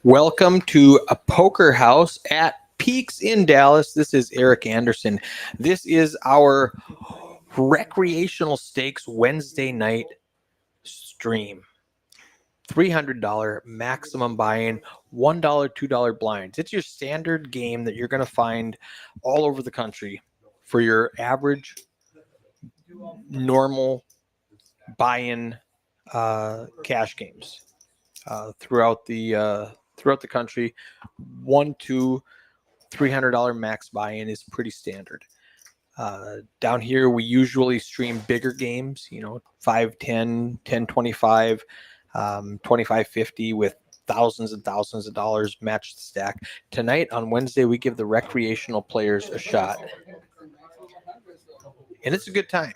Welcome to a poker house at Peaks in Dallas. This is Eric Anderson. This is our recreational stakes Wednesday night stream. $300 maximum buy-in, $1, $2 blinds. It's your standard game that you're going to find all over the country for your average, normal buy-in cash games throughout the country. $1 to $300 max buy-in is pretty standard. Down here, we usually stream bigger games, 5, 10, 10, 25, 25, 50 with thousands and thousands of dollars matched stack. Tonight on Wednesday, we give the recreational players a shot. And it's a good time.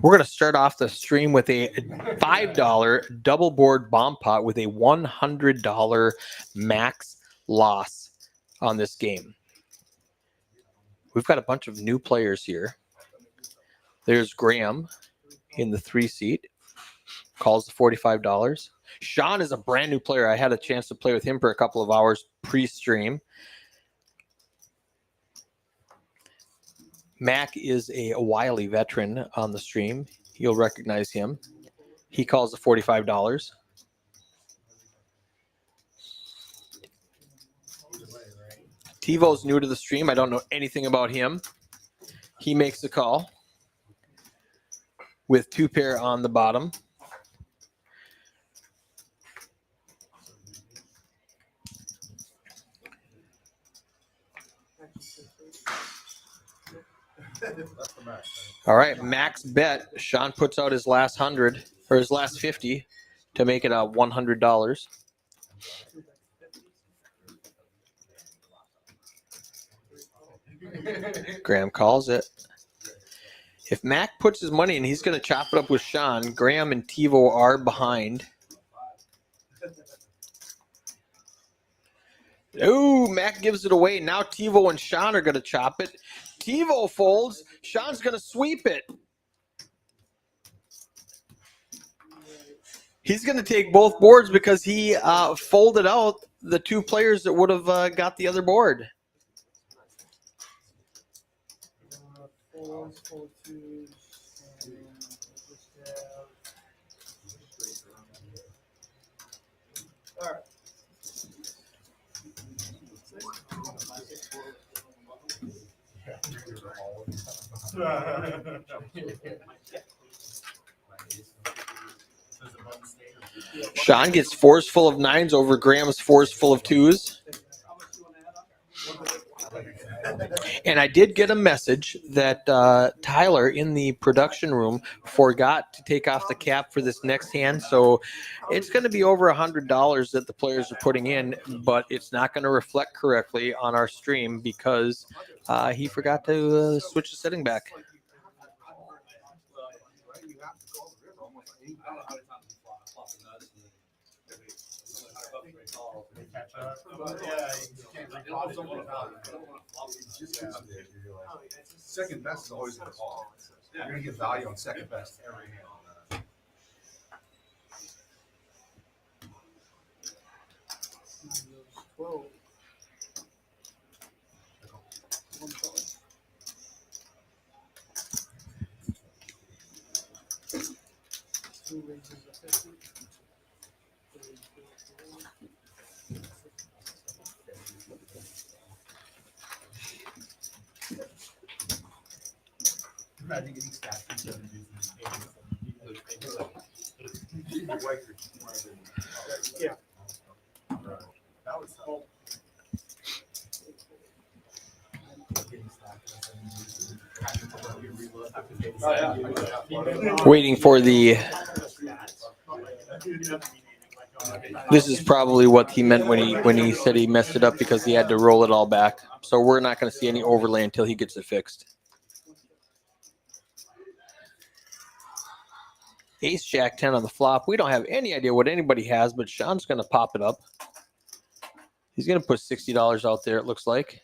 We're going to start off the stream with a $5 double board bomb pot with a $100 max loss on this game. We've got a bunch of new players here. There's Graham in the 3 seat, calls the $45. Sean is a brand new player. I had a chance to play with him for a couple of hours pre-stream. Mac is a wily veteran on the stream. You'll recognize him. He calls the $45. TiVo's new to the stream. I don't know anything about him. He makes the call with 2 pair on the bottom. All right, max bet. Sean puts out his last 100 or his last 50 to make it a $100. Graham calls it. If Mac puts his money in, he's going to chop it up with Sean. Graham and TiVo are behind. Oh, Mac gives it away. Now TiVo and Sean are going to chop it. TiVo folds. Sean's going to sweep it. He's going to take both boards because he folded out the 2 players that would have got the other board. Sean gets 4s full of 9s over Graham's 4s full of 2s. And I did get a message that Tyler in the production room forgot to take off the cap for this next hand. So it's going to be over $100 that the players are putting in, but it's not going to reflect correctly on our stream because he forgot to switch the setting back. Second best is always going to call. You're going to get value on second best every hand. Imagine getting stacked. Yeah. That was help. Waiting for the... This is probably what he meant when he said he messed it up because he had to roll it all back. So we're not going to see any overlay until he gets it fixed. Ace Jack 10 on the flop. We don't have any idea what anybody has, but Sean's going to pop it up. He's going to put $60 out there, it looks like.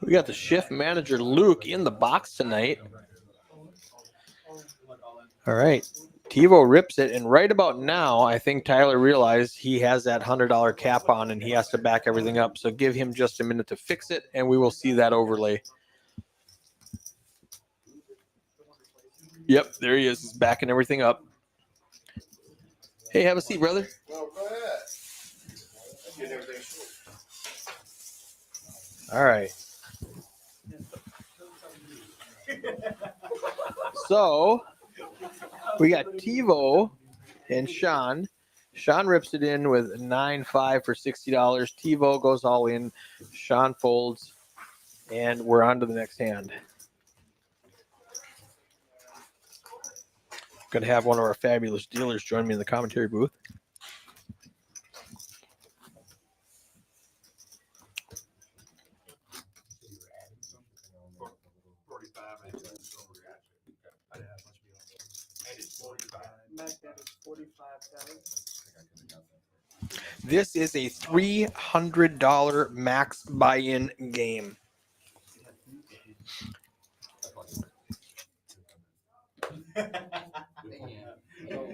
We got the shift manager Luke in the box tonight. All right. TiVo rips it, and right about now, I think Tyler realized he has that $100 cap on, and he has to back everything up. So give him just a minute to fix it, and we will see that overlay. Yep, there he is. He's backing everything up. Hey, have a seat, brother. All right. So we got TiVo and Sean. Sean rips it in with 9-5 for $60. TiVo goes all in. Sean folds, and we're on to the next hand. Going to have one of our fabulous dealers join me in the commentary booth. This is a $300 max buy-in game.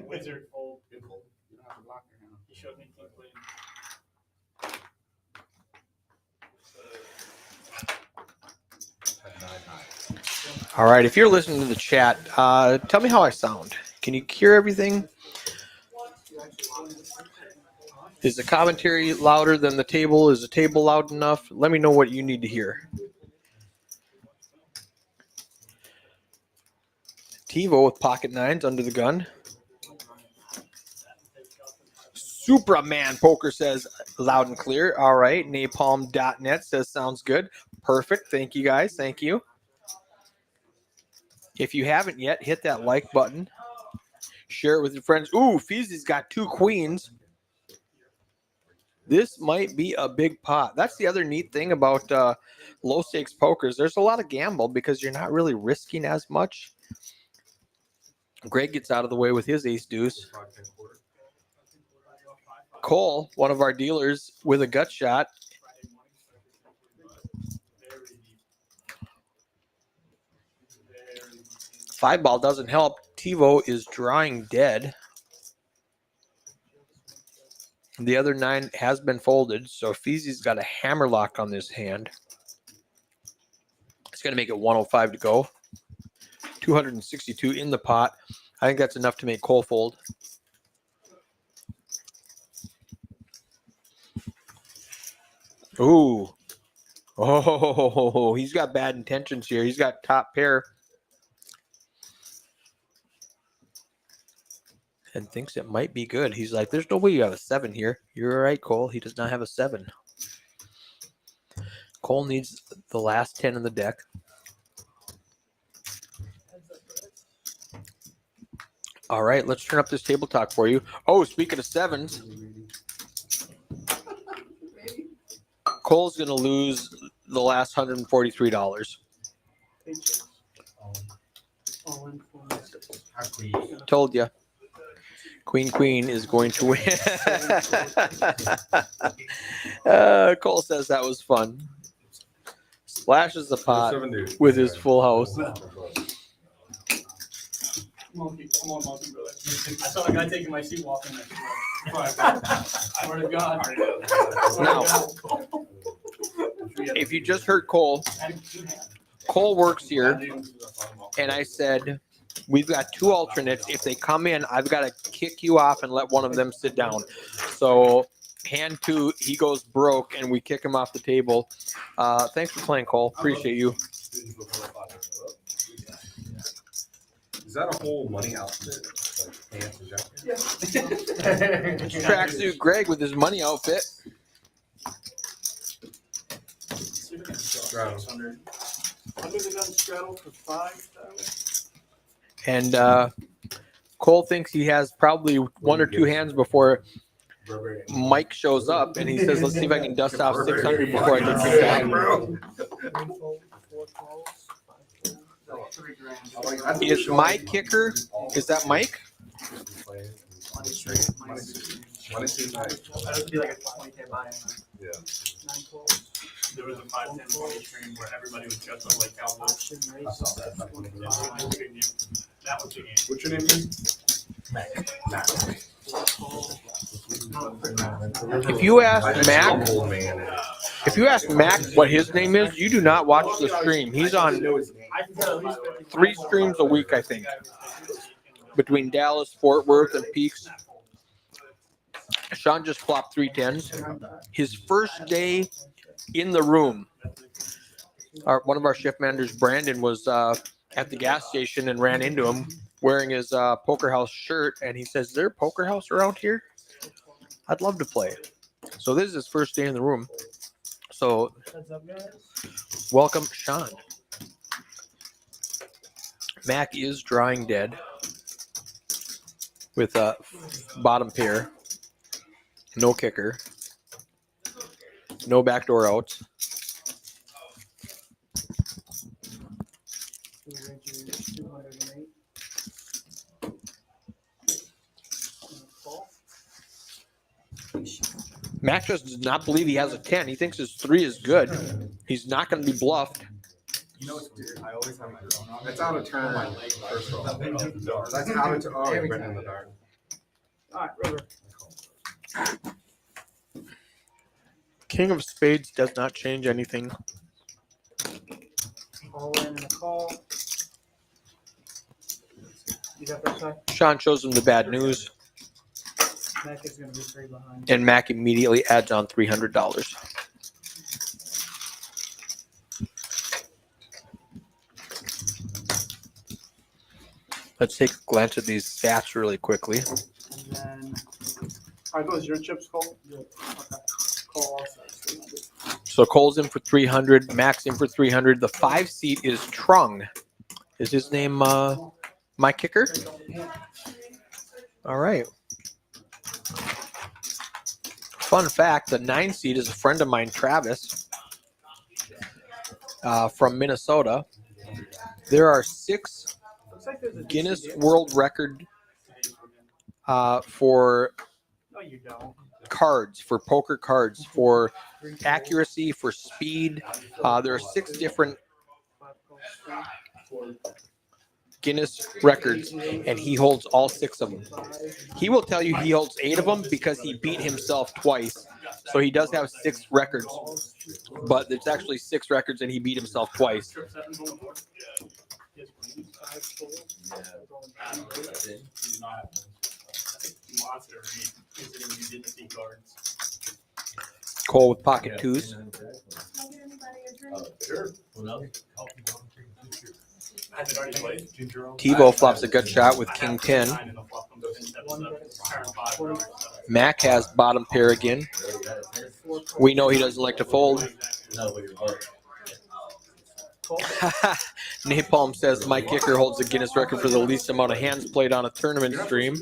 Wizard fold. You don't have to block your hand. He showed me keep playing. All right, if you're listening to the chat, tell me how I sound. Can you hear everything? Is the commentary louder than the table? Is the table loud enough? Let me know what you need to hear. TiVo with pocket nines under the gun. Supraman Poker says loud and clear. All right. Napalm.net says sounds good. Perfect. Thank you, guys. Thank you. If you haven't yet, hit that like button. Share it with your friends. Ooh, Feezy's got 2 queens. This might be a big pot. That's the other neat thing about low stakes pokers. There's a lot of gamble because you're not really risking as much. Greg gets out of the way with his ace deuce. Cole, one of our dealers, with a gut shot. Five ball doesn't help. TiVo is drawing dead. The other 9 has been folded, so Feezy's got a hammer lock on this hand. It's going to make it 105 to go. 262 in the pot. I think that's enough to make Cole fold. Ooh. Oh, he's got bad intentions here. He's got top pair. And thinks it might be good. He's like, there's no way you have a 7 here. You're right, Cole. He does not have a 7. Cole needs the last 10 in the deck. All right, let's turn up this table talk for you. Oh, speaking of 7s, Cole's going to lose the last $143. Told you. Queen is going to win. Cole says that was fun. Splashes the pot with his full house. Come on, monkey brother. I saw a guy taking my seat walking. I swear to God. Now, if you just heard Cole, Cole works here, and I said, we've got 2 alternates. If they come in, I've got to kick you off and let one of them sit down. So hand 2, he goes broke, and we kick him off the table. Thanks for playing, Cole. Appreciate you. Is that a whole money outfit? Like pants and jacket? Yeah. Tracksuit Greg with his money outfit. Under the gun straddle for 5, Tyler. And Cole thinks he has probably one or two hands before Mike shows up, and he says, "Let's see if I can dust off 600 before I take this back." Is my kicker? Is that Mike? When it's his night. That would be like a 20K buy-in. Yeah. There was a 5, 10, 20 stream where everybody was dressed up like cowboys. I saw that. That was the game. That was the game. What's your name? If you ask Mac, what his name is, you do not watch the stream. He's on I can get at least 3 streams a week, I think, between Dallas, Fort Worth, and Peaks. Sean just flopped 3 10s. His first day in the room, one of our shift managers, Brandon, was at the gas station and ran into him wearing his Poker House shirt. And he says, "Is there a Poker House around here? I'd love to play." So this is his first day in the room. So welcome, Sean. Mac is drawing dead with a bottom pair. No kicker. No backdoor outs. Mac just does not believe he has a 10. He thinks his 3 is good. He's not going to be bluffed. You know what's weird? I always have my phone on. That's out of turn. First roll. That's out of turn. Oh, I went in the dark. All right, River. King of Spades does not change anything. All in and a call. You got that side? Sean shows him the bad news, Mac is going to be 3 behind. and Mac immediately adds on $300. Let's take a glance at these stats really quickly. And then, are those your chips, Cole? Yeah. Okay. Cole also. So Cole's in for 300, Mac's in for 300. The 5 seat is Trung. Is his name my kicker? All right. Fun fact, the 9 seed is a friend of mine, Travis, from Minnesota. There are 6 Guinness World Record for No, you don't. cards, for poker cards, for accuracy, for speed. There are 6 different Guinness records, and he holds all 6 of them. He will tell you he holds 8 of them because he beat himself twice. So he does have 6 records, but it's actually 6 records, and he beat himself twice. Cole with pocket 2s. Tebow flops a gut shot with king 10. Mac has bottom pair again. We know he doesn't like to fold. Napalm says my kicker holds the Guinness record for the least amount of hands played on a tournament stream.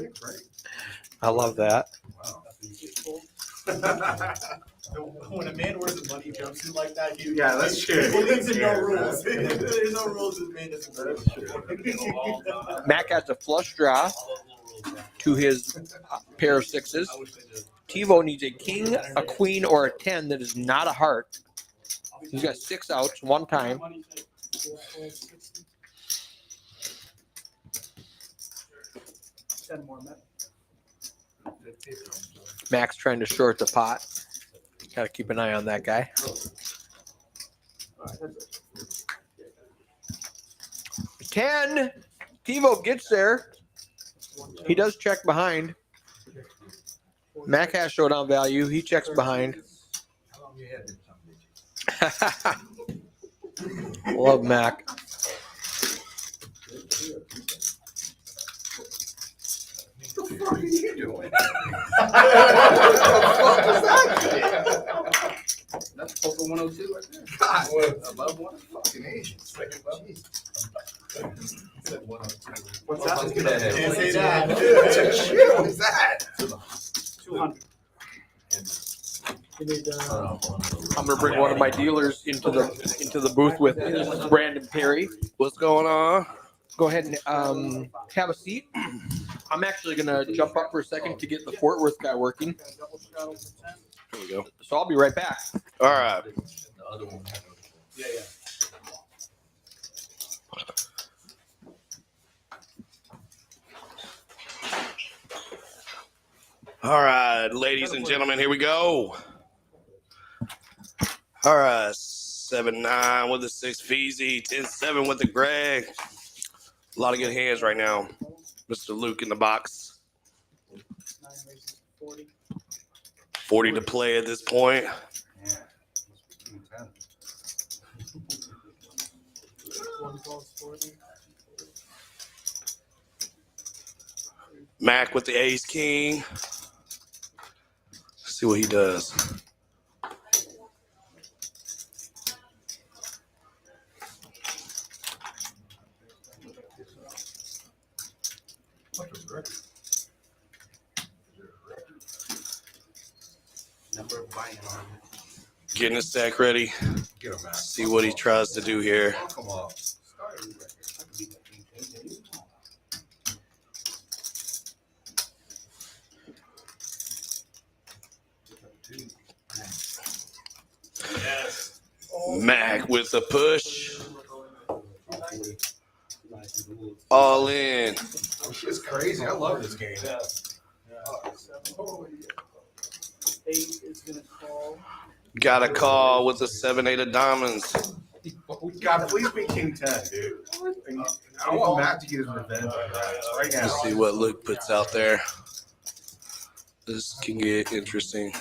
I love that. When a man wears a money jumpsuit like that, he Yeah, that's true. He believes in no rules. There's no rules. This man doesn't. Mac has a flush draw to his pair of 6s. Tebow needs a king, a queen, or a 10 that is not a heart. He's got 6 outs, 1 time. Mac's trying to short the pot. Got to keep an eye on that guy. 10. Tebow gets there. He does check behind. Mac has showdown value. He checks behind. Love Mac. What the fuck are you doing? That's Poker 102 right there. God, Above one. fucking Asian. Second above. Said 102. What's Can't say that. That's a shit. What is that? 200. You need, I'm gonna bring one of my dealers into the booth with Brandon Perry. What's going on? Go ahead and have a seat. I'm actually gonna jump up for a second to get the Fort Worth guy working. Here we go. So I'll be right back. All right. Yeah. All right, ladies and gentlemen, here we go. All right, 7-9 with the 6 Feezy, 10-7 with the Greg. A lot of good hands right now. Mr. Luke in the box. 40. 40 to play at this point. One calls 40. Mac with the Ace King. Let's see what he does. Number of buying on Getting his stack ready. Get him, man. See what he tries to do here. Come on. Mac with the push. All in. This shit's crazy. I love this game. 8 is going to call. Got a call with the 7-8 of diamonds. God, please be King 10, dude. I want Matt to get his revenge on that right now. Let's see what Luke puts out there. This can get interesting.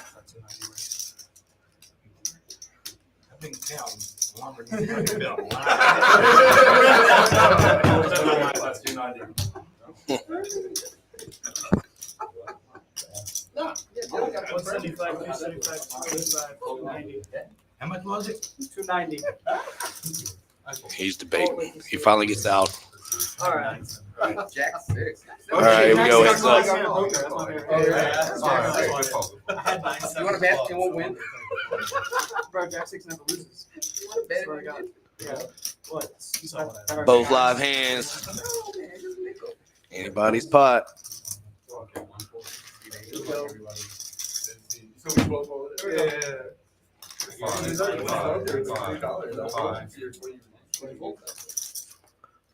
No, 175, 275, 285, 290. How much was it? 290. He's debating. He finally gets out. All right. Jack 6. All right, here we go. Heads up. You want to bet it won't win? Bro, Jack 6 never loses. You want to bet Swear to God. it? Yeah. What? Both live hands. Anybody's pot.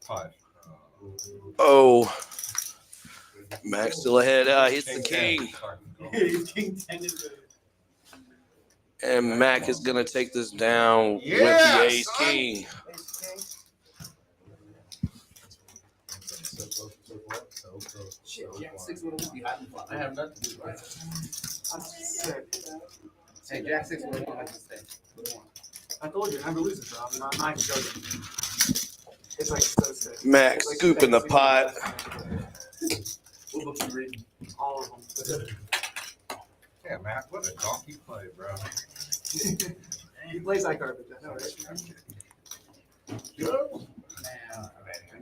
Five. Oh. Max still ahead. Hits the king. King 10 is And Mac is going to take this down with Yeah, the Ace son. King. Shit, Jack 6 would have behind me. I have nothing to do with it. I'm sick. Hey, Jack 6 would have won, I just say. I told you, I never loses, bro. I'm not even joking. It's like so sick. Mac It's like scooping the sick. pot. What book you reading? All of them. Yeah, Matt, what a donkey play, bro. He plays like garbage. I know, right?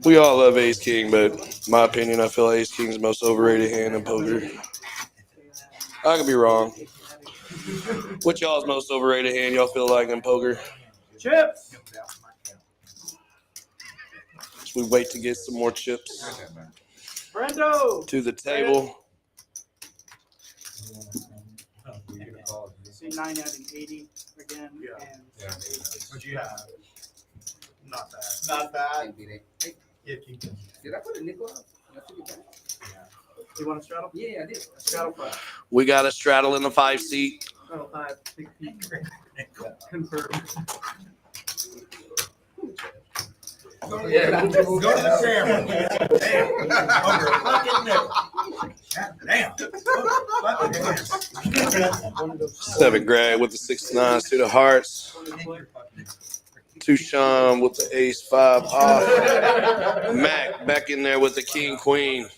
We all love Ace King, but in my opinion, I feel Ace King's the most overrated hand in poker. I could be wrong. What y'all's most overrated hand y'all feel like in poker? Chips. As we wait to get some more chips Brendo. to the table. See 9 adding 80 again. Yeah. And Yeah. What you have? Not bad. not bad. Hey, Yeah, keep it. did I put a nickel out? I took it back. You want a straddle? Yeah, I did. Straddle 5. We got a straddle in the 5 seat. Straddle 5. Big peak. Confirmed. Yeah, Go to the camera. Damn. Over a fucking nickel. God damn. 7 Greg with the 6-9 to the hearts. 2 Sean with the Ace 5 off. Mac back in there with the King Queen.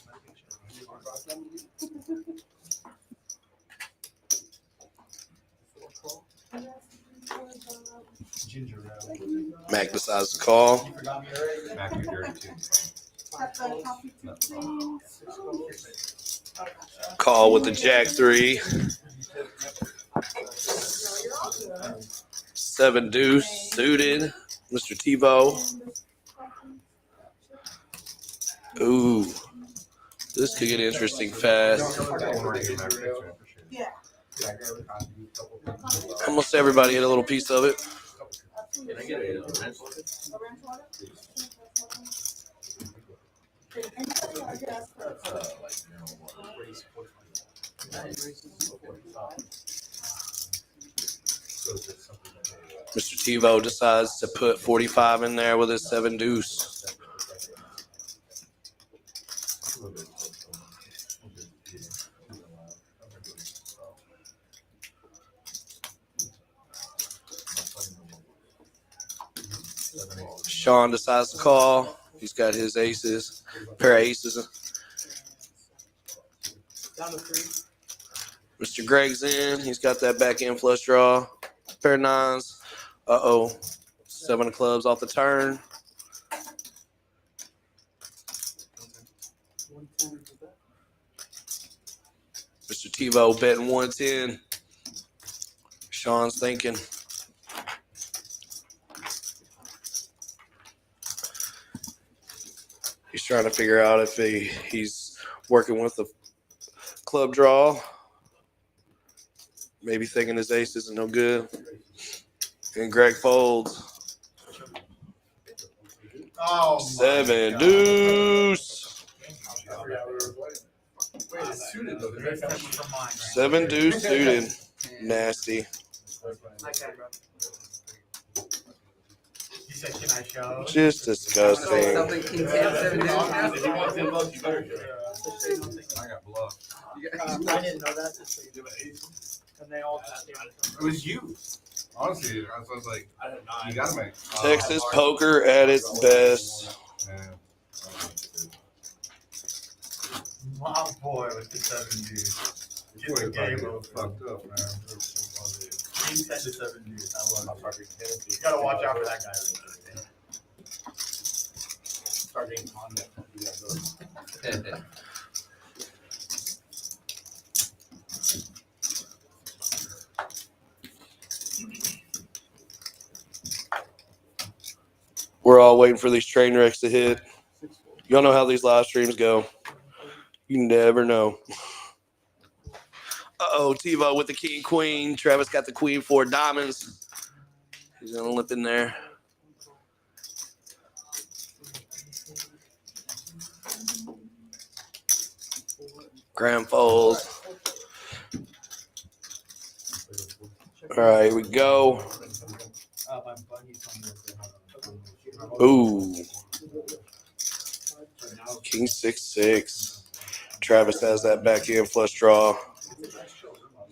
Ginger ale. Mac decides to call. Matt, you're dirty too. Call with the Jack 3. 7 deuce suited. Mr. TiVo. Ooh. This could get interesting fast. Almost everybody hit a little piece of it. Mr. TiVo decides to put 45 in there with his 7 deuce. Sean decides to call. He's got his aces, pair of aces. Down to 3. Mr. Greg's in. He's got that back end flush draw. Pair of 9s. 7 of clubs off the turn. Mr. TiVo betting 110. Sean's thinking. He's trying to figure out if he's working with the club draw. Maybe thinking his ace isn't no good. And Greg folds. Oh, 7 deuce. Wait, it's suited though. The next time from mine. 7 deuce suited. Nasty. He said, "Can I show?" Just disgusting. Something King 10, 7 If you want 10 bucks, you better. I got bluffed. I didn't know that. So you do it. And they all just It was you. Honestly, I was like, I did not. you gotta make Texas poker at its best. Man. My boy with the 7 dudes. Get the game over. Fucked up, man. King 10 to 7 dudes. I love it. You gotta watch out for that guy. Start getting content. We're all waiting for these train wrecks to hit. Y'all know how these live streams go. You never know. TiVo with the king queen. Travis got the queen 4 diamonds. He's gonna limp in there. Grand folds. All right, here we go. Ooh. King 6-6. Travis has that back end flush draw.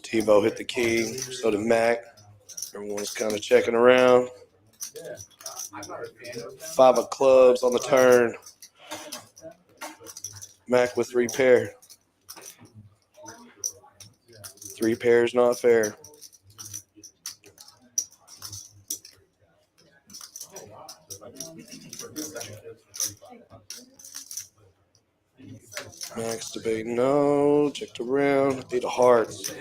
TiVo hit the king. So did Mac. Everyone's kind of checking around. 5 of clubs on the turn. Mac with 3 pair. 3 pairs not fair. Max debating no. Checked around. 8 of hearts.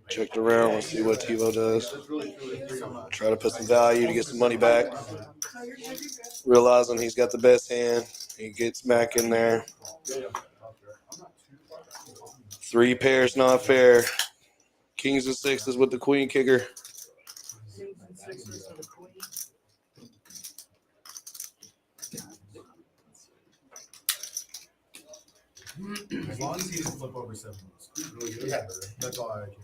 Checked around. Let's see what TiVo does. Try to put some value to get some money back. Realizing he's got the best hand. He gets Mac in there. 3 pairs not fair. Kings and 6s with the queen kicker. As long as he doesn't flip over 7 moves. Yeah, that's all I care.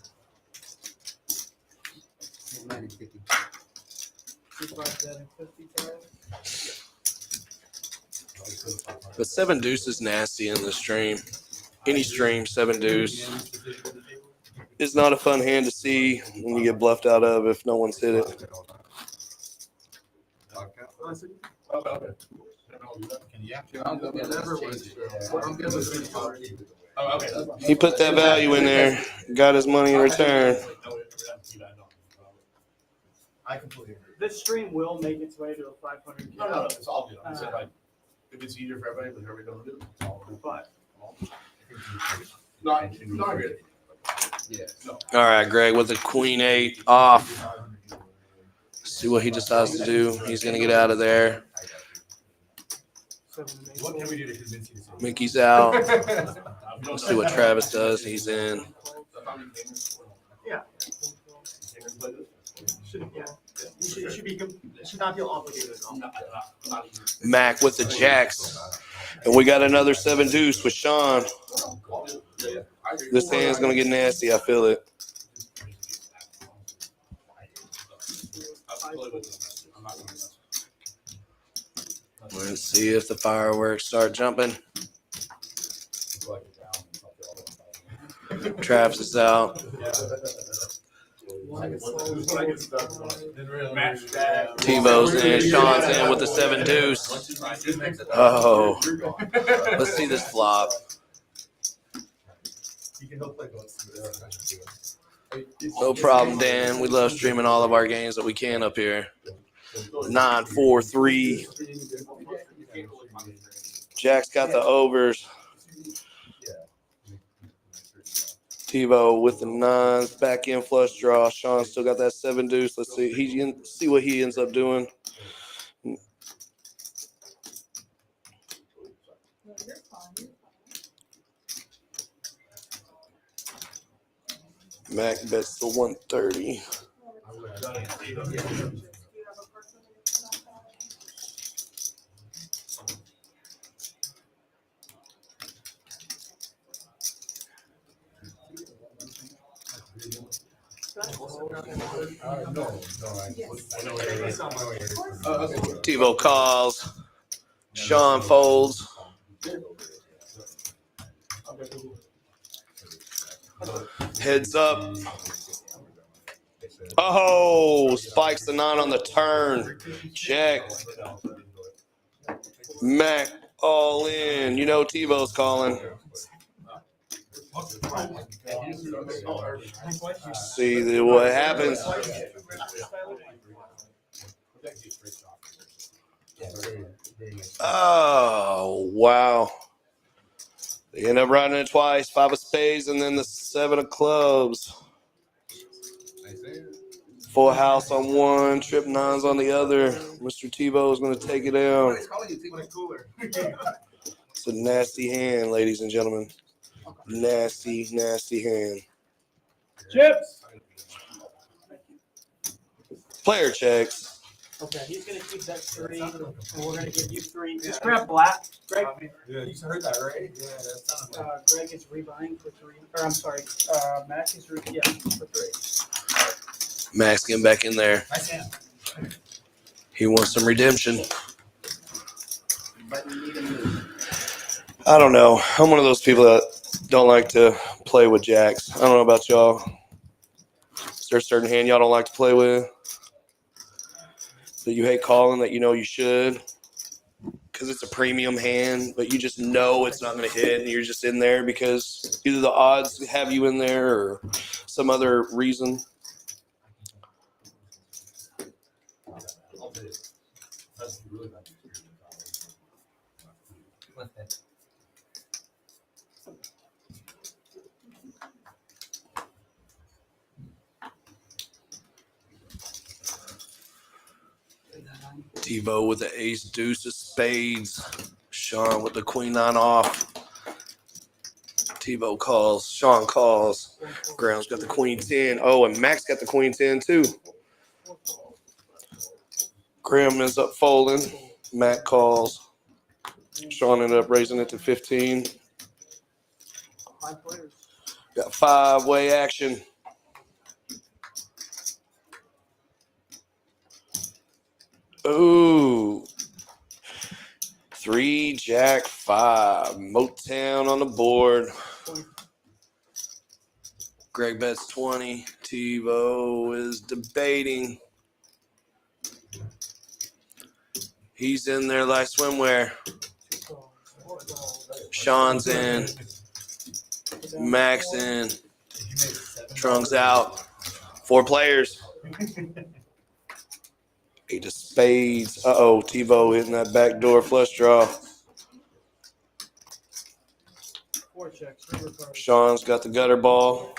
But 7 deuce is nasty in the stream. Any stream, 7 deuce. It's not a fun hand to see when you get bluffed out of if no one's hit it. Can you have I'm good with Never this was- change. I'm good with this. Oh, okay. That's fine. He put that value in there, got his money in return. I completely agree. This stream will make its way to a 500. No, it's all good. I'm saying, like, if it's easier for everybody, whatever we don't do, it's all good. But Not good. Yeah. All right, Greg with the queen 8 off. See what he decides to do. He's gonna get out of there. What can we do to convince you? Mickey's out. Let's see what Travis does. He's in. yeah, should not feel obligated. Mac with the jacks. And we got another 7 deuce with Sean. This hand's gonna get nasty. I feel it. Let's see if the fireworks start jumping. Travis is out. Tebow's in. Sean's in with the 7 deuce. Oh, let's see this flop. No problem, Dan. We love streaming all of our games that we can up here. 9-4-3. Jack's got the overs. Tebow with the 9s, back in flush draw. Sean still got that 7 deuce. Let's see what he ends up doing. Mac bets the 130. Tebow calls. Sean folds. Heads up. Oh, spikes the 9 on the turn. Check. Mac all in. You know Tebow's calling. See what happens. Oh, wow. They end up riding it twice. 5 of spades and then the 7 of clubs. Full house on one, trip 9s on the other. Mr. Tebow is going to take it down. It's a nasty hand, ladies and gentlemen. Nasty, nasty hand. Chips. Player checks. Okay, he's gonna keep that 3, and we're gonna give you 3. Just grab black, Greg. Yeah, you heard that, right? Yeah, that's not Greg is rebuying for 3. Or I'm sorry, Mac is for 3. Max getting back in there. Nice hand. He wants some redemption. I don't know. I'm one of those people that don't like to play with jacks. I don't know about y'all. Is there a certain hand y'all don't like to play with? That you hate calling that you know you should? Because it's a premium hand, but you just know it's not going to hit, and you're just in there because either the odds have you in there or some other reason. Tebow with the ace deuce of spades. Sean with the queen 9 off. Tebow calls. Sean calls. Graham's got the queen 10. Oh, and Max got the queen 10 too. Graham ends up folding. Matt calls. Sean ended up raising it to 15. 5 players. Got 5-way action. Ooh. 3, Jack, 5. Motown on the board. Greg bets 20. Tebow is debating. He's in there like swimwear. Sean's in. Max in. Trunk's out. 4 players. 8 of spades. Uh-oh, TiVo hitting that backdoor flush draw. Sean's got the gutter ball.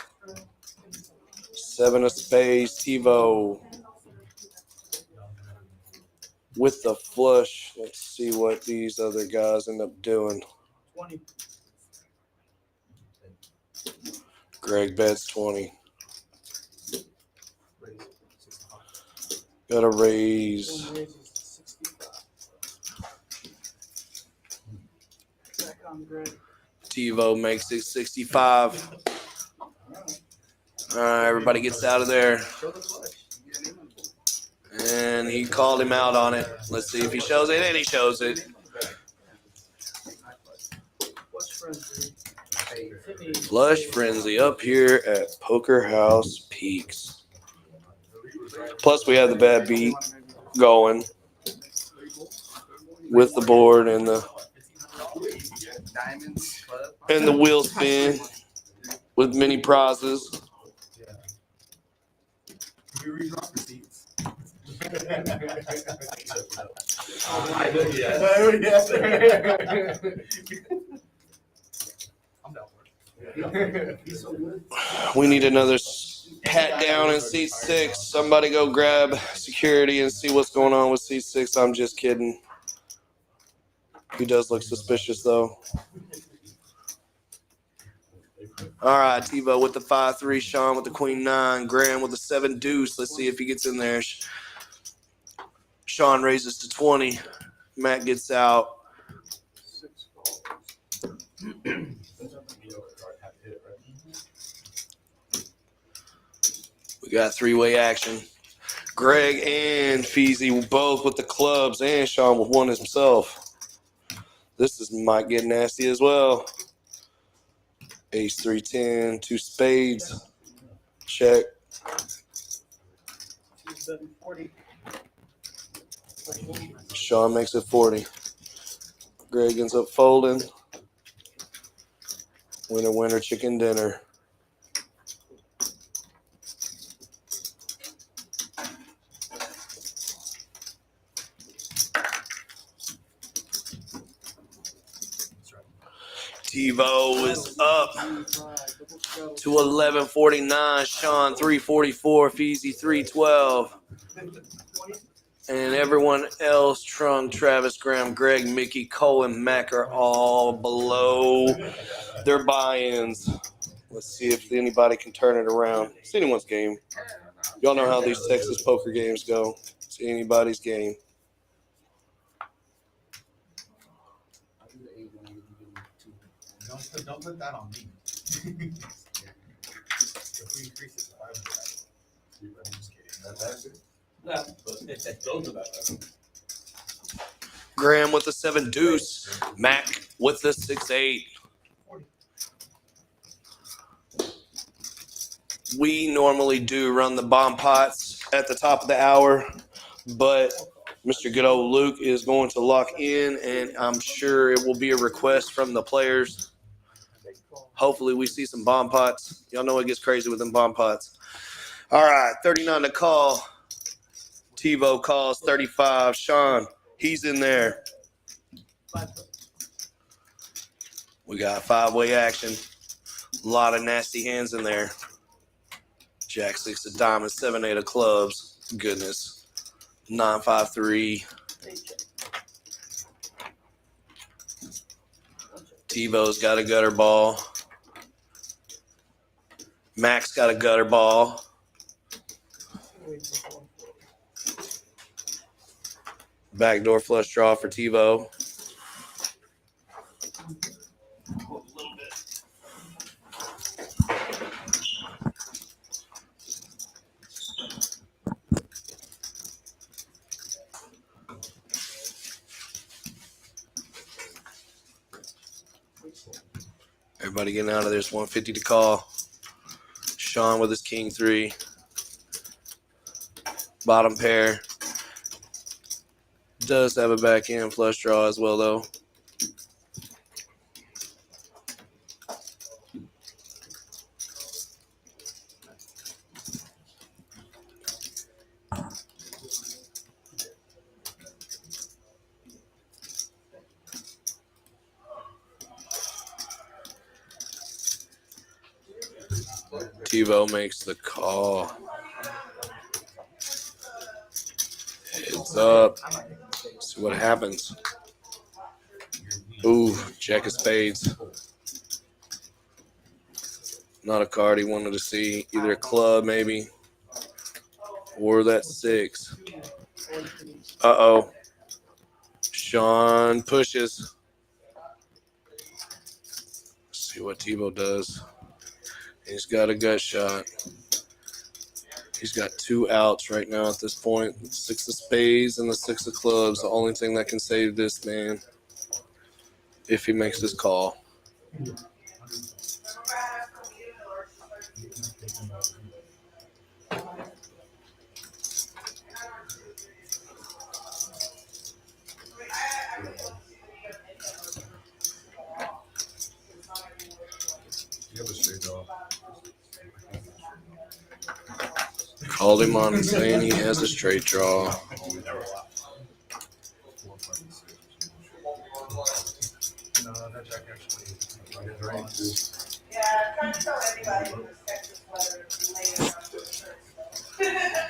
7 of spades. TiVo with the flush. Let's see what these other guys end up doing. 20. Greg bets 20. Got to raise. TiVo makes it 65. All right, everybody gets out of there. And he called him out on it. Let's see if he shows it, and he shows it. Flush Frenzy up here at Poker House Peaks. Plus, we have the bad beat going with the board and the wheel spin with mini prizes. We need another pat down in seat 6. Somebody go grab security and see what's going on with seat 6. I'm just kidding. He does look suspicious, though. All right, TiVo with the 5-3, Sean with the queen 9, Graham with the 7 deuce. Let's see if he gets in there. Sean raises to 20. Matt gets out. We got 3-way action. Greg and Feezy both with the clubs, and Sean with one himself. This might get nasty as well. Ace 3-10, 2 spades. Check. Sean makes it 40. Greg ends up folding. Winner, winner, chicken dinner. TiVo is up to 1149. Sean 344. Feezy 312. And everyone else, Trunk, Travis, Graham, Greg, Mickey, Cole, and Mac are all below their buy-ins. Let's see if anybody can turn it around. It's anyone's game. Y'all know how these Texas poker games go. It's anybody's game. Don't put that on me. If we increase it to 500, I'm just kidding. That's it. Yeah, but it's both of that. Graham with the 7 deuce. Mac with the 6-8. We normally do run the bomb pots at the top of the hour, but Mr. Good Old Luke is going to lock in, and I'm sure it will be a request from the players. Hopefully we see some bomb pots. Y'all know it gets crazy with them bomb pots. All right, 39 to call. TiVo calls 35. Sean, he's in there. We got 5-way action. A lot of nasty hands in there. Jack 6 of diamonds, 7-8 of clubs. Goodness. 9-5-3. TiVo's got a gutter ball. Max got a gutter ball. Backdoor flush draw for TiVo. Everybody getting out of there. It's 150 to call. Sean with his king 3. Bottom pair. Does have a backhand flush draw as well, though. TiVo makes the call. Heads up. See what happens. Ooh, jack of spades. Not a card he wanted to see. Either a club, maybe, or that 6. Uh-oh. Sean pushes. Let's see what TiVo does. He's got a gut shot. He's got 2 outs right now at this point. 6 of spades and the 6 of clubs. The only thing that can save this man if he makes this call. You have a straight draw. Called him on and saying he has a straight draw. No, that jack actually.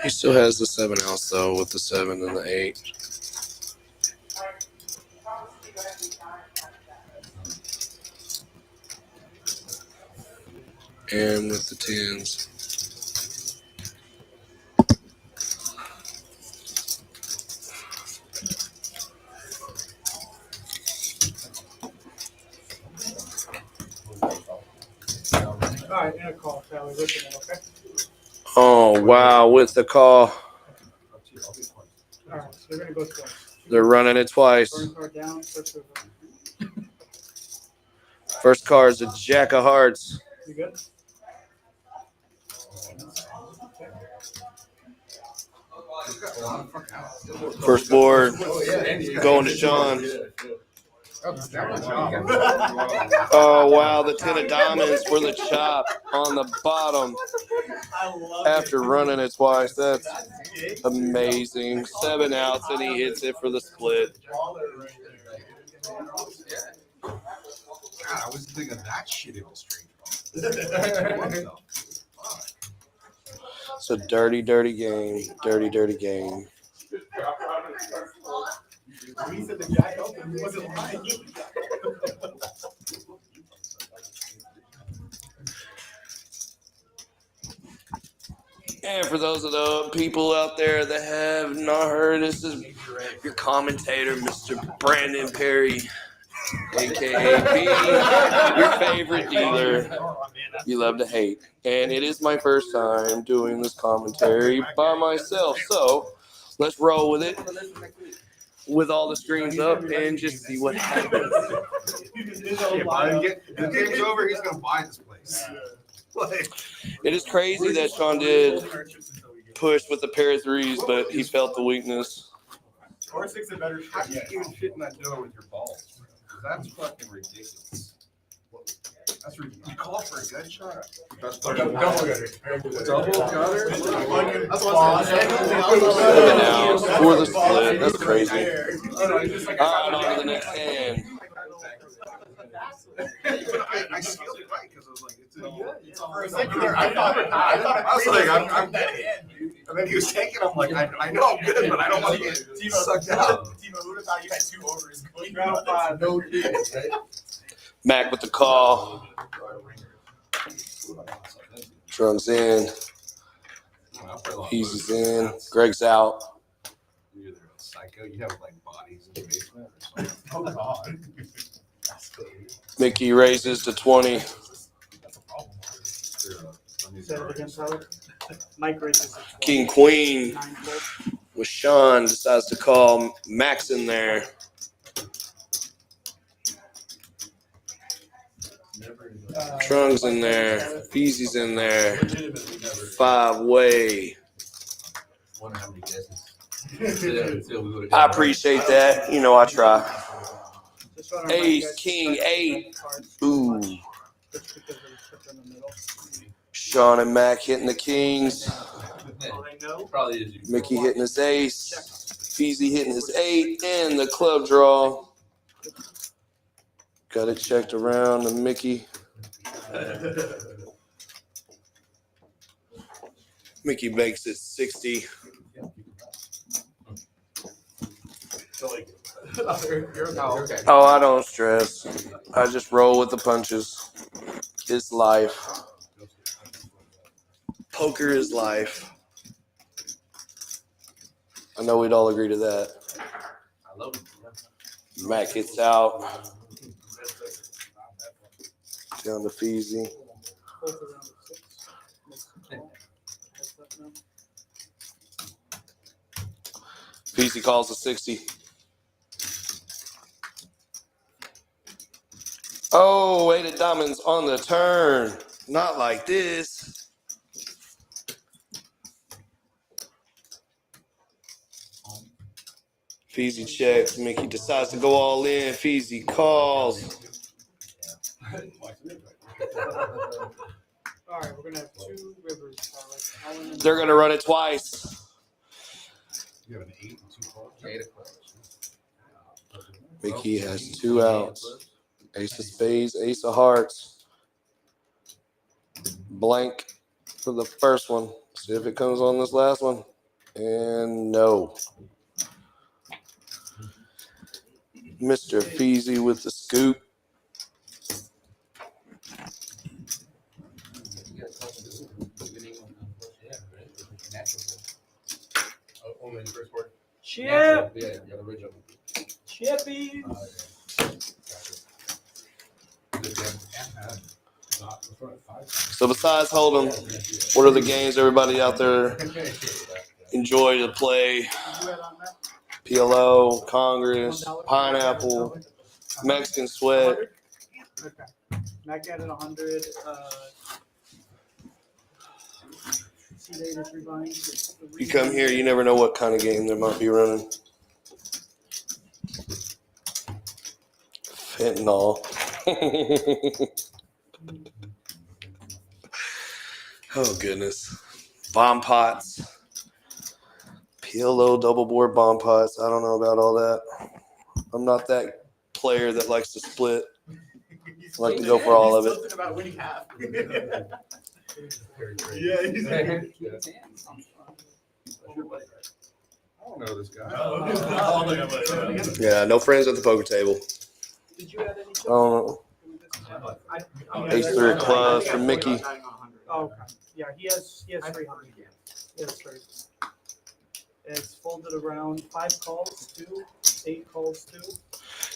He still has the 7 outs, though, with the 7 and the 8. And with the 10s. All right, and a call, Sally. Listen, okay? Oh, wow, with the call. All right, so they're gonna go twice. They're running it twice. Burn card down, first over. First card's a jack of hearts. You good? First board going to Sean. Oh, wow, the 10 of diamonds for the chop on the bottom after running it twice. That's amazing. 7 outs, and he hits it for the split. God, I was thinking that shit in a straight draw. It's a dirty, dirty game. Dirty, dirty game. He said the jack open, he wasn't lying. And for those of the people out there that have not heard, this is your commentator, Mr. Brandon Perry, a.k.a. B, your favorite dealer you love to hate. And it is my first time doing this commentary by myself. So let's roll with it, with all the screens up, and just see what happens. Yeah, Brian, the game's over, he's gonna buy this place. It is crazy that Sean did push with the pair of 3s, but he felt the weakness. Or 6 a better How shot. do you even fit in that door with your balls? That's fucking ridiculous. That's ridiculous. You call for a gut shot? That's Double gutter. Double gutter? That's what I said. 7 outs for the split. That's crazy. Crazy. On to the next hand. I skilled it right because I was like, it's For a second there, I thought I was like, I'm good. And then he was taking, I'm like, I know I'm good, but I don't want to get sucked out. Timo, who would have thought you had 2 overs going Round 5, no kids. Mac with the call. Drums in. Easy's in. Greg's out. You're either a psycho, you have like bodies in the basement or something. Oh, God. Mickey raises to 20. That's a problem. Say it again, Tyler. Mike races. King Queen 9-4. with Sean decides to call Max in there. Trung's in there. Feezy's in there. 5-way. Wonder how many guesses. I appreciate that. You know, I try. Just wanna remind you Ace, guys to king, start 8. cards Ooh. just because of the chip in the middle. Sean and Mac hitting the kings. Oh, they know? Probably is you. Mickey hitting his ace. Feezy hitting his 8. And the club draw. Got it checked around to Mickey. Mickey makes it 60. Oh, okay. Oh, I don't stress. I just roll with the punches. It's life. Poker is life. I know we'd all agree to that. I love it. Mac gets out. Down to Feezy. Both around the 6. Makes a call. Heads up now. Feezy calls a 60. Oh, 8 of diamonds on the turn. Not like this. Feezy checks. Mickey decides to go all in. Feezy calls. All right, we're gonna have 2 rivers. All in and They're going to run it twice. You have an 8 and 2 calls. 8 o'clock. Mickey has 2 outs. Ace of spades, ace of hearts. Blank for the first one. See if it comes on this last one. And no. Mr. Feezy with the scoop. Only the first word. Chip! Yeah, the original. Chippies! So besides Hold'em, what are the games everybody out there enjoy to play? Did you add on that? PLO, Congress, Pineapple, Mexican Sweat. 100? Okay. Mac added 100. C8 is rebuying. You come here, you never know what kind of game they might be running. Fentanyl. Oh, goodness. Bomb pots. PLO double board bomb pots. I don't know about all that. I'm not that player that likes to split. I like to go for all of it. Something about winning half. Yeah, he's I don't know this guy. Oh, Yeah, no friends at the poker table. Did you add any? I don't know. Ace 3 of clubs for Mickey. Oh, okay. Yeah, he has 300. He has 3. It's folded around 5 calls, 2, 8 calls, 2.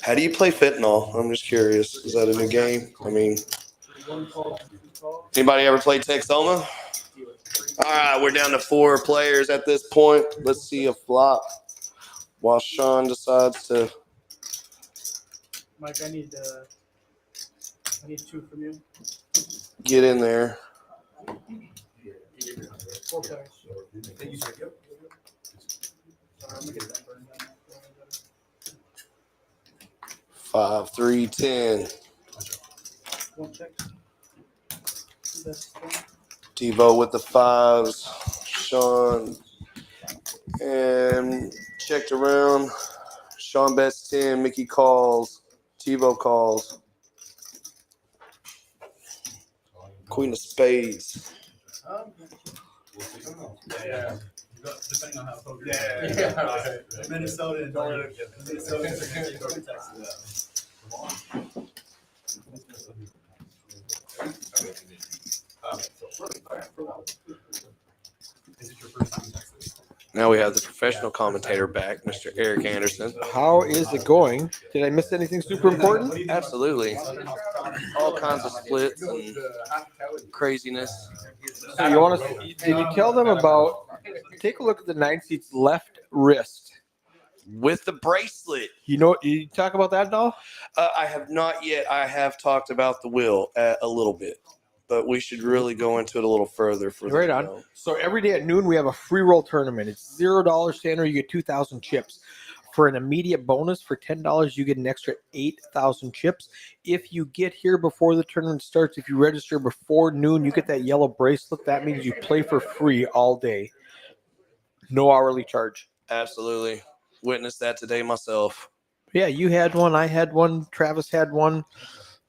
How do you play fentanyl? I'm just curious. Is that a new game? I mean, 1 call, 2 calls. anybody ever play Texoma? All right, we're down to 4 players at this point. Let's see a flop while Sean decides to. Mike, I need 2 from you. Get in there. 4 players. Sorry, I'm gonna get that burned down. 5, 3, 10. 1 check. That's 10. Devo with the 5s. Sean. And checked around. Sean bets 10. Mickey calls. Devo calls. Queen of spades. Yeah. Depending on how poker. Yeah. Minnesota and Minnesota. Is it your first time in Texas? Now we have the professional commentator back, Mr. Eric Anderson. How is it going? Did I miss anything super important? Absolutely. All kinds of splits and craziness. So you want to? Did you tell them about? Take a look at the 9 seat's left wrist. With the bracelet. You know? You talk about that at all? I have not yet. I have talked about the will a little bit. but we should really go into it a little further for Right them on. to know. So every day at noon, we have a free roll tournament. It's $0 to enter. You get 2,000 chips. For an immediate bonus for $10, you get an extra 8,000 chips. If you get here before the tournament starts, if you register before noon, you get that yellow bracelet. That means you play for free all day. No hourly charge. Absolutely. Witnessed that today myself. Yeah, you had one. I had one. Travis had one.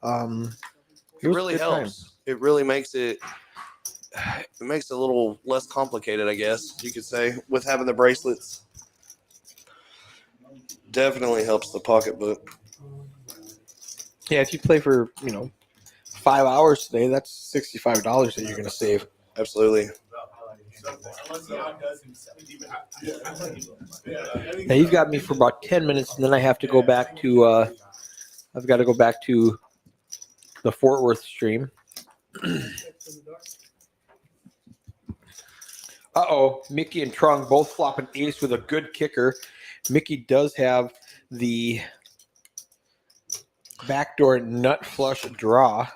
It was a really good time. helps. It really makes it a little less complicated, I guess you could say, with having the bracelets. Definitely helps the pocketbook. Yeah, if you play for 5 hours today, that's $65 that you're going to save. Absolutely. Unless he outdoes himself. Now you've got me for about 10 minutes, and then I have to go back to. I've got to go back to the Fort Worth stream. Mickey and Trung both flop an ace with a good kicker. Mickey does have the backdoor nut flush draw.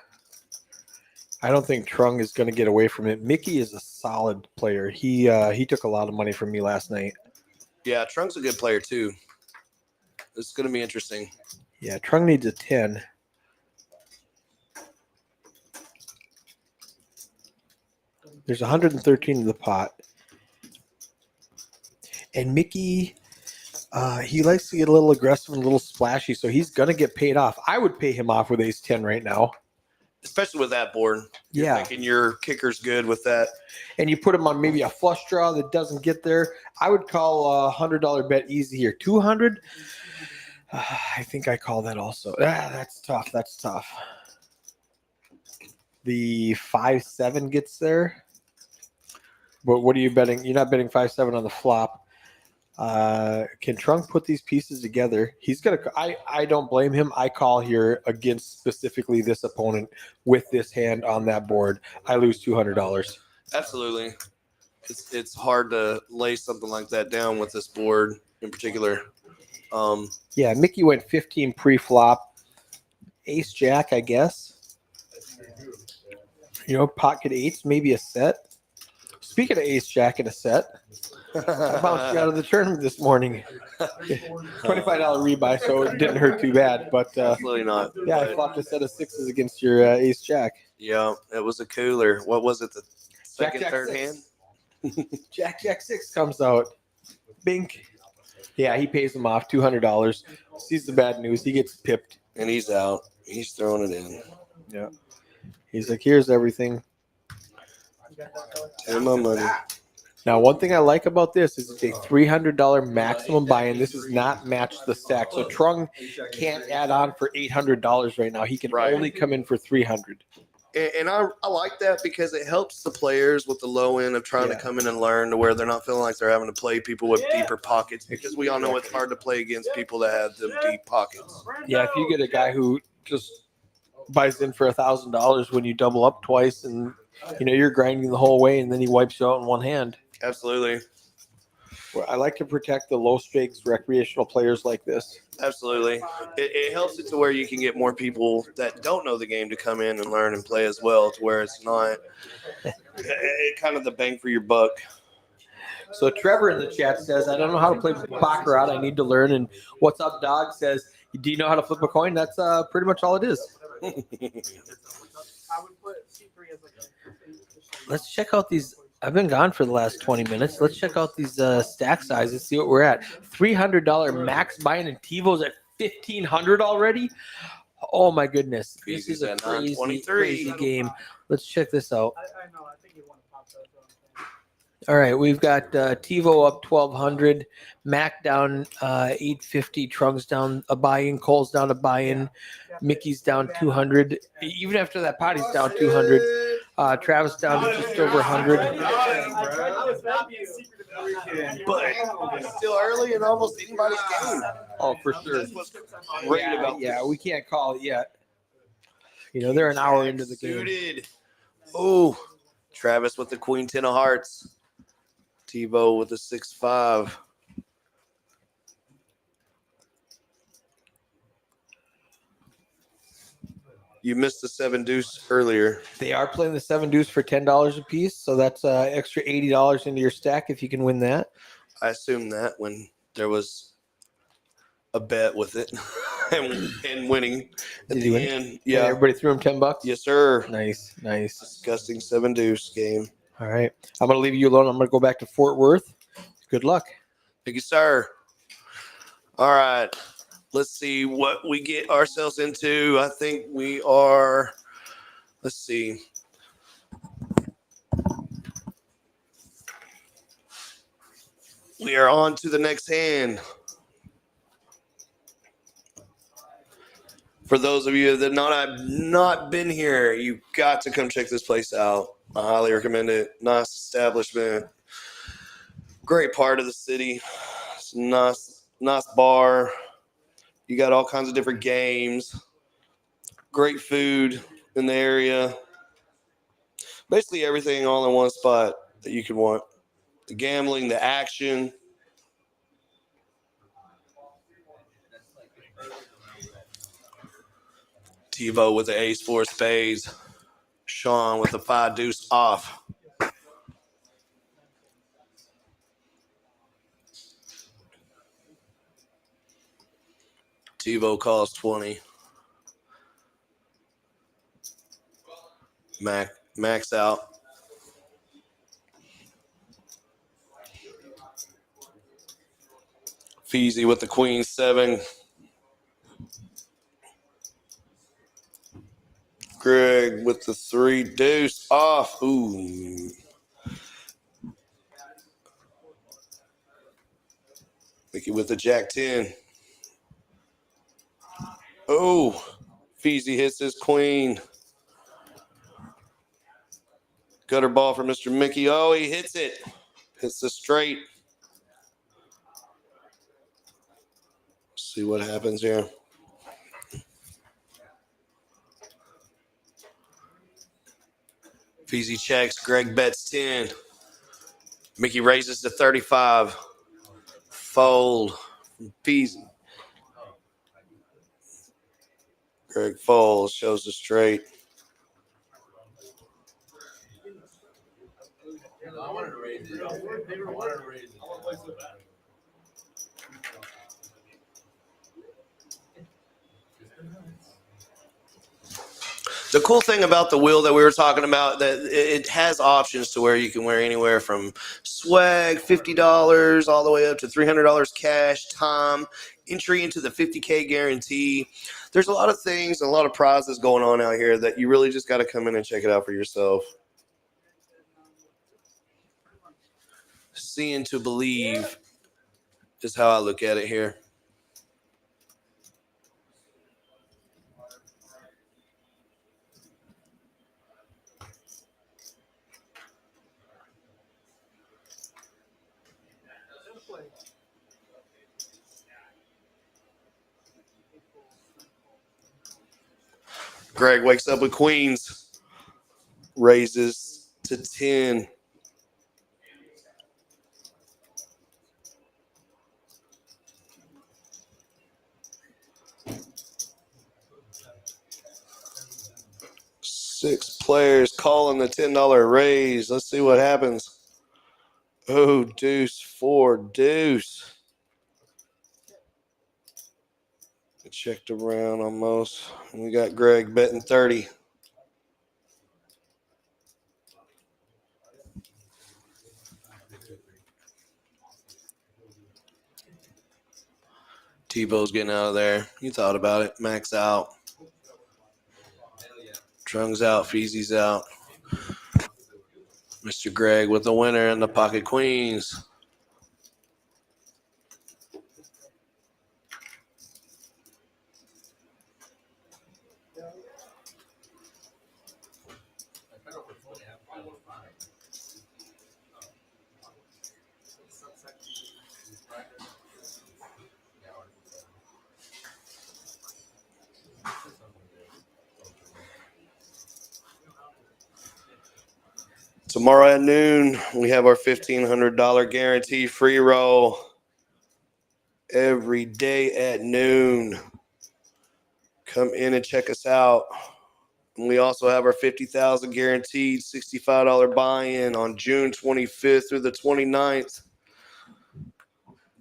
I don't think Trung is going to get away from it. Mickey is a solid player. He took a lot of money from me last night. Yeah, Trunk's a good player too. It's going to be interesting. Yeah, Trung needs a 10. There's 113 in the pot. And Mickey, he likes to get a little aggressive and a little splashy, so he's going to get paid off. I would pay him off with ace 10 right now. Especially with that board. You're thinking your kicker's good with that. And you put him on maybe a flush draw that doesn't get there. I would call a $100 bet easy here. 200? I think I call that also. That's tough. That's tough. The 5-7 gets there. But what are you betting? You're not betting 5-7 on the flop. Can Trung put these pieces together? He's gonna. I don't blame him. I call here against specifically this opponent with this hand on that board. I lose $200. Absolutely. It's hard to lay something like that down with this board in particular. Yeah, Mickey went 15 pre-flop. Ace Jack, I guess. Pocket eights, maybe a set. Speaking of Ace Jack in a set, I bounced you out of the tournament this morning. $25 rebuy, so it didn't hurt too bad. But Absolutely not. yeah, I flopped a set of sixes against your Ace Jack. Yeah, it was a cooler. What was it? The Jack, second, Jack, third six. hand? Jack 6 comes out. Bink. Yeah, he pays him off $200. Sees the bad news. He gets pipped. And he's out. He's throwing it in. Yeah. He's like, here's everything. And my money. Now, one thing I like about this is it's a $300 maximum buy-in. This is not match the stack. So Trung can't add on for $800 right now. He can Right. only come in for $300. And I like that because it helps the players with the low end of trying to come in and learn to where they're not feeling like they're having to play people with deeper pockets, because we all know it's hard to play against people that have them deep pockets. Yeah, if you get a guy who just buys in for $1,000 when you double up twice and you're grinding the whole way and then he wipes you out in one hand. Absolutely. Well, I like to protect the low stakes recreational players like this. Absolutely. It helps it to where you can get more people that don't know the game to come in and learn and play as well, to where it's not kind of the bang for your buck. So Trevor in the chat says, I don't know how to play Baccarat. I need to learn. And What's Up Dog says, do you know how to flip a coin? That's pretty much all it is. I would put C3 as like Let's check out these. I've been gone for the last 20 minutes. Let's check out these stack sizes, see what we're at. $300 max buy-in and TiVo's at $1,500 already. Oh my goodness. This is a at crazy, 923. crazy game. Let's check this out. I know. I think you want to pop that. All right, we've got TiVo up 1,200, Mac down 850, Trunk's down a buy-in, Cole's down a buy-in, Mickey's down 200. Even after that pot, he's down 200. Travis down to just over 100. But it's still early in almost anybody's game. Oh, for sure. That's what's great about Yeah, this. we can't call it yet. They're an hour into the game. Suited. Oh, Travis with the Queen 10 of Hearts. TiVo with the 6-5. You missed the 7 deuce earlier. They are playing the 7 deuce for $10 a piece, so that's extra $80 into your stack if you can win that. I assumed that when there was a bet with it and winning at Did you the win? end. Yeah, Yeah. everybody threw him $10. Yes, sir. Nice, nice. Disgusting 7 deuce game. All right, I'm gonna leave you alone. I'm gonna go back to Fort Worth. Good luck. Thank you, sir. All right. Let's see what we get ourselves into. I think we are, let's see. We are on to the next hand. For those of you that have not been here, you've got to come check this place out. I highly recommend it. Nice establishment. Great part of the city. It's a nice bar. You got all kinds of different games. Great food in the area. Basically everything all in one spot that you could want. The gambling, the action. TiVo with the ace 4 spades. Sean with the 5 deuce off. TiVo calls 20. Max out. Feezy with the queen 7. Greg with the 3 deuce off. Ooh. Mickey with the jack 10. Oh, Feezy hits his queen. Gutter ball for Mr. Mickey. Oh, he hits it. Hits the straight. See what happens here. Feezy checks. Greg bets 10. Mickey raises to 35. Fold from Feezy. Greg folds. Shows the straight. I wanted to raise it. I wanted to raise it. The cool thing about the wheel that we were talking about, that it has options to where you can wear anywhere from swag, $50, all the way up to $300 cash, time, entry into the 50K guarantee. There's a lot of things, a lot of prizes going on out here that you really just got to come in and check it out for yourself. Seeing to believe is how I look at it here. Greg wakes up with queens, raises to 10. Six players calling the $10 raise. Let's see what happens. Oh, deuce, 4 deuce. I checked around almost. And we got Greg betting 30. Tebow's getting out of there. You thought about it. Max out. Trung's out. Feezy's out. Mr. Greg with the winner and the pocket queens. Tomorrow at noon, we have our $1,500 guarantee free roll every day at noon. Come in and check us out. And we also have our 50,000 guaranteed $65 buy-in on June 25th through the 29th.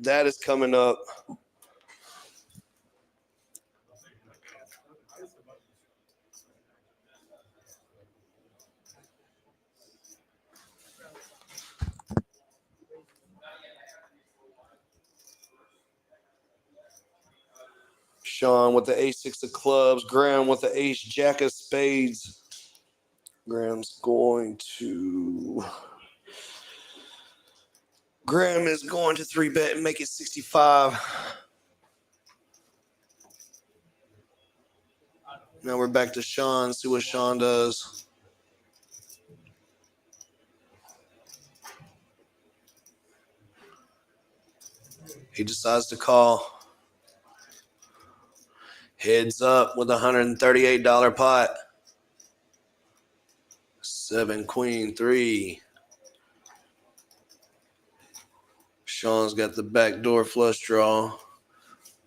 That is coming up. Sean with the ace-6 of clubs. Graham with the ace-jack of spades. Graham is going to 3-bet and make it 65. Now we're back to Sean. See what Sean does. He decides to call. Heads up with a $138 pot. 7, queen, 3. Sean's got the backdoor flush draw,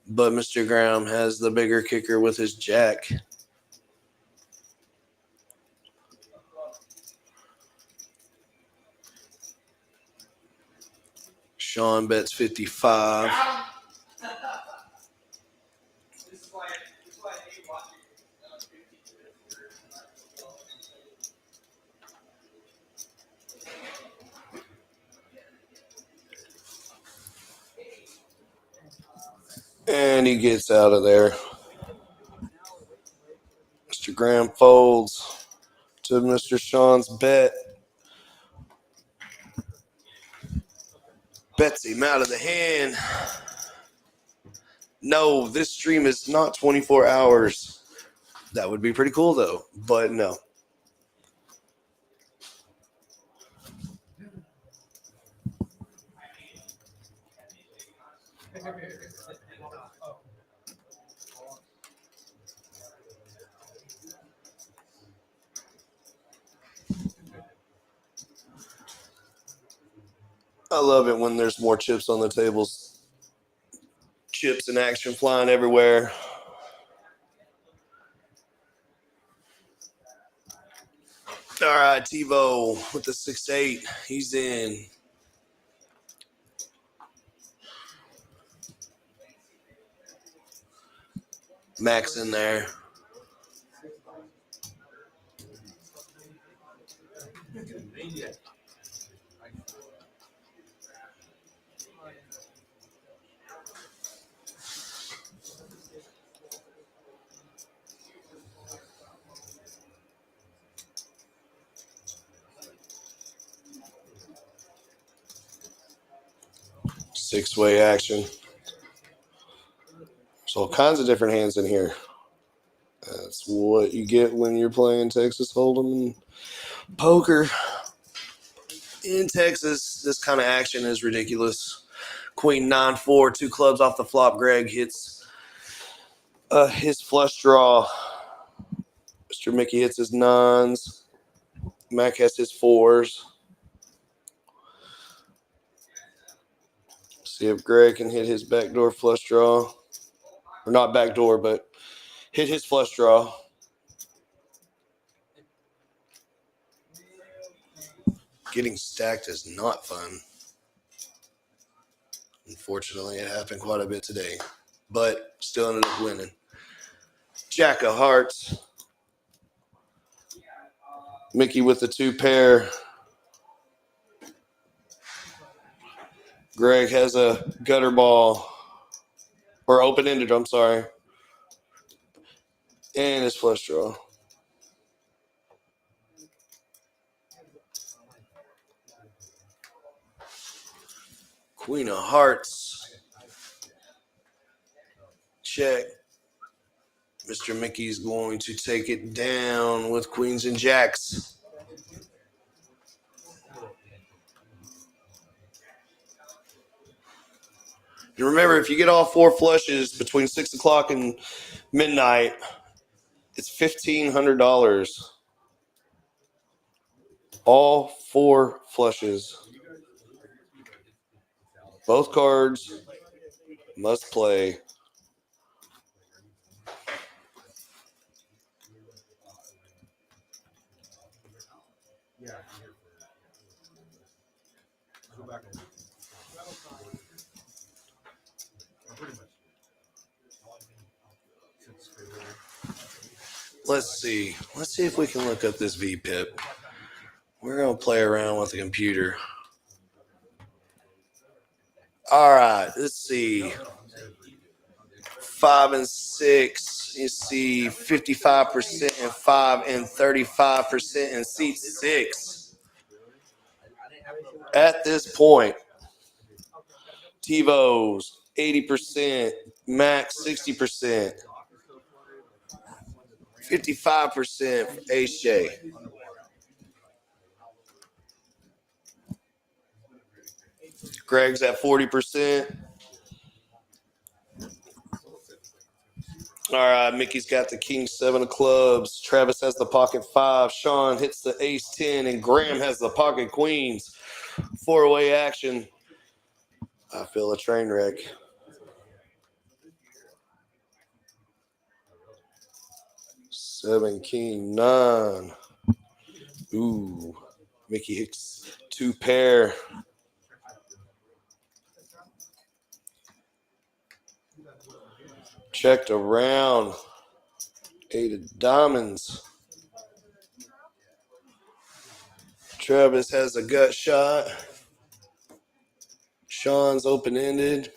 but Mr. Graham has the bigger kicker with his jack. Sean bets 55. And he gets out of there. Mr. Graham folds to Mr. Sean's bet. Bets him out of the hand. No, this stream is not 24 hours. That would be pretty cool, though. But no. I love it when there's more chips on the tables. Chips and action flying everywhere. All right, TiVo with the 6-8. He's in. Max in there. Six-way action. There's all kinds of different hands in here. That's what you get when you're playing Texas Hold'em and poker. In Texas, this kind of action is ridiculous. Queen 9-4, 2 clubs off the flop. Greg hits his flush draw. Mr. Mickey hits his 9s. Mac has his 4s. See if Greg can hit his backdoor flush draw. Or not backdoor, but hit his flush draw. Getting stacked is not fun. Unfortunately, it happened quite a bit today. But still ended up winning. Jack of hearts. Mickey with the 2 pair. Greg has a gutter ball. Or open-ended, I'm sorry. And his flush draw. Queen of hearts. Check. Mr. Mickey's going to take it down with queens and jacks. And remember, if you get all 4 flushes between 6 o'clock and midnight, it's $1,500. All 4 flushes. Both cards must play. Let's see. Let's see if we can look up this VPIP. We're going to play around with the computer. All right. Let's see. 5 and 6. You see 55% and 5 and 35% in seat 6. At this point, TiVo's 80%, Max 60%, 55% for Ace J. Greg's at 40%. All right, Mickey's got the King 7 of clubs. Travis has the pocket 5. Sean hits the Ace 10, and Graham has the pocket queens. 4-way action. I feel a train wreck. Seven, King 9. Ooh, Mickey hits 2 pair. Checked around. 8 of diamonds. Travis has a gut shot. Sean's open-ended.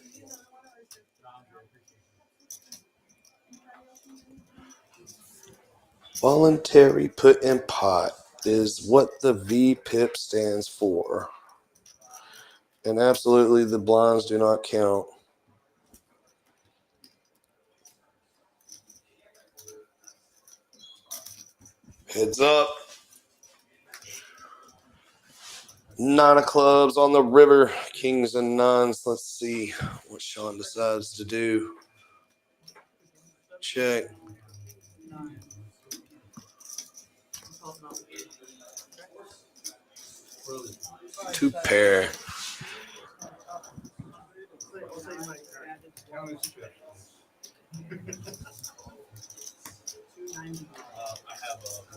Voluntary put in pot is what the VPIP stands for. And absolutely the blinds do not count. Heads up. 9 of clubs on the river. Kings and 9s. Let's see what Sean decides to do. Check. 2 pair.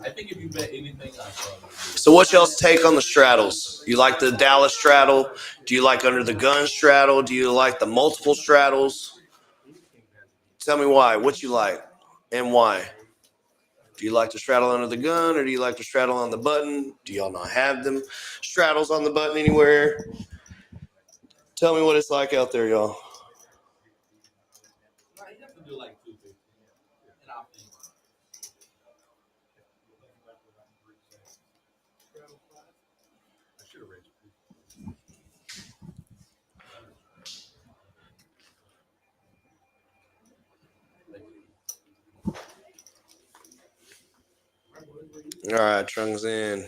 I think if you bet anything, So what's y'all's take on the straddles? You like the Dallas straddle? Do you like under the gun straddle? Do you like the multiple straddles? Tell me why. What you like and why? Do you like to straddle under the gun, or do you like to straddle on the button? Do y'all not have them straddles on the button anywhere? Tell me what it's like out there, y'all. you have to do like 250. And I think I should have raised All right, Trung's in.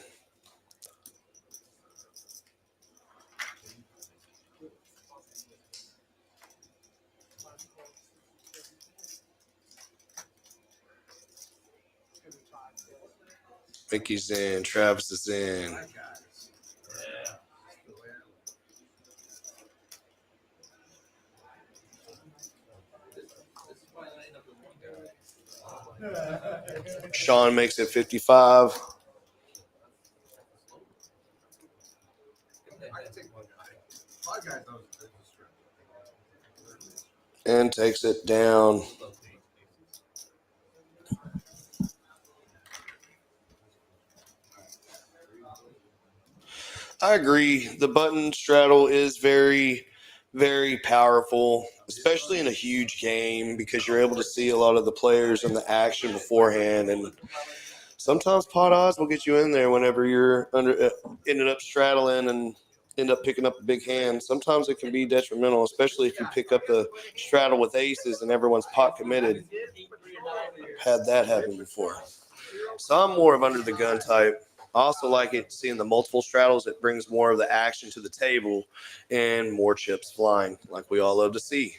Mickey's in. Travis is in. Sean makes it 55. And takes it down. I agree. The button straddle is very, very powerful, especially in a huge game, because you're able to see a lot of the players and the action beforehand. And sometimes pot odds will get you in there whenever you're ended up straddling and end up picking up a big hand. Sometimes it can be detrimental, especially if you pick up the straddle with aces and everyone's pot committed. Had that happen before. So I'm more of under the gun type. I also like it seeing the multiple straddles. It brings more of the action to the table and more chips flying, like we all love to see.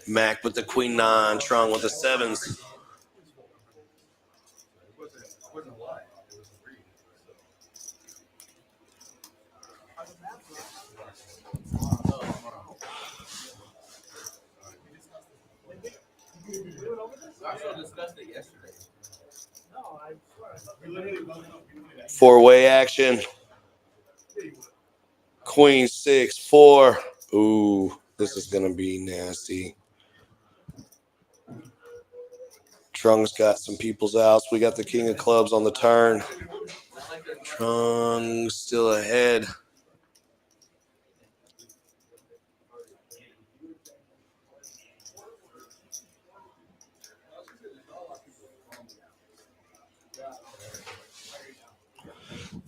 Mac with the queen 9, Trung with the 7s. I saw discussed it yesterday. 4-way action. Queen 6-4. Ooh, this is gonna be nasty. Trung's got some people's outs. We got the king of clubs on the turn. Trung still ahead.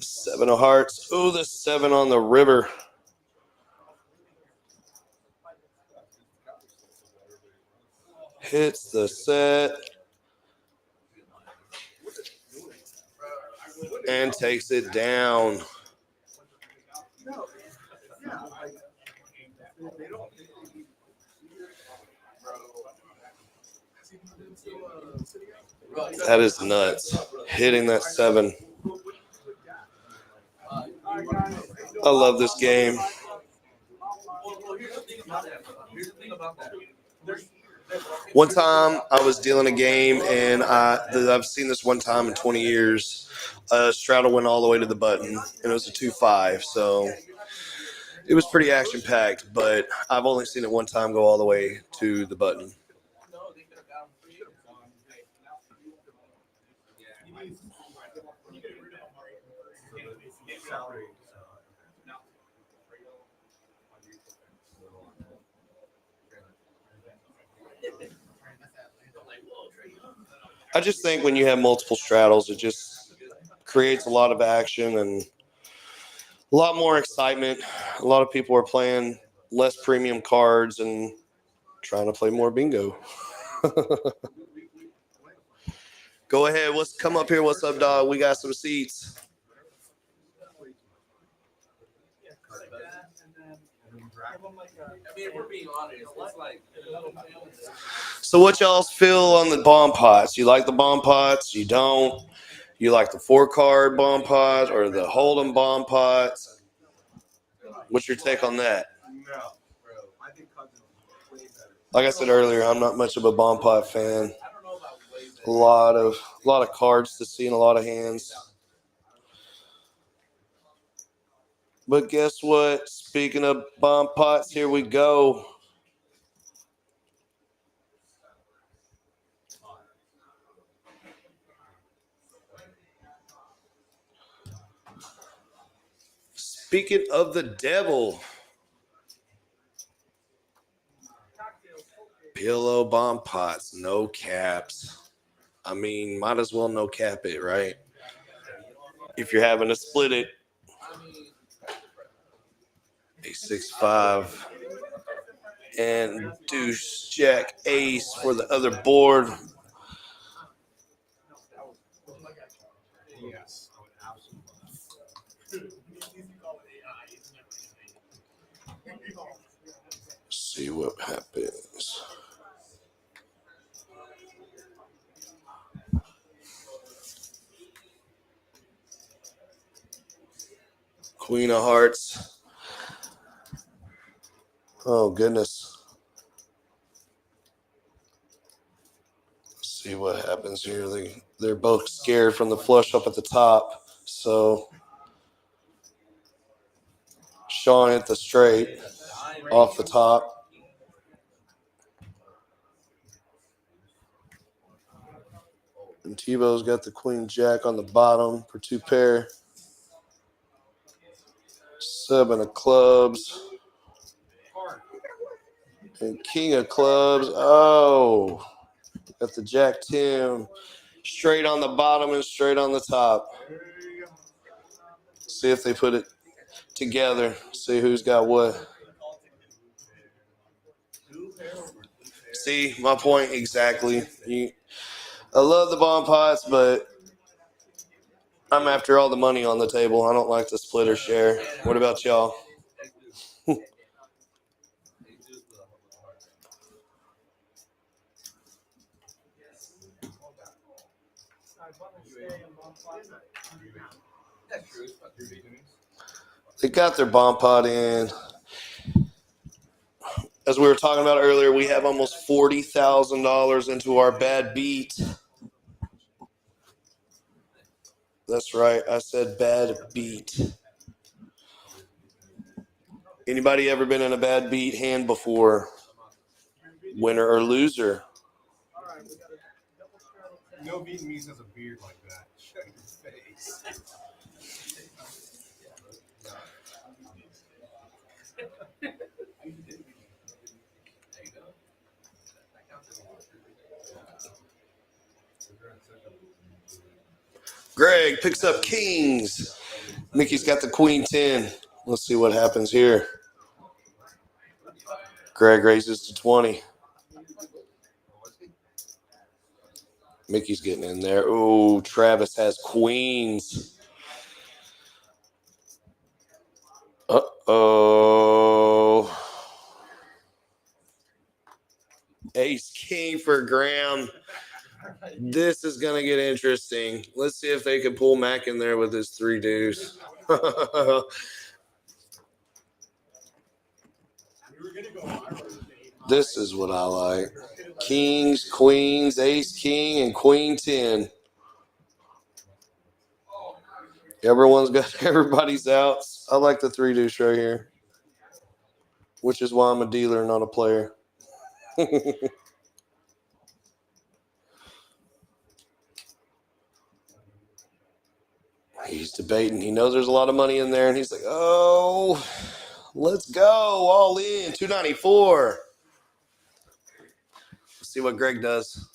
Seven of hearts. Ooh, the 7 on the river. Hits the set. And takes it down. That is nuts. Hitting that 7. I love this game. One time I was dealing a game, and I've seen this one time in 20 years. Straddle went all the way to the button, and it was a 2-5. So it was pretty action-packed, but I've only seen it one time go all the way to the button. I just think when you have multiple straddles, it just creates a lot of action and a lot more excitement. A lot of people are playing less premium cards and trying to play more bingo. Go ahead. Come up here. What's up, dog? We got some seats. So what y'all feel on the bomb pots? You like the bomb pots? You don't? You like the 4-card bomb pots or the Hold'em bomb pots? What's your take on that? Like I said earlier, I'm not much of a bomb pot fan. A lot of cards to see in a lot of hands. But guess what? Speaking of bomb pots, here we go. Speaking of the devil, pillow bomb pots, no caps. I mean, might as well no cap it, right? If you're having to split it. A 6-5 and deuce jack ace for the other board. See what happens. Queen of hearts. Oh, goodness. Let's see what happens here. They're both scared from the flush up at the top. So Sean hit the straight off the top. And Tebow's got the queen jack on the bottom for 2 pair. 7 of clubs. And king of clubs. Oh, got the jack 10 straight on the bottom and straight on the top. See if they put it together. See who's got what. See my point exactly. I love the bomb pots, but I'm after all the money on the table. I don't like to split or share. What about y'all? They got their bomb pot in. As we were talking about earlier, we have almost $40,000 into our bad beat. That's right. I said bad beat. Anybody ever been in a bad beat hand before? Winner or loser? No Vietnamese has a beard like that. Shut your face. Greg picks up kings. Mickey's got the queen 10. Let's see what happens here. Greg raises to 20. Mickey's getting in there. Oh, Travis has queens. Uh-oh. Ace king for Graham. This is going to get interesting. Let's see if they can pull Mac in there with his 3 deuce. This is what I like. Kings, queens, ace king, and queen 10. Everyone's got everybody's outs. I like the 3 deuce right here, which is why I'm a dealer, not a player. He's debating. He knows there's a lot of money in there, and he's like, oh, let's go. All in. 294. Let's see what Greg does.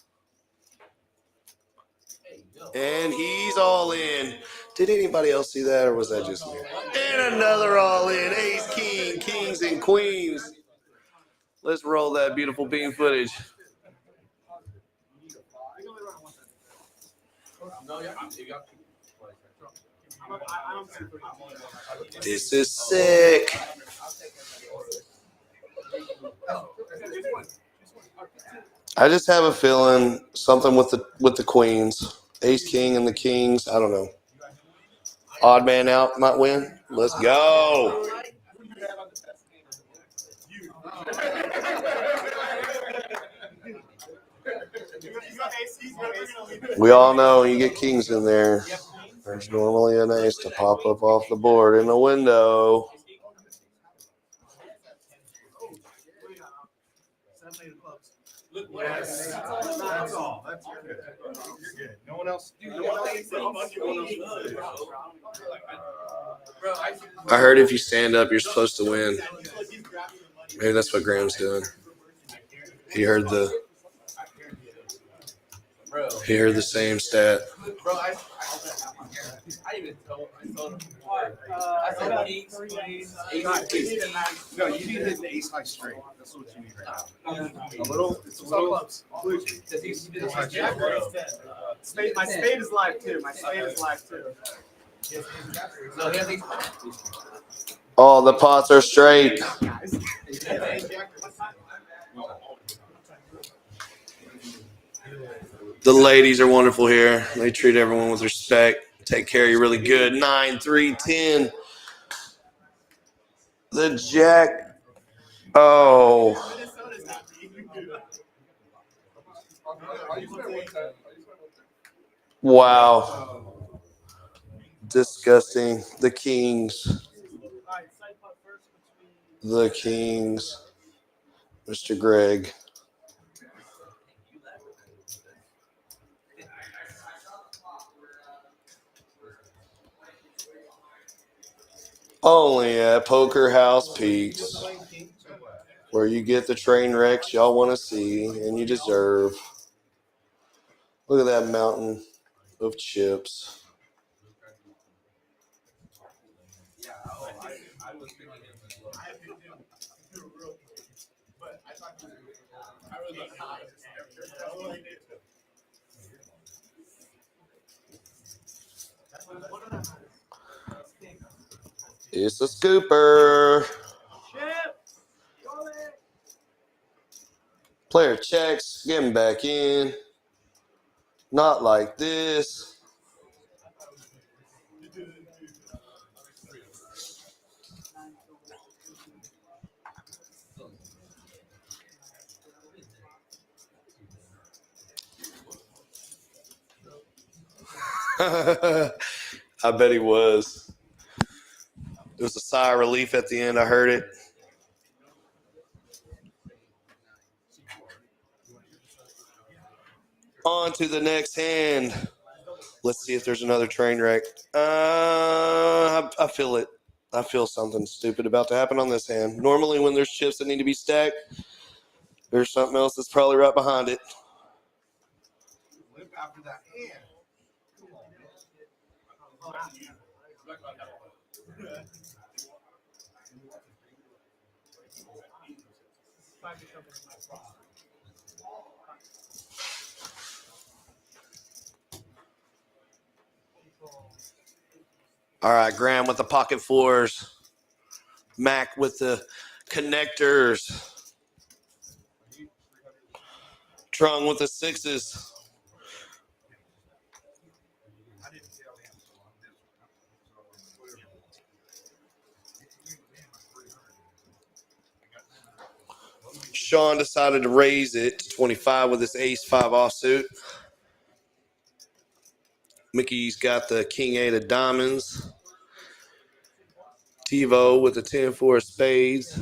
And he's all in. Did anybody else see that, or was that just me? And another all in. Ace, king, kings, and queens. Let's roll that beautiful beam footage. This is sick. I just have a feeling something with the queens. Ace, king, and the kings. I don't know. Odd man out might win. Let's go. We all know you get kings in there. There's normally an ace to pop up off the board in the window. Yes. That's all. That's good. You're good. No one else. I heard if you stand up, you're supposed to win. Maybe that's what Graham's doing. He heard the same stat. Bro, I even told him. I said kings, queens, ace. No, you need to hit the ace high straight. That's what you need right now. A little. It's a little. My spade is live too. My spade is live too. So he has these. Oh, the pots are straight. The ladies are wonderful here. They treat everyone with respect. Take care of you really good. 9, 3, 10. The jack. Oh. Wow. Disgusting. The kings. The kings. Mr. Greg. Only at Poker House Peaks, where you get the train wrecks y'all want to see and you deserve. Look at that mountain of chips. It's a scooper. Player checks, get him back in. Not like this. I bet he was. There was a sigh of relief at the end. I heard it. On to the next hand. Let's see if there's another train wreck. I feel it. I feel something stupid about to happen on this hand. Normally when there's chips that need to be stacked, there's something else that's probably right behind it. Limp after that hand. All right, Graham with the pocket fours. Mac with the connectors. Trung with the sixes. Sean decided to raise it to 25 with his ace-5 offsuit. Mickey's got the king-8 of diamonds. TiVo with the 10-4 of spades.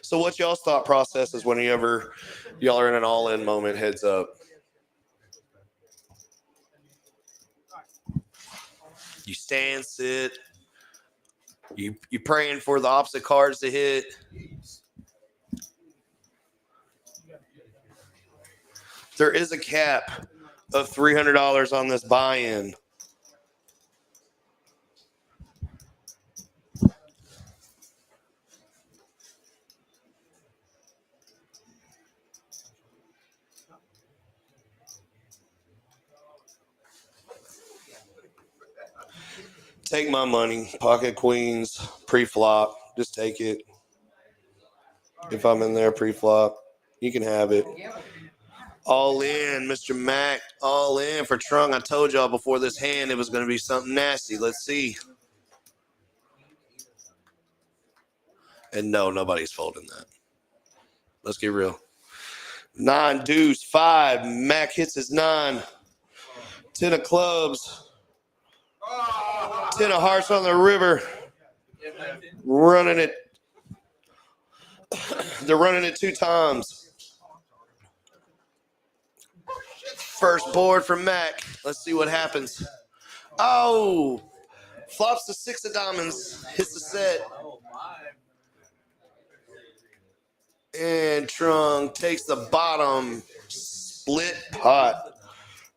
So what's y'all's thought process is whenever y'all are in an all-in moment, heads up? You stand, sit. You praying for the opposite cards to hit. There is a cap of $300 on this buy-in. Take my money, pocket queens, pre-flop. Just take it. If I'm in there pre-flop, you can have it. All in, Mr. Mac. All in for Trung. I told y'all before this hand it was going to be something nasty. Let's see. And no, nobody's folding that. Let's get real. 9 deuce 5. Mac hits his 9. 10 of clubs. 10 of hearts on the river. Running it. They're running it 2 times. First board from Mac. Let's see what happens. Oh, flops the 6 of diamonds. Hits the set. And Trung takes the bottom. Split pot.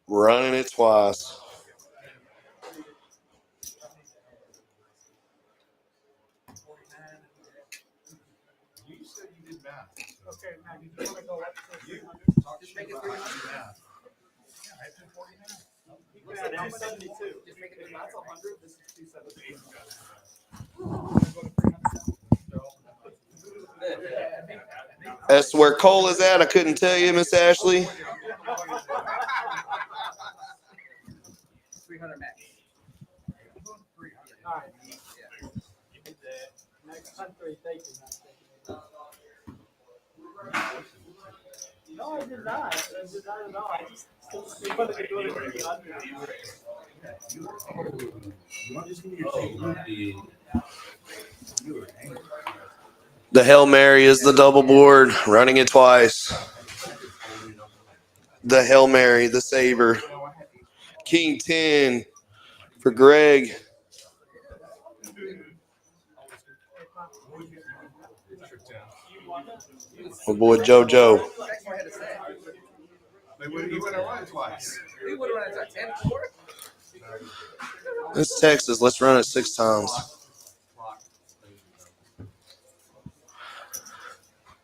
Running it twice. You said you did math. Okay, now you want to go up to 300? Just make it 300. Yeah, I did 49. You can add 272. Just make it, if that's 100, this is 270. That's where Cole is at. I couldn't tell you, Miss Ashley. 300 max. All right. Next country, thank you. No, I did not. I did not at all. I just wanted to go to 300. The Hail Mary is the double board, running it twice. The Hail Mary, the saver. King 10 for Greg. My boy JoJo. He would have run it twice. We would have run it at 10-4. It's Texas. Let's run it 6 times.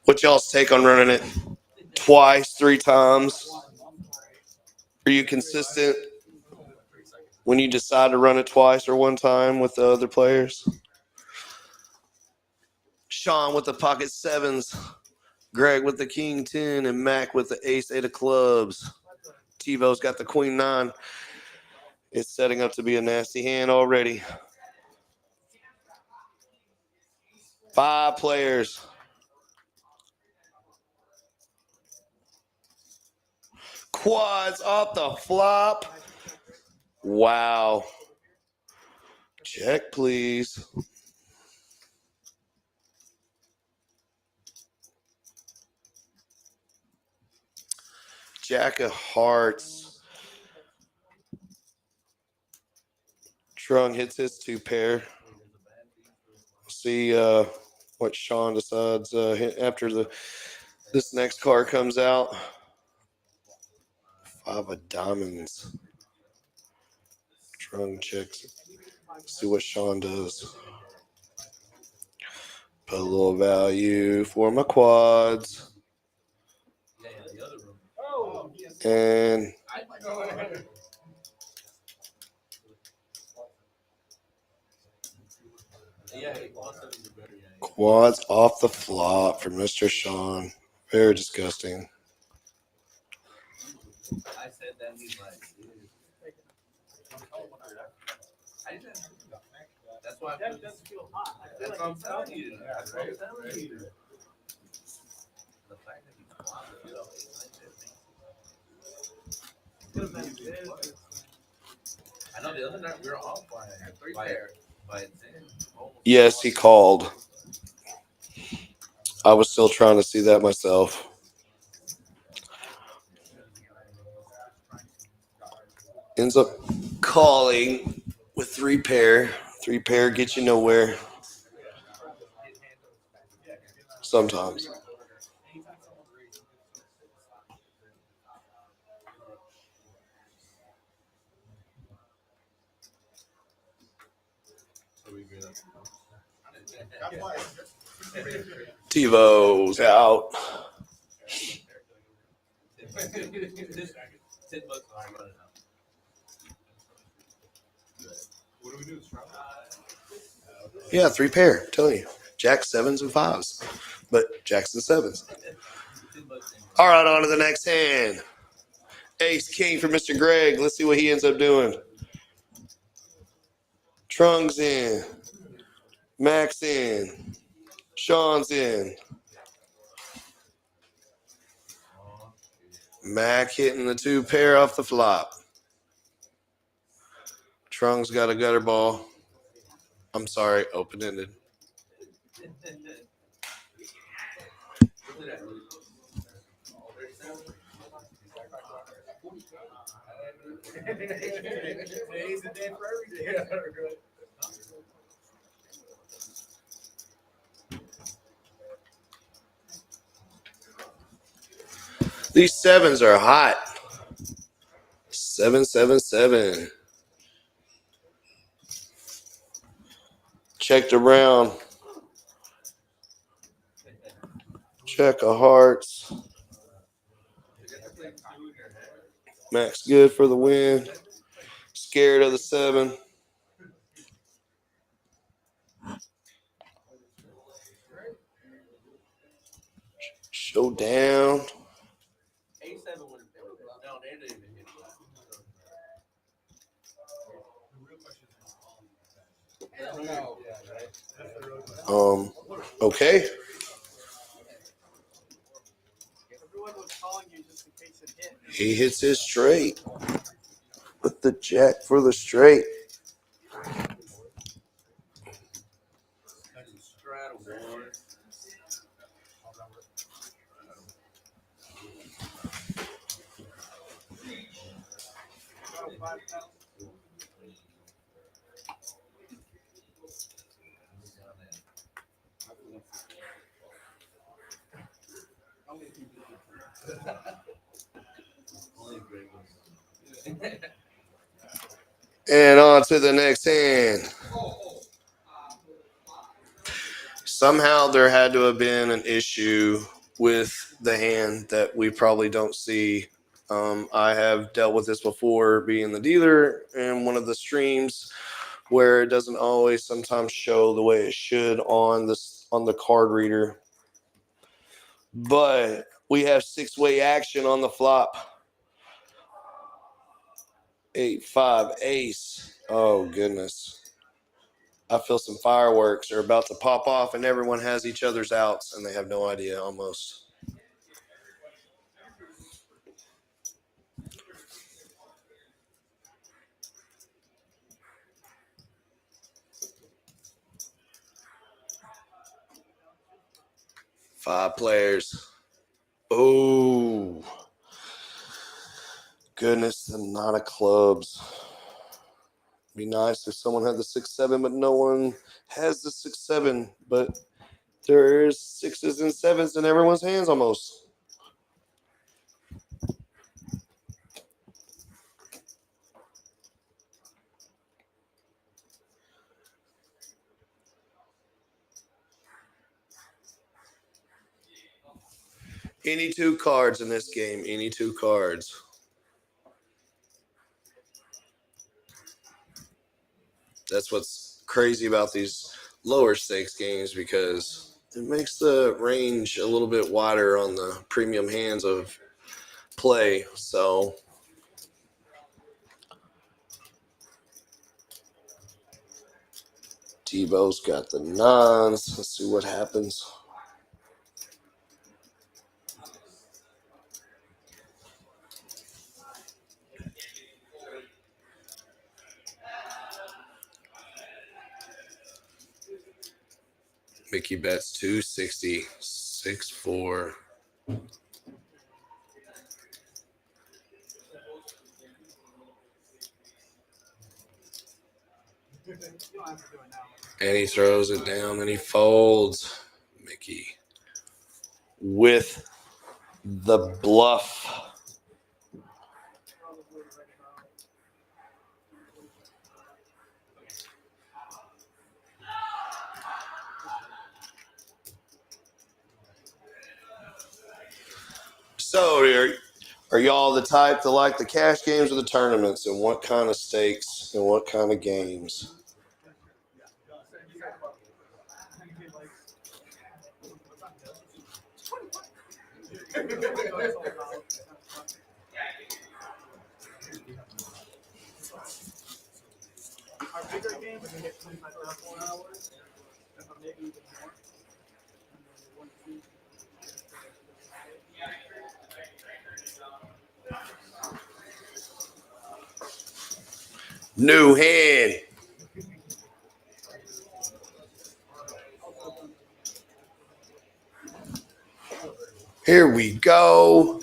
What y'all's take on running it twice, 3 times? Are you consistent when you decide to run it twice or 1 time with the other players? Sean with the pocket 7s. Greg with the king 10 and Mac with the ace 8 of clubs. TiVo's got the queen 9. It's setting up to be a nasty hand already. 5 players. Quads off the flop. Wow. Check, please. Jack of Hearts. Trung hits his 2 pair. See what Sean decides after this next card comes out. 5 of diamonds. Trung checks. See what Sean does. Put a little value for my quads. And quads off the flop for Mr. Sean. Very disgusting. I said that he's like, that's why That does feel hot. I feel that's like what I'm it's telling out. you. That's what I'm telling you. The fact that he's quiet, you know, Feels like this. I know the other night we were off by 3 pair, but Yes, he called. I was still trying to see that myself. Ends up calling with 3 pair. 3 pair gets you nowhere. Sometimes. TiVo's out. $10 I'm running out. What do we do? Yeah, 3 pair. I'm telling you. Jack 7s and 5s. But Jacks and 7s. All right, on to the next hand. Ace King for Mr. Greg. Let's see what he ends up doing. Trung's in. Max in. Sean's in. Mac hitting the 2 pair off the flop. Trung's got a gutter ball. I'm sorry, open-ended. Today's the day for everything. These 7s are hot. 777. Checked around. Check of hearts. Max good for the win. Scared of the 7. Showdown. A7 would have been. No, they didn't even hit Okay. Everyone was calling you just in case it hit. He hits his straight. With the jack for the straight. straddle board. And on to the next hand. Somehow there had to have been an issue with the hand that we probably don't see. I have dealt with this before being the dealer in one of the streams where it doesn't always sometimes show the way it should on the card reader. But we have 6-way action on the flop. 8-5 ace. Oh goodness. I feel some fireworks are about to pop off and everyone has each other's outs and they have no idea almost. Five players. Oh. goodness, the nine of clubs. Be nice if someone had the 6-7, but no one has the 6-7. But there is 6s and 7s in everyone's hands almost. Any two cards in this game. Any two cards. That's what's crazy about these lower stakes games, because it makes the range a little bit wider on the premium hands of play. So Tebow's got the nines. Let's see what happens. Mickey bets 260, 6-4. And he throws it down and he folds. Mickey with the bluff. So are y'all the type to like the cash games or the tournaments, and what kind of stakes and what kind of games? Our bigger game, we can get 25,000 hours, maybe even more. New hand. Here we go.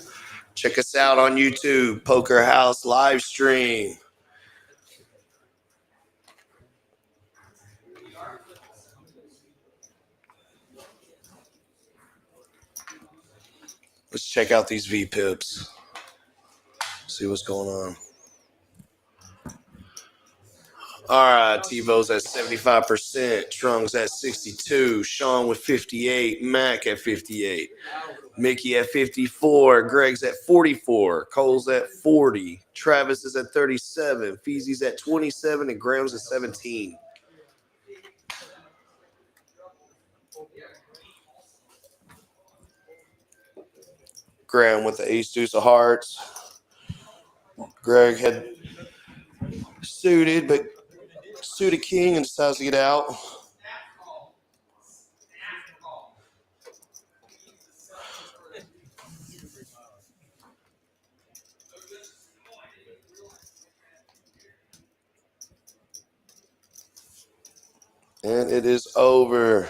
Check us out on YouTube, Poker House live stream. Let's check out these V-pips. See what's going on. All right, TiVo's at 75%, Trung's at 62, Sean with 58, Mac at 58, Mickey at 54, Greg's at 44, Cole's at 40, Travis is at 37, Feezy's at 27, and Graham's at 17. Graham with the ace deuce of hearts. Greg had suited king and decides to get out. And it is over.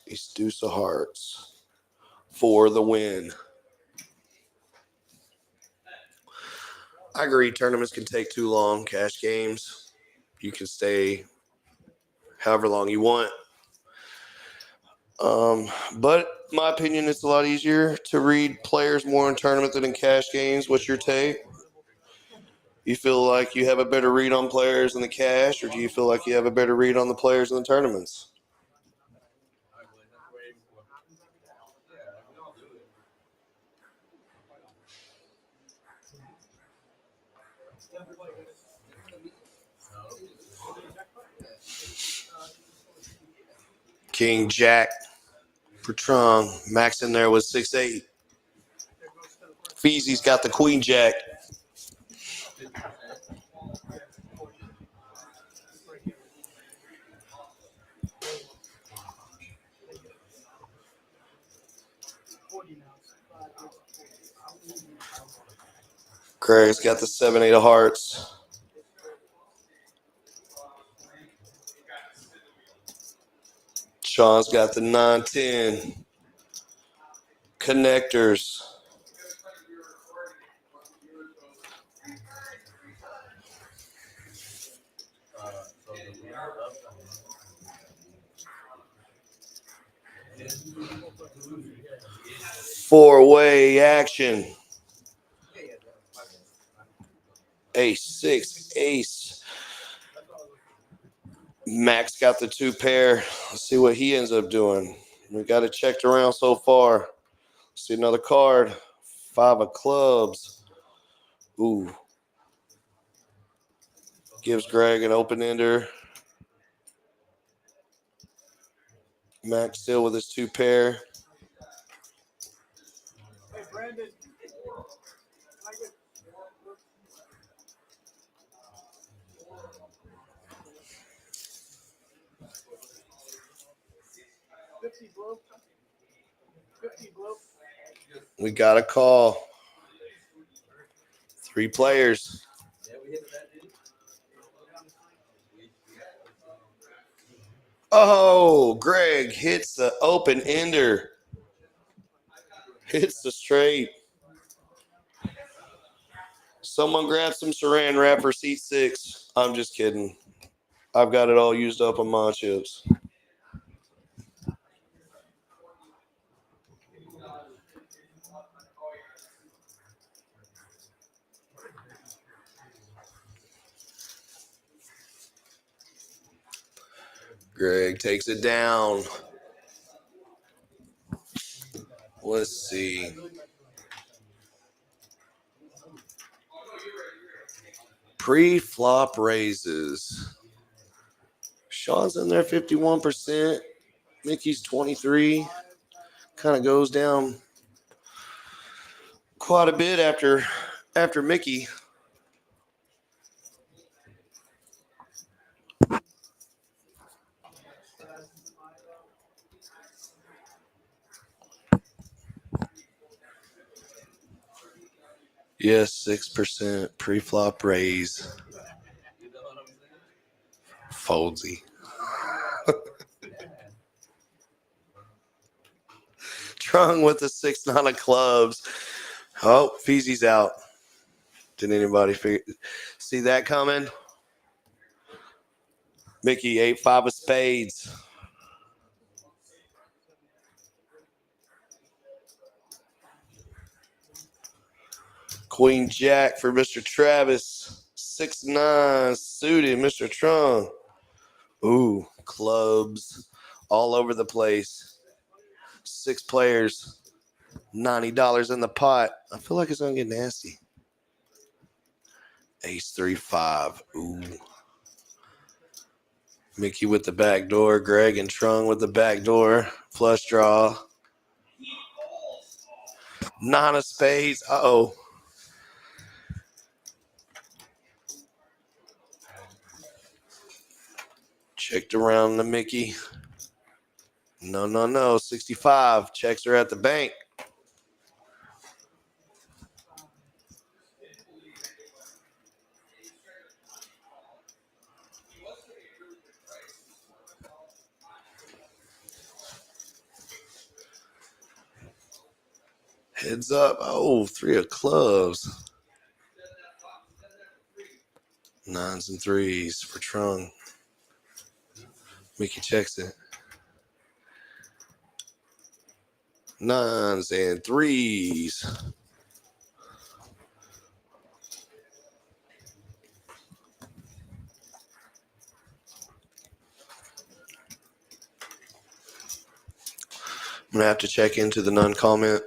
Ace deuce of hearts for the win. I agree, tournaments can take too long. Cash games, you can stay however long you want. But in my opinion, it's a lot easier to read players more in tournament than in cash games. What's your take? You feel like you have a better read on players in the cash, or do you feel like you have a better read on the players in the tournaments? King Jack for Trung. Max in there with 6-8. Feezy's got the Queen Jack. Craig's got the 7-8 of hearts. Sean's got the 9-10. Connectors. Four-way action. Ace, 6, ace. Max got the 2 pair. Let's see what he ends up doing. We got it checked around so far. Let's see another card. 5 of clubs. Ooh. Gives Greg an open ender. Max still with his 2 pair. Hey, Brandon. We got a call. 3 players. Oh, Greg hits the open ender. Hits the straight. Someone grab some saran wrap for seat 6. I'm just kidding. I've got it all used up on my chips. Greg takes it down. Let's see. Pre-flop raises. Sean's in there 51%. Mickey's 23. Kind of goes down quite a bit after Mickey. Yes, 6% pre-flop raise. Foldsy. Trung with the 6-9 of clubs. Oh, Feezy's out. Did anybody see that coming? Mickey 8-5 of spades. Queen Jack for Mr. Travis. 6-9 suited Mr. Trung. Ooh, clubs all over the place. 6 players. $90 in the pot. I feel like it's going to get nasty. Ace 3-5. Ooh. Mickey with the back door. Greg and Trung with the back door. Flush draw. 9 of spades. Uh-oh. Checked around the Mickey. No. 65. Checks are at the bank. Heads up. Oh, 3 of clubs. 9s and 3s for Trung. Mickey checks it. 9s and 3s. I'm going to have to check into the none comment.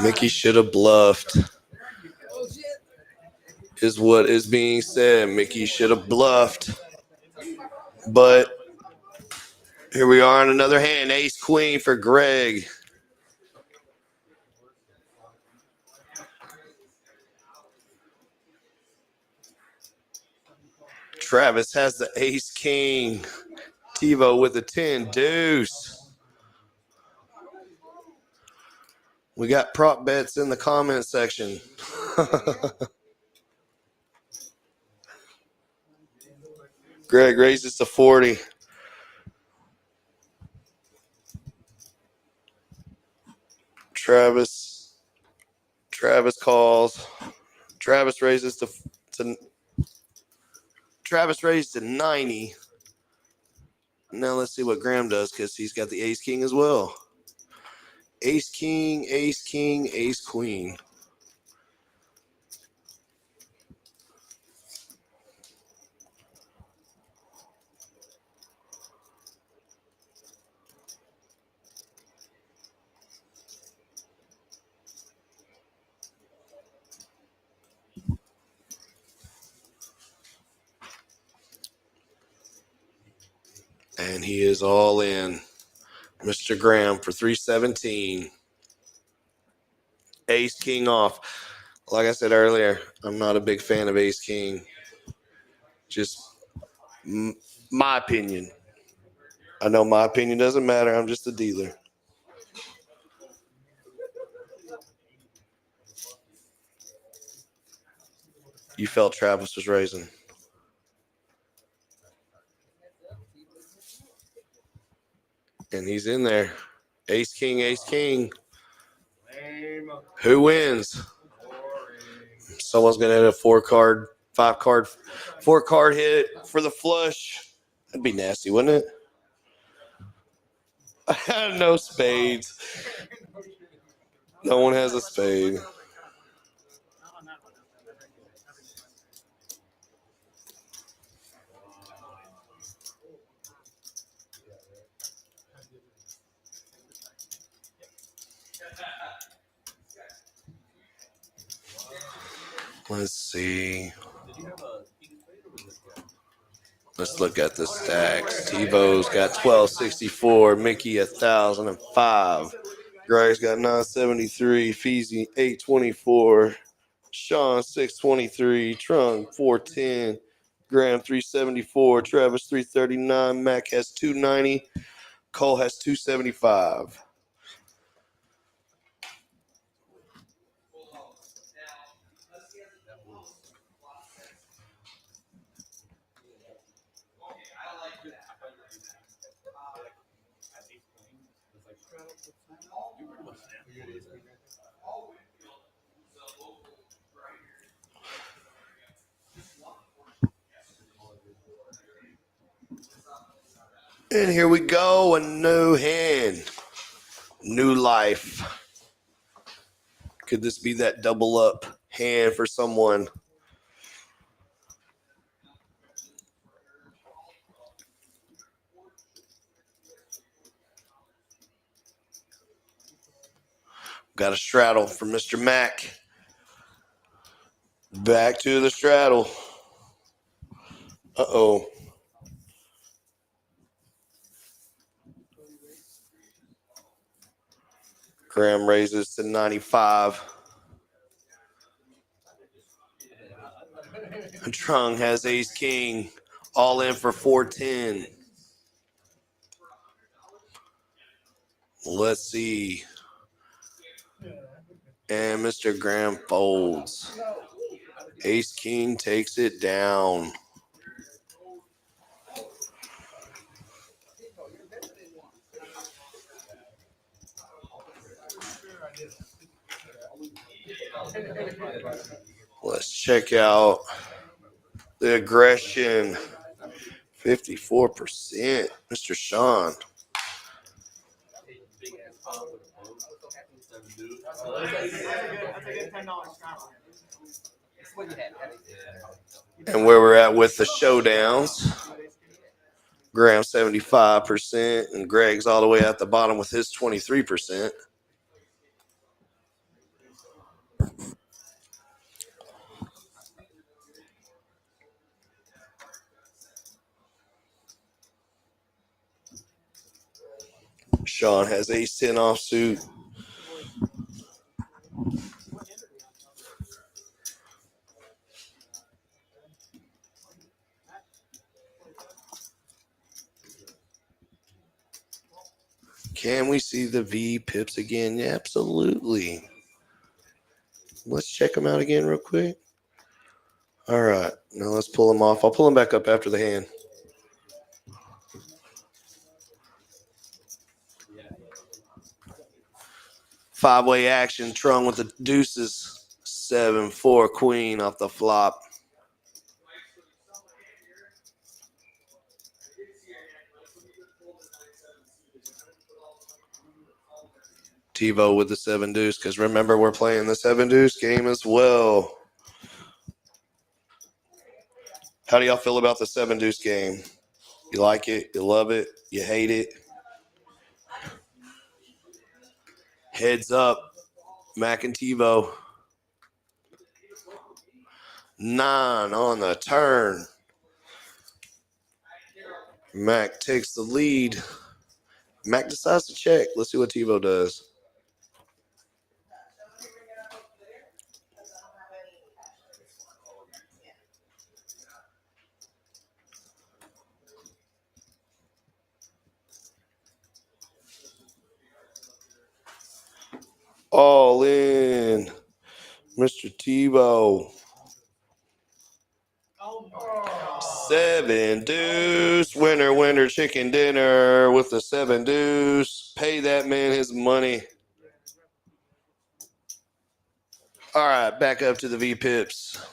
Mickey should have bluffed, is what is being said. Mickey should have bluffed. But here we are on another hand. Ace Queen for Greg. Travis has the Ace King. TiVo with the 10 deuce. We got prop bets in the comment section. Greg raises to 40. Travis calls. Travis raises to Travis raised to 90. Now let's see what Graham does because he's got the ace king as well. Ace king, ace king, ace queen. And he is all in. Mr. Graham for 317. Ace king off. Like I said earlier, I'm not a big fan of ace king. Just my opinion. I know my opinion doesn't matter. I'm just a dealer. You felt Travis was raising. And he's in there. Ace king, ace king. Who wins? Someone's going to hit a 4-card, 5-card, 4-card hit for the flush. That'd be nasty, wouldn't it? I have no spades. No one has a spade. Let's see. Let's look at the stacks. TiVo's got 1264, Mickey 1005, Greg's got 973, Feezy 824, Sean 623, Trunk 410, Graham 374, Travis 339, Mac has 290, Cole has 275. And here we go, a new hand, new life. Could this be that double up hand for someone? Got a straddle from Mr. Mac. Back to the straddle. Uh-oh. Graham raises to 95. Trung has ace king. All in for 410. Let's see. And Mr. Graham folds. Ace king takes it down. Let's check out the aggression. 54%. Mr. Sean. And where we're at with the showdowns. Graham 75%, and Greg's all the way at the bottom with his 23%. Sean has ace 10 offsuit. Can we see the V pips again? Yeah, absolutely. Let's check them out again real quick. All right. Now let's pull them off. I'll pull them back up after the hand. 5-way action. Trung with the deuces. 7-4 queen off the flop. TiVo with the 7 deuce, because remember, we're playing the 7 deuce game as well. How do y'all feel about the 7 deuce game? You like it? You love it? You hate it? Heads up, Mac and TiVo. 9 on the turn. Mac takes the lead. Mac decides to check. Let's see what TiVo does. All in. Mr. TiVo. 7 deuce. Winner, winner, chicken dinner with the 7 deuce. Pay that man his money. All right, back up to the V Pips.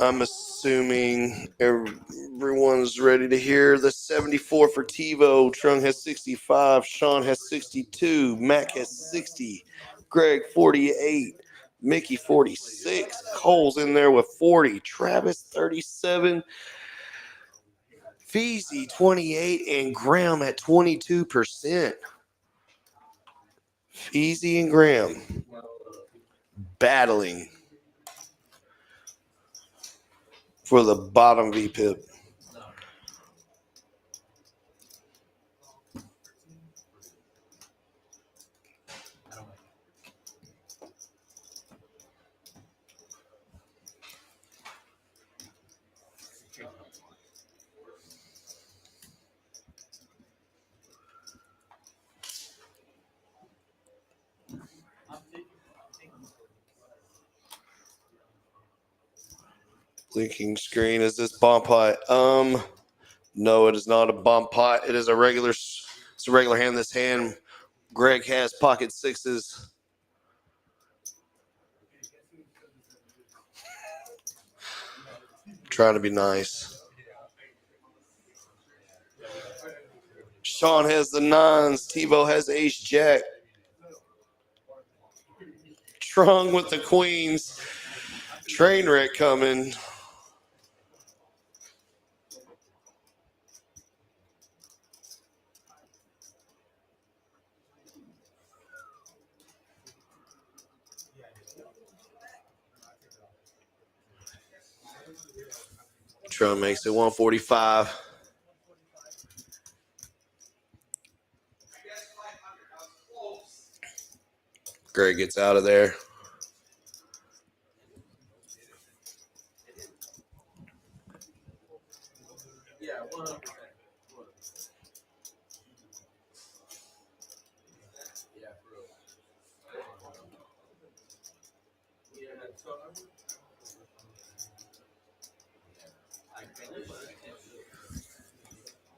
I'm assuming everyone's ready to hear the 74 for TiVo. Trung has 65. Sean has 62. Mac has 60. Greg 48. Mickey 46. Cole's in there with 40. Travis 37. Feezy 28. And Graham at 22%. Feezy and Graham battling for the bottom V Pip. Blinking screen. Is this bomb pot? No, it is not a bomb pot. It is a regular. It's a regular hand. This hand, Greg has pocket sixes. Trying to be nice. Sean has the 9s. TiVo has ace jack. Trung with the queens. Train wreck coming. Trung makes it 145. Greg gets out of there.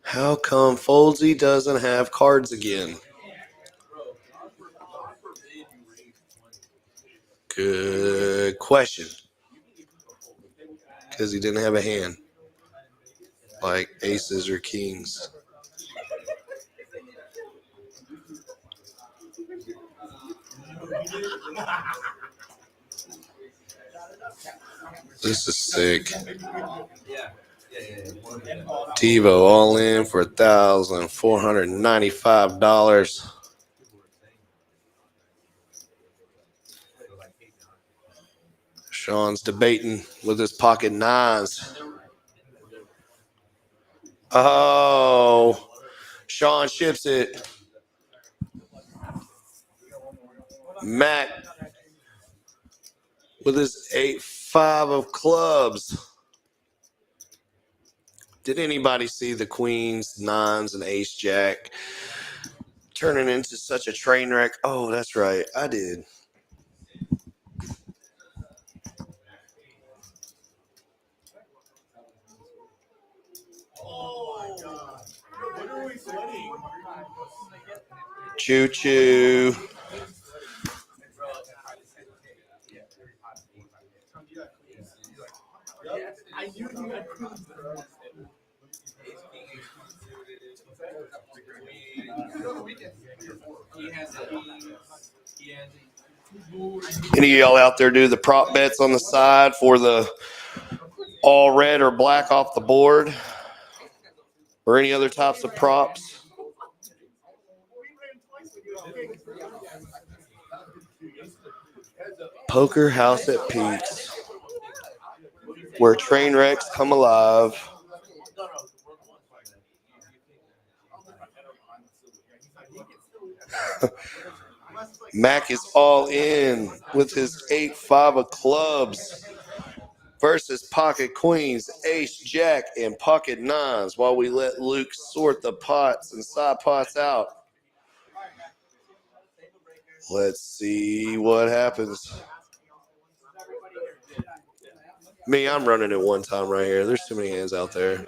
How come Foldsy doesn't have cards again? Good question. Because he didn't have a hand. Like aces or kings. This is sick. TiVo all in for $1,495. Sean's debating with his pocket 9s. Oh, Sean ships it. Mac with his 8-5 of clubs. Did anybody see the queens, 9s, and ace jack turning into such a train wreck? Oh, that's right. I did. Oh my God. What are we Choo choo. I knew you had clues. Any of y'all out there do the prop bets on the side for the all red or black off the board? Or any other types of props? Poker House at Peaks, where train wrecks come alive. Mac is all in with his 8-5 of clubs versus pocket queens, ace, jack, and pocket nines while we let Luke sort the pots and side pots out. Let's see what happens. Me, I'm running it one time right here. There's too many hands out there.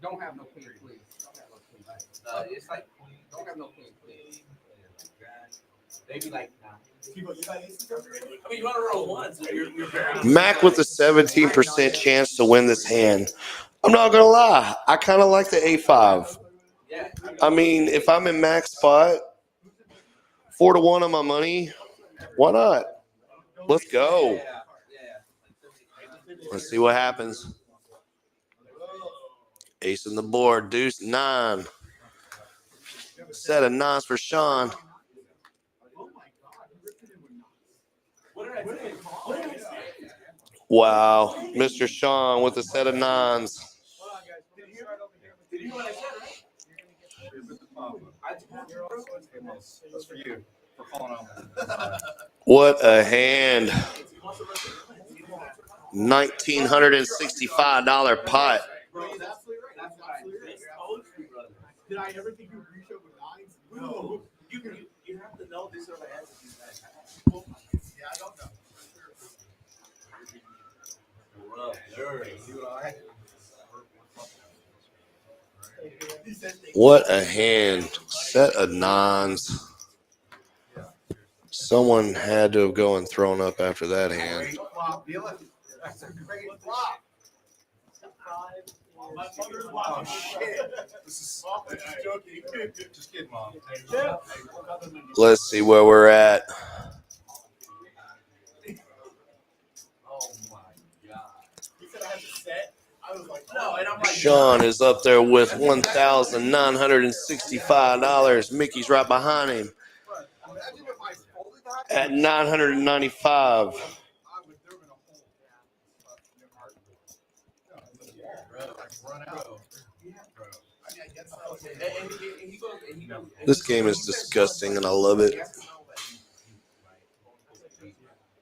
Don't have no queen, please. It's like don't have no queen, please. Maybe like nah. I mean, you want to roll once. You're very Mac with a 17% chance to win this hand. I'm not gonna lie, I kind of like the A5. yeah. I mean, if I'm in Mac's spot, 4-1 on my money, why not? Let's go. Let's see what happens. Ace in the board, deuce 9. Set of 9s for Sean. Wow, Mr. Sean with a set of 9s. That's for you. For calling out. What a hand. $1,965 pot. Did I ever think you would reach up with nines? No. You have to know this sort of answer. Yeah, I don't know. What a hand. Set of 9s. Someone had to have gone and thrown up after that hand. Great flop, Dylan. That's a great flop. Oh, shit. This is joking. Just kidding, Mom. Let's see where we're at. Oh my god. He said I had to set. I was like, no, and I'm like, Sean is up there with $1,965. Mickey's right behind him Imagine if I folded that. at $995. I would throw in a hole. Run out. This game is disgusting and I love it.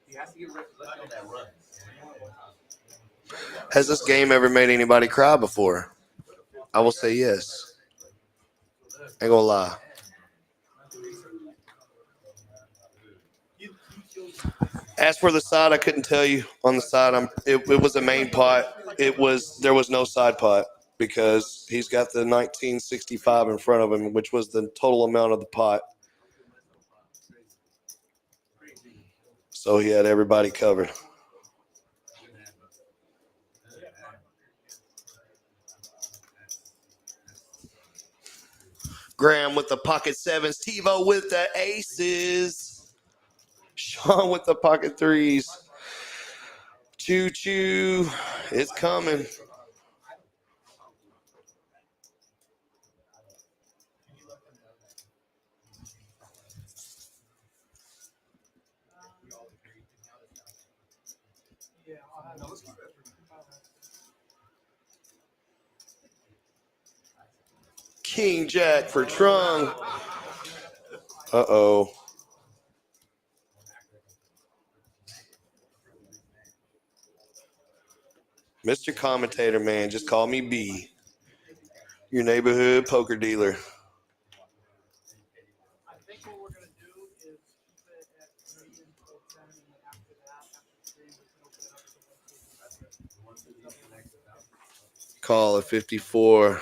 He has to get lucky on that run. Has this game ever made anybody cry before? I will say yes. Ain't gonna lie. As for the side, I couldn't tell you. On the side, it was a main pot. There was no side pot because he's got the 1965 in front of him, which was the total amount of the pot. So he had everybody covered. Graham with the pocket 7s, TiVo with the aces, Sean with the pocket 3s. Choo choo, it's coming. King Jack for Trung. Uh-oh. Mr. Commentator, man, just call me B. Your neighborhood poker dealer. think what we're gonna do is keep it at 3 until 10, and then after that, after 3, we can open it up to 1. Call at 54.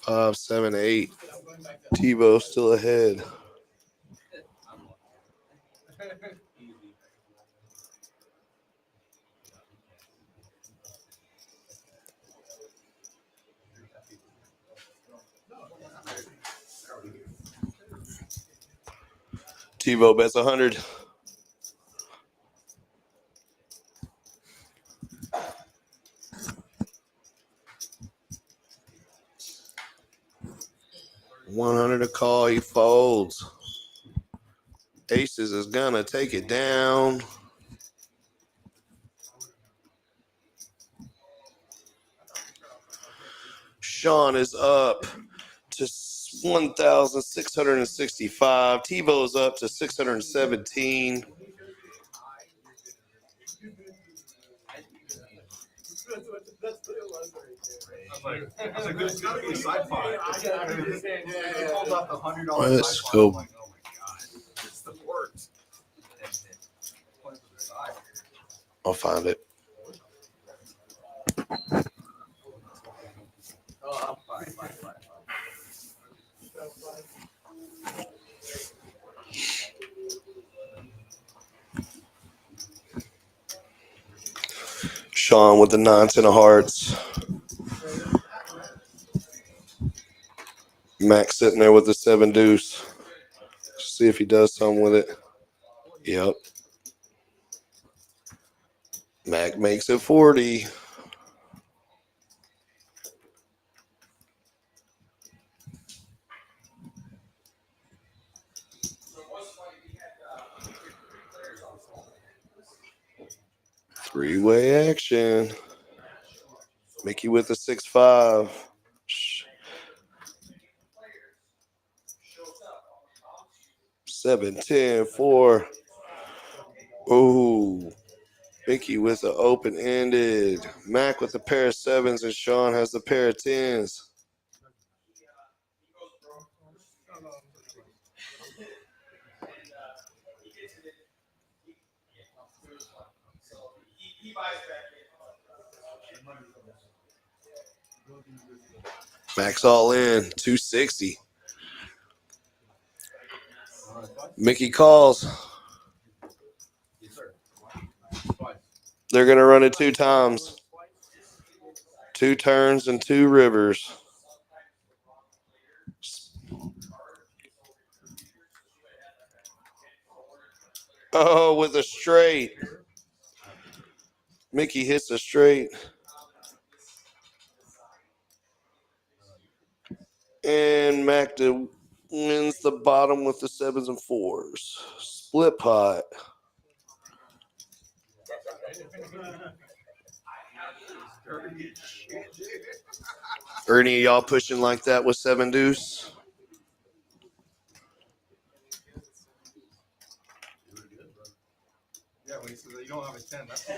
5, 7, 8. Tebow still ahead. Tebow bets 100. $100 a call. He folds. Aces is gonna take it down. Sean is up to 1,665. Tebow's up to 617. That's a good sci-fi. Let's go. Oh my god, it's the worst. I'll find it. Oh, I'm fine. Sean with the 9-10 of hearts. Max sitting there with the 7 deuce. See if he does something with it. Yep. Mac makes it 40. Three-way action. Mickey with the 6-5. 7-10, 4. Ooh. Mickey with the open-ended. Mac with the pair of 7s, and Sean has the pair of 10s. Max all in, 260. Mickey calls. They're going to run it 2 times. 2 turns and 2 rivers. Oh, with a straight. Mickey hits a straight. And Mac wins the bottom with the 7s and 4s. Split pot. Are any of y'all pushing like that with 7 deuce? Yeah, when he says that you don't have a 10, that's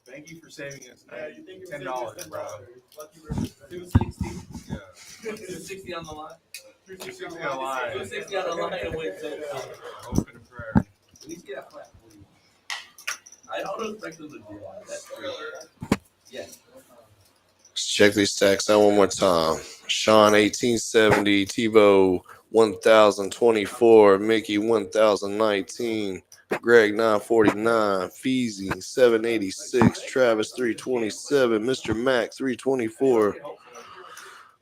thank you for saving us $10, bro. $260. Yeah. 260 on the line. 260 on the line. 260 on the line and win. Hope and a prayer. At least get a flat. I don't expect them to do that. That's true. Yes. Let's check these stacks out one more time. Sean 1870, Tebow 1024, Mickey 1019, Greg 949, Feezy 786, Travis 327, Mr. Mac 324,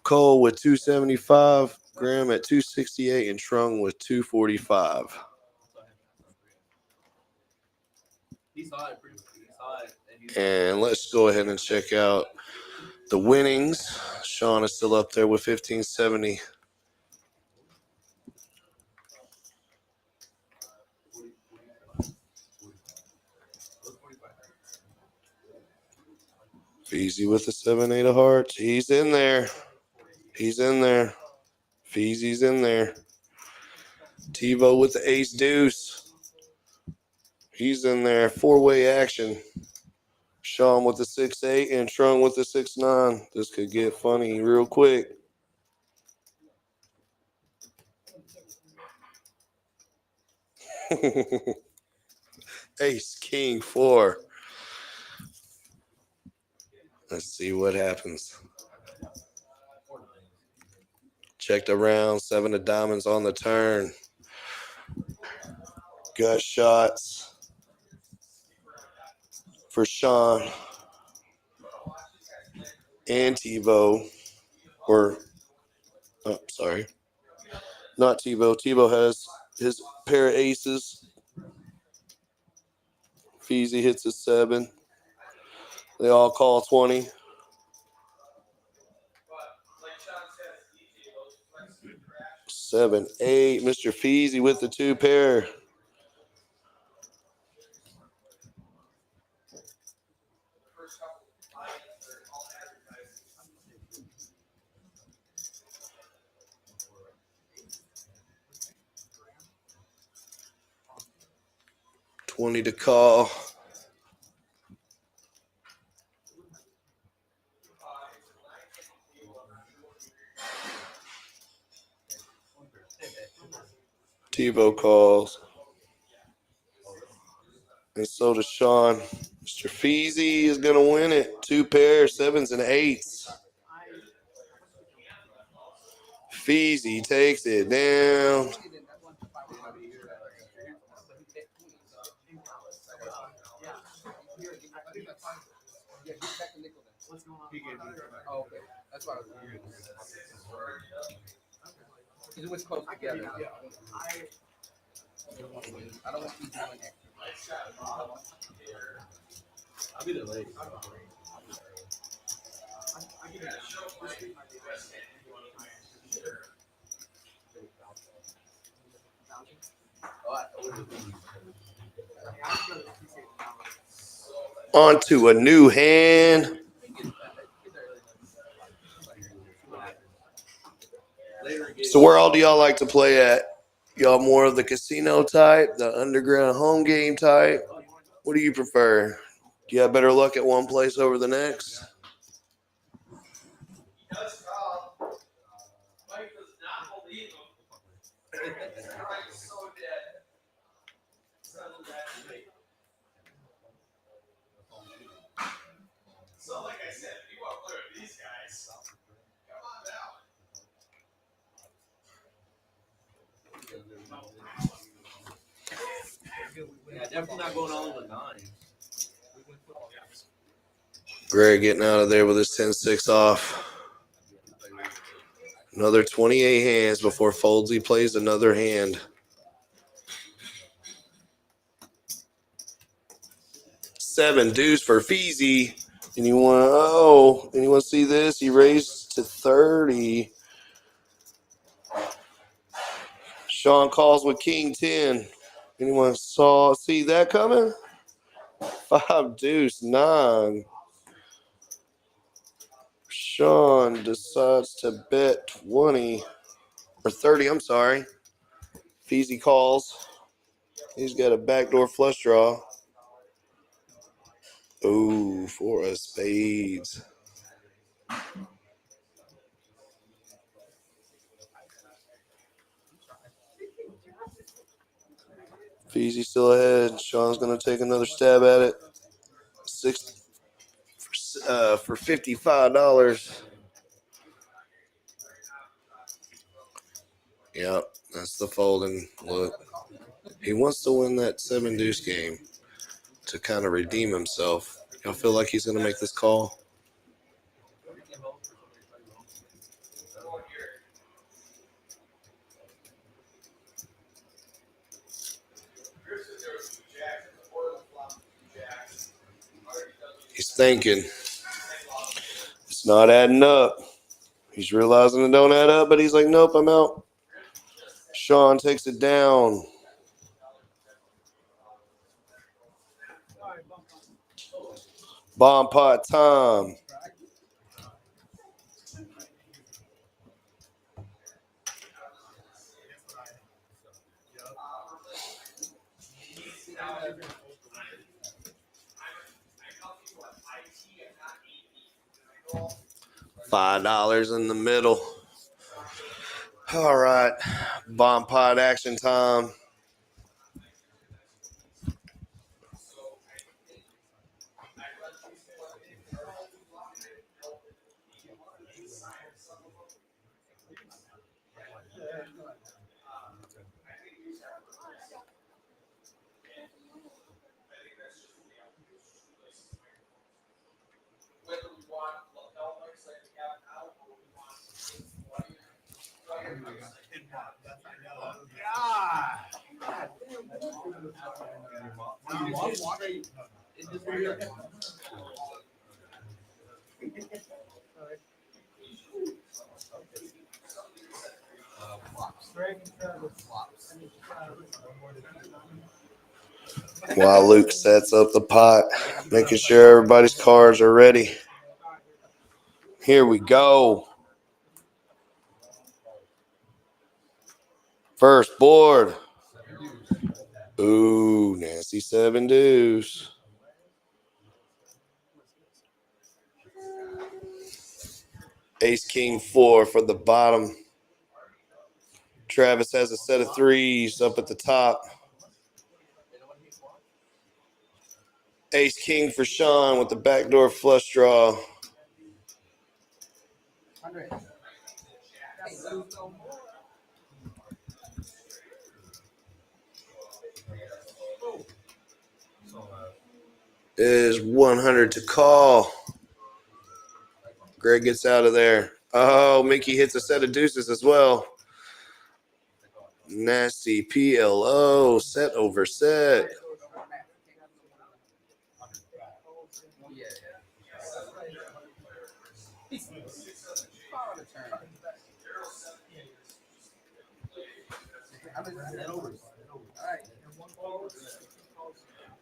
Cole with 275, Graham at 268, and Trung with 245. He saw it. He saw it. And let's go ahead and check out the winnings. Sean is still up there with 1570. Feezy with the 7-8 of hearts. He's in there. He's in there. Feezy's in there. Tebow with the ace deuce. He's in there. 4-way action. Sean with the 6'8" and Trung with the 6'9". This could get funny real quick. Ace, king, 4. Let's see what happens. Checked around. 7 of diamonds on the turn. Gut shots for Sean and TiVo. Sorry. Not TiVo. TiVo has his pair of aces. Feezy hits a 7. They all call 20. Seven, 8. Mr. Feezy with the 2 pair. $20 to call. TiVo calls. And so does Sean. Mr. Feezy is going to win it. 2 pairs, 7s and 8s. Feezy takes it down. Oh, okay. That's why I was wondering. It was close together. I don't want you doing extra. I'll be there late. On to a new hand. So where all do y'all like to play at? Y'all more of the casino type, the underground home game type? What do you prefer? Do you have better luck at one place over the next? So like I said, if you want to play with these guys, come on down. Yeah, definitely not going all in with 9. Greg getting out of there with his 10-6 off. Another 28 hands before Foldsy plays another hand. 7 deuce for Feezy. Anyone see this? He raised to 30. Sean calls with king 10. Anyone see that coming? 5 deuce 9. Sean decides to bet 20 or 30. I'm sorry. Feezy calls. He's got a backdoor flush draw. Ooh, 4 of spades. Feezy still ahead. Sean's going to take another stab at it. 6 for $55. Yep, that's the folding look. He wants to win that 7 deuce game to kind of redeem himself. Y'all feel like he's going to make this call? He's thinking. It's not adding up. He's realizing it don't add up, but he's like, nope, I'm out. Sean takes it down. Bomb pot time. $5 in the middle. All right. Bomb pot action time. While Luke sets up the pot, making sure everybody's cards are ready. Here we go. First board. Ooh, nasty 7 deuce. Ace King 4 for the bottom. Travis has a set of 3s up at the top. Ace King for Sean with the backdoor flush draw. Is 100 to call. Greg gets out of there. Oh, Mickey hits a set of deuces as well. Nasty PLO, set over set.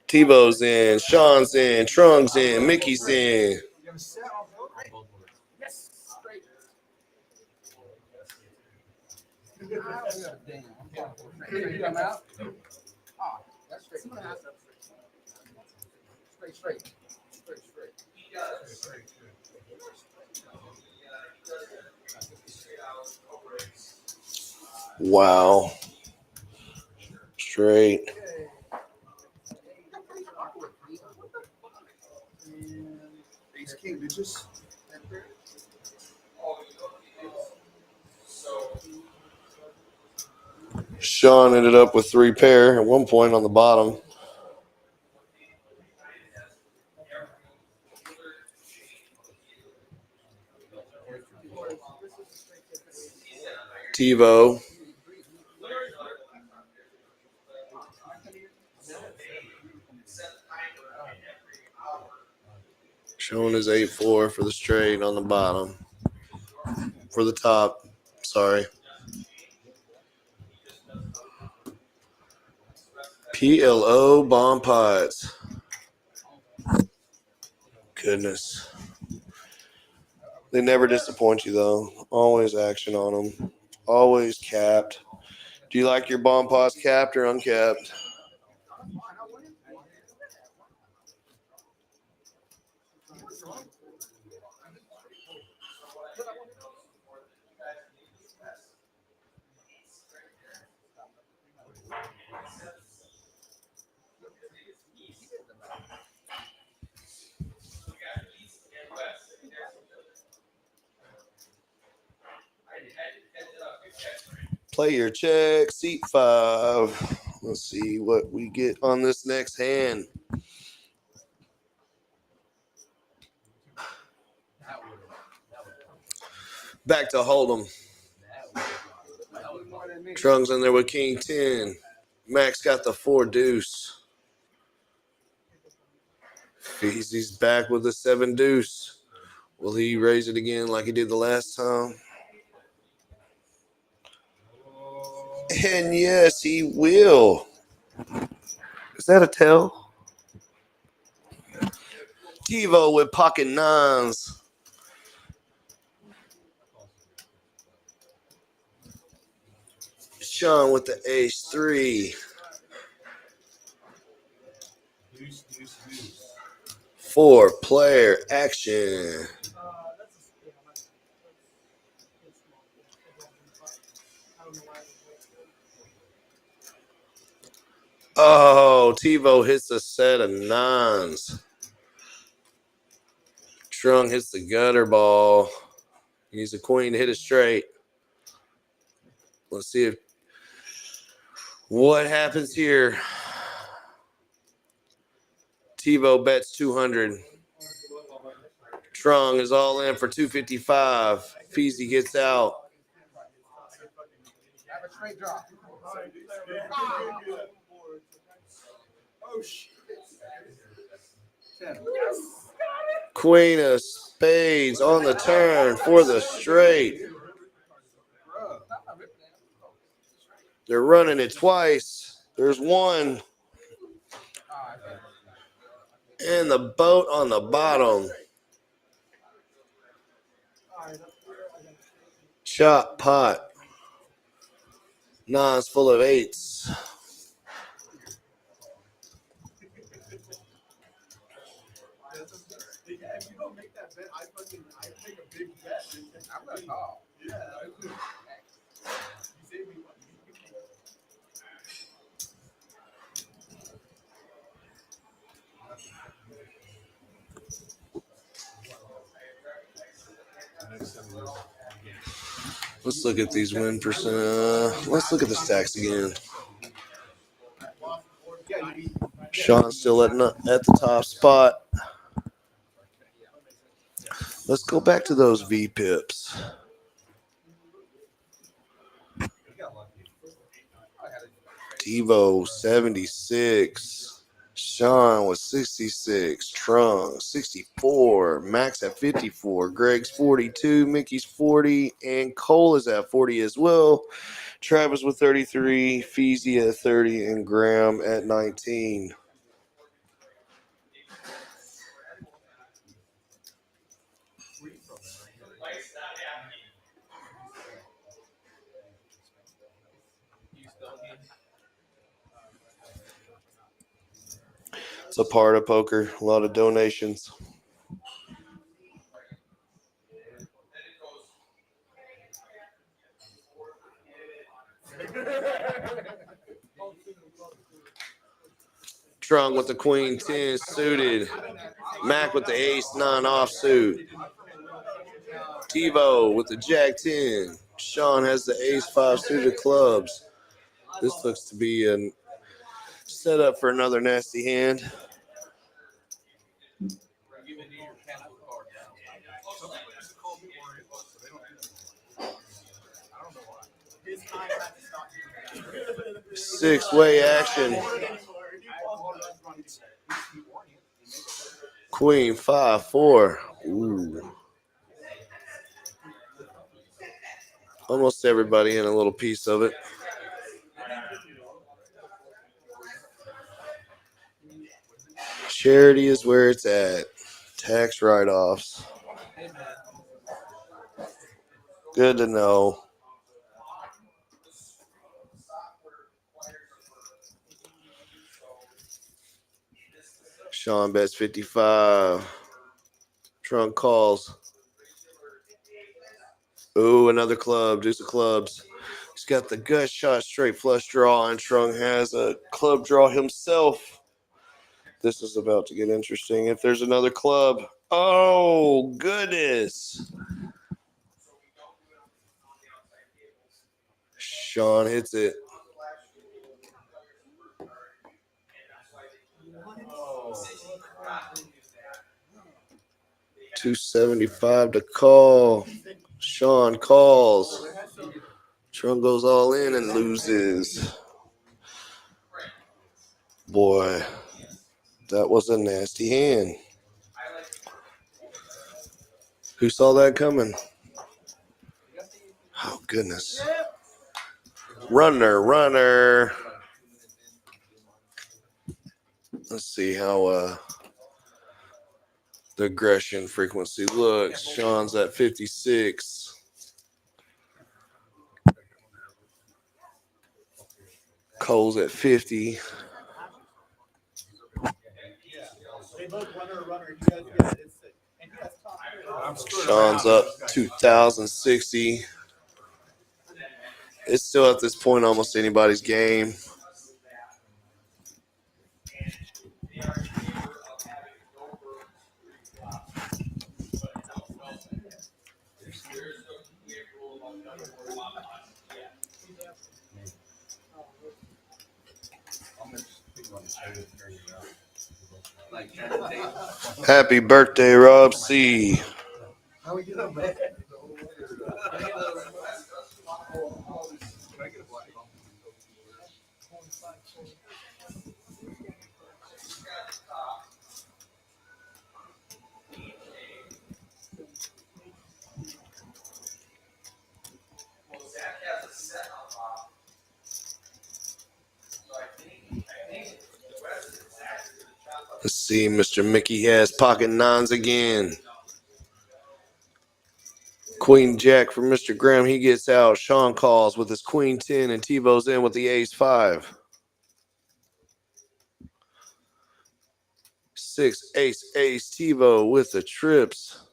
Tebow's in, Sean's in, Trung's in, Mickey's in. Wow. Straight. Ace King, bitches. Sean ended up with 3 pair at one point on the bottom. Tevo. Showing his 8-4 for the straight on the bottom. For the top. Sorry. PLO bomb pots. Goodness. They never disappoint you, though. Always action on them. Always capped. Do you like your bomb pots capped or uncapped? Player check, seat 5. Let's see what we get on this next hand. Back to Hold'em. Trung's in there with King 10. Max got the 4 deuce. Feezy's back with the 7 deuce. Will he raise it again like he did the last time? And yes, he will. Is that a tell? Tevo with pocket 9s. Sean with the ace 3. 4 player action. Oh, TiVo hits a set of 9s. Trung hits the gutter ball. He's a queen to hit it straight. Let's see if what happens here. TiVo bets 200. Trung is all in for 255. Feezy gets out. Have a straight drop. Oh, shit. 10. Queen of spades on the turn for the straight. They're running it twice. There's one. And the boat on the bottom. Shot pot. 9s full of 8s. Yeah, if you don't make that bet, I take a big bet. I'm gonna call. Yeah. You saved me money. Let's look at these win percent. Let's look at the stacks again. Sean's still at the top spot. Let's go back to those V pips. TiVo 76. Sean was 66. Trung 64. Max at 54. Greg's 42. Mickey's 40. And Cole is at 40 as well. Travis with 33. Feezy at 30. And Graham at 19. It's a part of poker. A lot of donations. Trung with the queen 10 suited. Mac with the ace 9 offsuit. TiVo with the jack 10. Sean has the ace 5 suited clubs. This looks to be a setup for another nasty hand. Six-way action. Queen 5-4. Ooh. Almost everybody in a little piece of it. Charity is where it's at. Tax write-offs. Good to know. Sean bets 55. Trung calls. Ooh, another club. Deuce of clubs. He's got the gut shot straight flush draw, and Trung has a club draw himself. This is about to get interesting. If there's another club. Oh, goodness. Sean hits it. $275 to call. Sean calls. Trung goes all in and loses. Boy, that was a nasty hand. Who saw that coming? Oh, goodness. Runner. Let's see how the aggression frequency looks. Sean's at 56. Cole's at 50. Sean's up 2,060. It's still at this point almost anybody's game. Happy birthday, Rob C. How we get up, man? Let's see, Mr. Mickey has pocket nines again. Queen Jack for Mr. Graham. He gets out. Sean calls with his Queen 10, and Tebow's in with the Ace 5. 6, Ace, Ace. Tebow with the trips.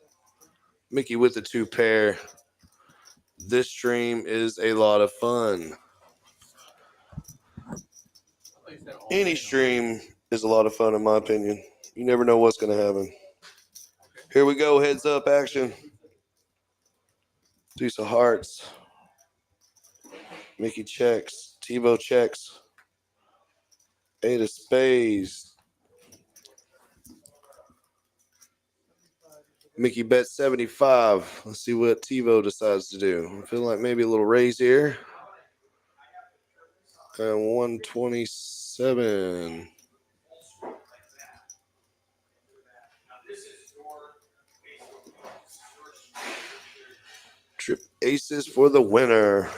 Mickey with the 2 pair. This stream is a lot of fun. Any stream is a lot of fun, in my opinion. You never know what's going to happen. Here we go. Heads up action. Deuce of hearts. Mickey checks. Tebow checks. 8 of spades. Mickey bet 75. Let's see what Tebow decides to do. I'm feeling like maybe a little raise here. And 127. Trip aces for the winner.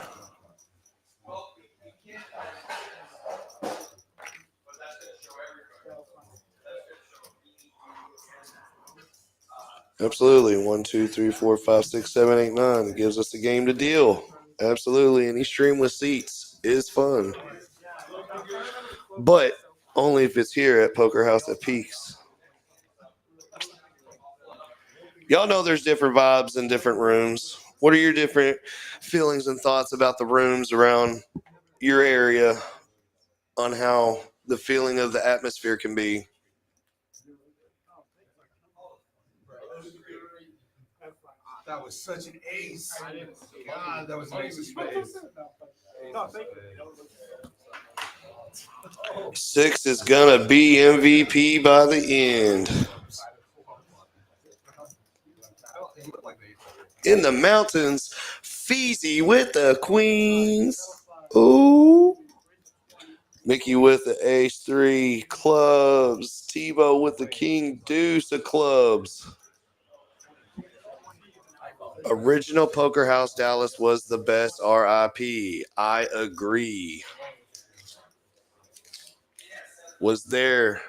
Absolutely. 1, 2, 3, 4, 5, 6, 7, 8, 9. It gives us a game to deal. Absolutely. Any stream with seats is fun. But only if it's here at Poker House at Peaks. Y'all know there's different vibes in different rooms. What are your different feelings and thoughts about the rooms around your area on how the feeling of the atmosphere can be? That was such an ace. God, that was an ace of spades. No, thank you. 6 is going to be MVP by the end. In the mountains, Feezy with the queens. Ooh. Mickey with the ace 3 clubs. Tebow with the king deuce of clubs. Original Poker House Dallas was the best. RIP. I agree. Was there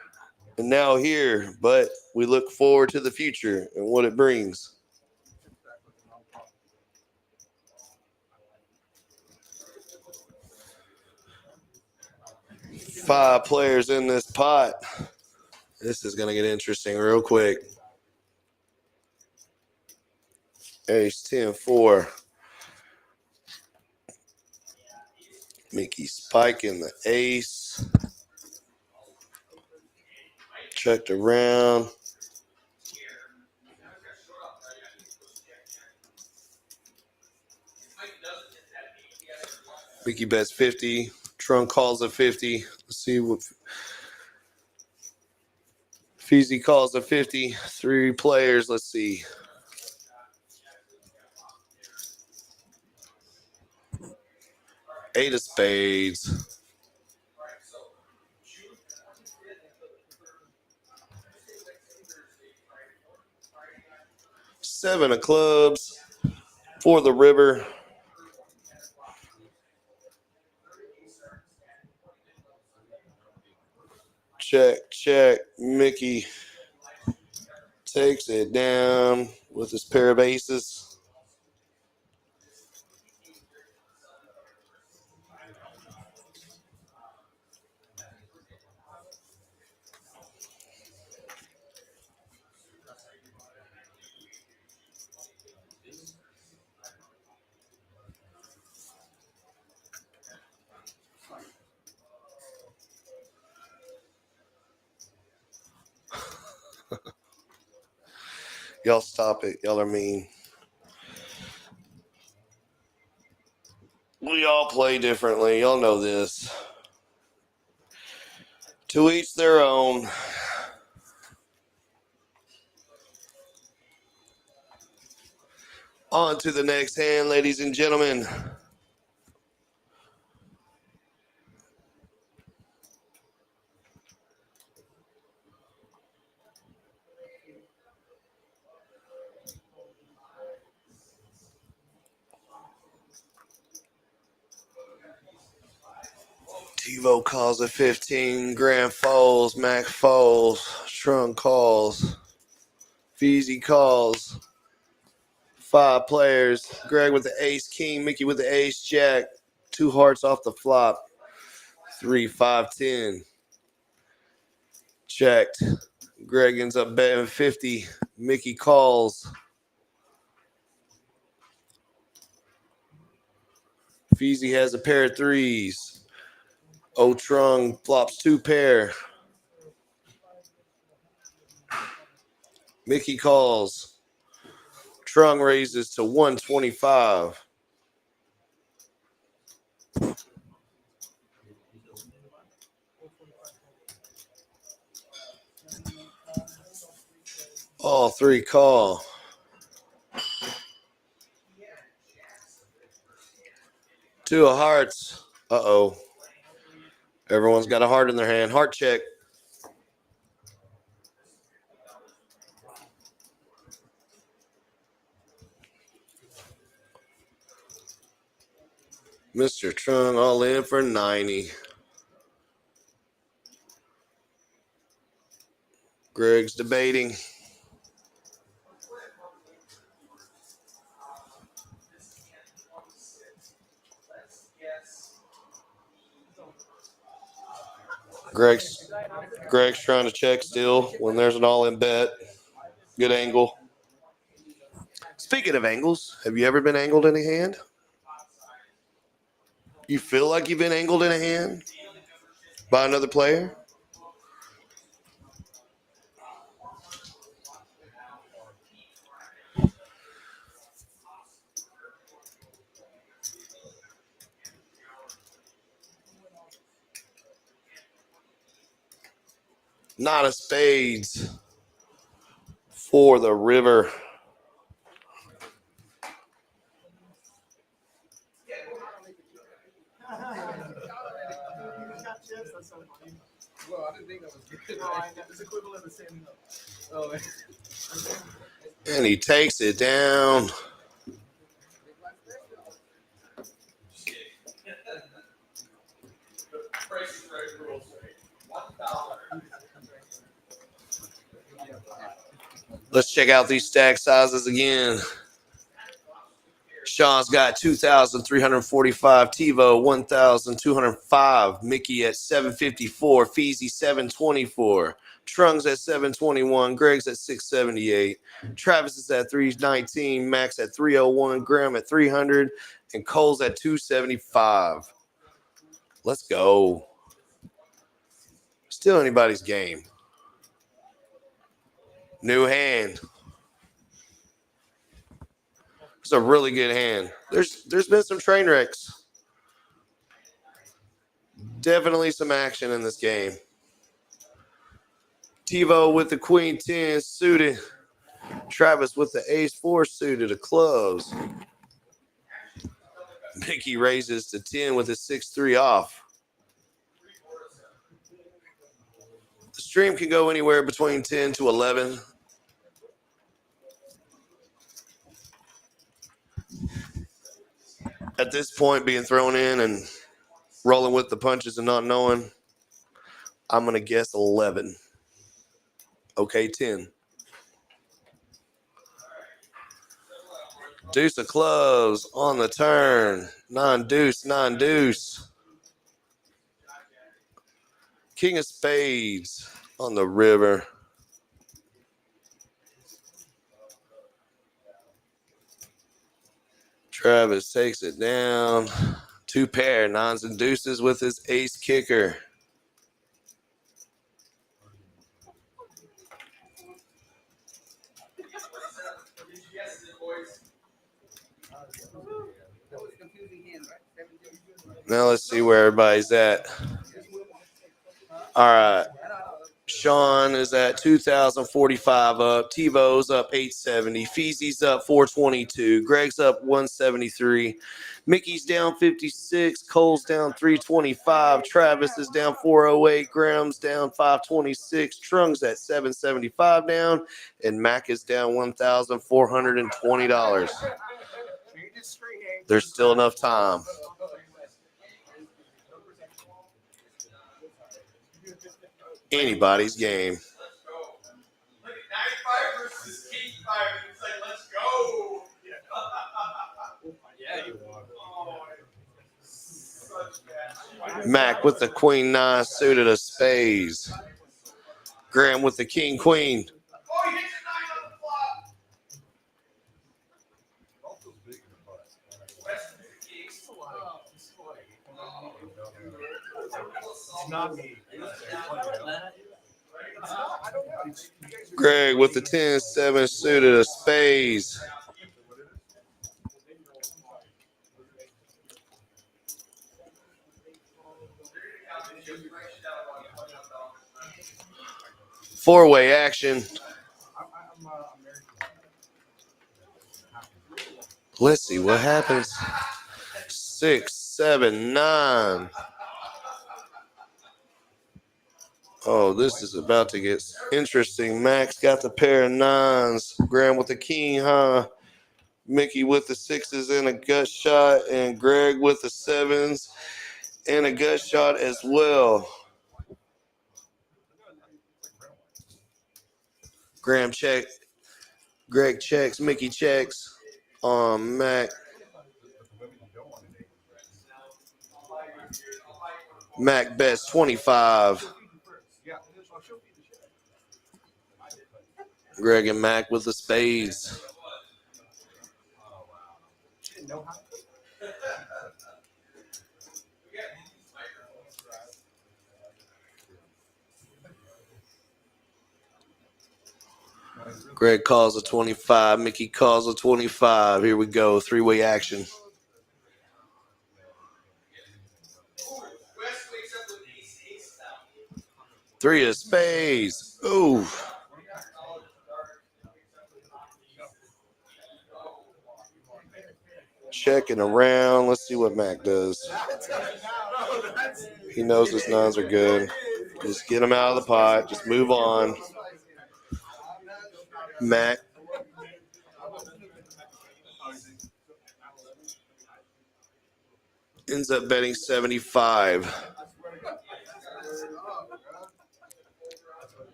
and now here, but we look forward to the future and what it brings. Five players in this pot. This is going to get interesting real quick. Ace 10 4. Mickey spiking the ace. Checked around. Mickey bets 50. Trunk calls a 50. Let's see what Feezy calls a 50. 3 players. Let's see. Eight of spades. Seven of clubs for the river. Check, check. Mickey takes it down with his pair of aces. Y'all stop it. Y'all are mean. We all play differently. Y'all know this. To each their own. On to the next hand, ladies and gentlemen. TiVo calls a 15. Grant Foles, Mac Foles, Trunk calls. Feezy calls. 5 players. Greg with the ace king. Mickey with the ace jack. 2 hearts off the flop. 3, 5, 10. Checked. Greg ends up betting 50. Mickey calls. Feezy has a pair of 3s. Otrung flops 2 pair. Mickey calls. Trung raises to 125. All 3 call. Two of hearts. Uh-oh. Everyone's got a heart in their hand. Heart check. Mr. Trung all in for 90. Greg's debating. Greg's trying to check still when there's an all-in bet. Good angle. Speaking of angles, have you ever been angled in a hand? You feel like you've been angled in a hand by another player? Nine of spades for the river. Well, I didn't think that was good. It's equivalent to saying no. Oh, And he takes it down. Let's check out these stack sizes again. Sean's got 2,345. TiVo 1,205. Mickey at 754. Feezy 724. Trung's at 721. Greg's at 678. Travis is at 319. Max at 301. Graham at 300. And Cole's at 275. Let's go. Still anybody's game. New hand. It's a really good hand. There's been some train wrecks. Definitely some action in this game. TiVo with the queen 10 suited. Travis with the ace 4 suited of clubs. Mickey raises to 10 with his 6-3 off. The stream can go anywhere between 10 to 11. At this point, being thrown in and rolling with the punches and not knowing, I'm going to guess 11. Okay, 10. Deuce of clubs on the turn. Non-deuce, non-deuce. King of spades on the river. Travis takes it down. 2 pair, nines and deuces with his ace kicker. Now let's see where everybody's at. All right. Sean is at 2,045 up. TiVo's up 870. Feezy's up 422. Greg's up 173. Mickey's down 56. Cole's down 325. Travis is down 408. Graham's down 526. Trung's at 775 down. And Mac is down $1,420. There's still enough time. Anybody's game. 95 versus 85. It's like, let's go. Yeah, you want. Mac with the queen nine suited of spades. Graham with the king queen. Oh, he hits a 9 on the flop. Also big in the butt. West of the Kings. It's not me. I don't know. Greg with the 10-7 suited of spades. Four-way action. Let's see what happens. 6, 7, 9. Oh, this is about to get interesting. Max got the pair of nines. Graham with the king, huh? Mickey with the sixes and a gut shot. And Greg with the sevens and a gut shot as well. Graham check. Greg checks. Mickey checks. Mac. Mac bets 25. Greg and Mac with the spades. Greg calls a 25. Mickey calls a 25. Here we go. Three-way action. Three of spades. Ooh. Checking around. Let's see what Mac does. He knows his nines are good. Just get them out of the pot. Just move on. Mac. Ends up betting 75.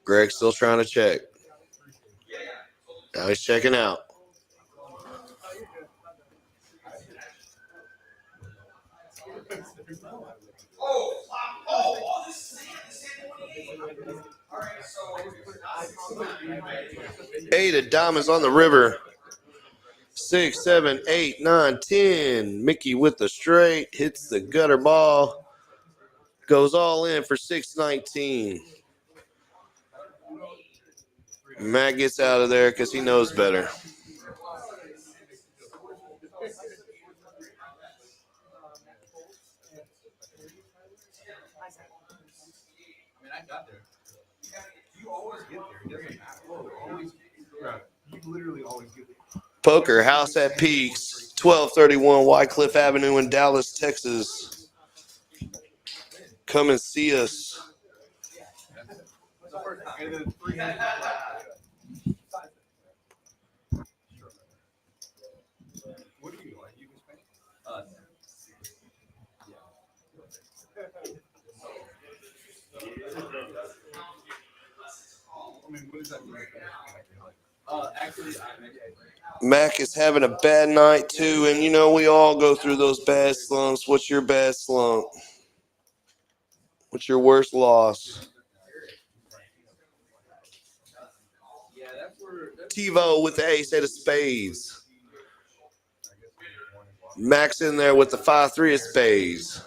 Greg's still trying to check. Now he's checking out. Eight of diamonds on the river. 6, 7, 8, 9, 10. Mickey with the straight. Hits the gutter ball. Goes all in for 619. Matt gets out of there because he knows better. I got there. You always get there. It doesn't matter. You literally always get there. Poker House at Peaks, 1231 Wycliffe Avenue in Dallas, Texas. Come and see us. And then 300. What do you like? You can spend. I mean, what does that mean? Actually, Mac is having a bad night too, and you know we all go through those bad slumps. What's your bad slump? What's your worst loss? yeah, that's where. TiVo with the ace eight of spades. Max in there with the 5-3 of spades.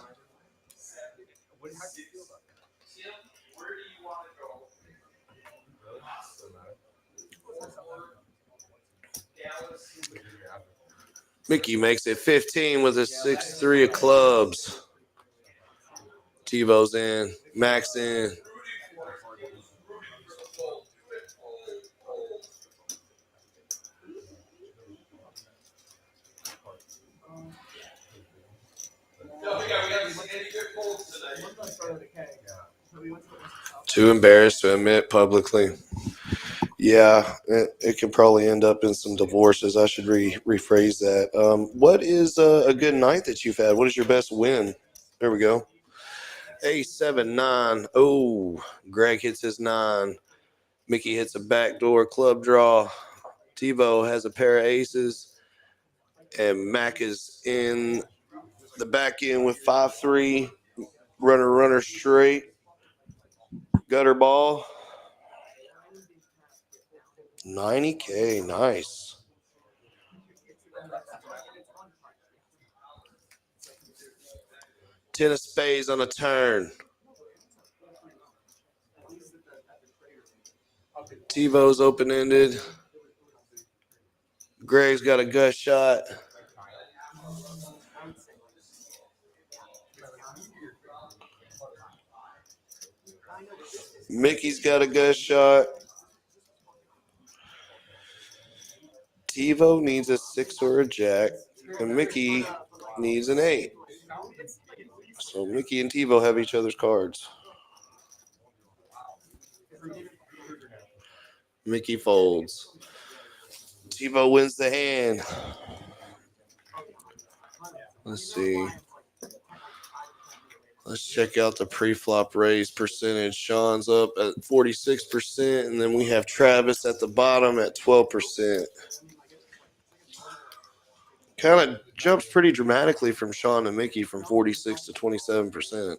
Mickey makes it 15 with a 6-3 of clubs. TiVo's in. Max in. Too embarrassed to admit publicly. Yeah, it could probably end up in some divorces. I should rephrase that. What is a good night that you've had? What is your best win? There we go. Ace 7 9. Oh, Greg hits his 9. Mickey hits a backdoor club draw. TiVo has a pair of aces, and Mac is in the back end with 5-3. Runner straight. Gutter ball. 90K, nice. Ten of spades on a turn. TiVo's open-ended. Greg's got a gut shot. Mickey's got a gut shot. TiVo needs a 6 or a jack, and Mickey needs an 8. So Mickey and TiVo have each other's cards. Mickey folds. TiVo wins the hand. Let's see. Let's check out the pre-flop raise percentage. Sean's up at 46%, and then we have Travis at the bottom at 12%. Kind of jumps pretty dramatically from Sean and Mickey from 46 to 27%.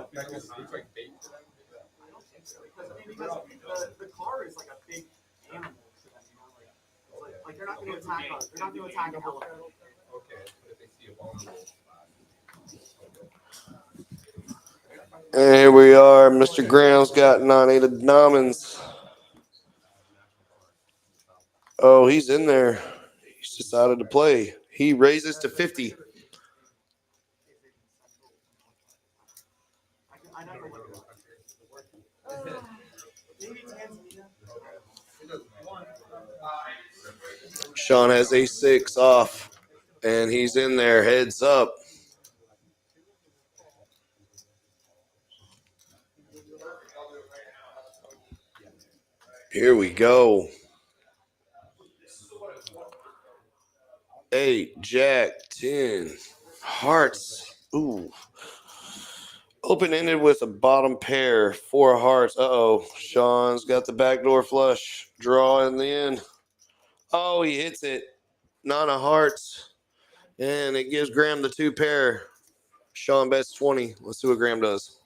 Because the car is like a big animal to them, you know, like they're not going to attack us. They're not going to attack an elephant. Okay, but if they see a vulnerable And here we are. Mr. Graham's got 9-8 of diamonds. Oh, he's in there. He's decided to play. He raises to 50. Sean has a 6 off, and he's in there, heads up. Here we go. 8, jack, 10, hearts. Ooh. Open-ended with a bottom pair, 4 hearts. Uh-oh. Sean's got the backdoor flush. Draw in the end. Oh, he hits it. 9 of hearts. And it gives Graham the 2 pair. Sean bets 20. Let's see what Graham does.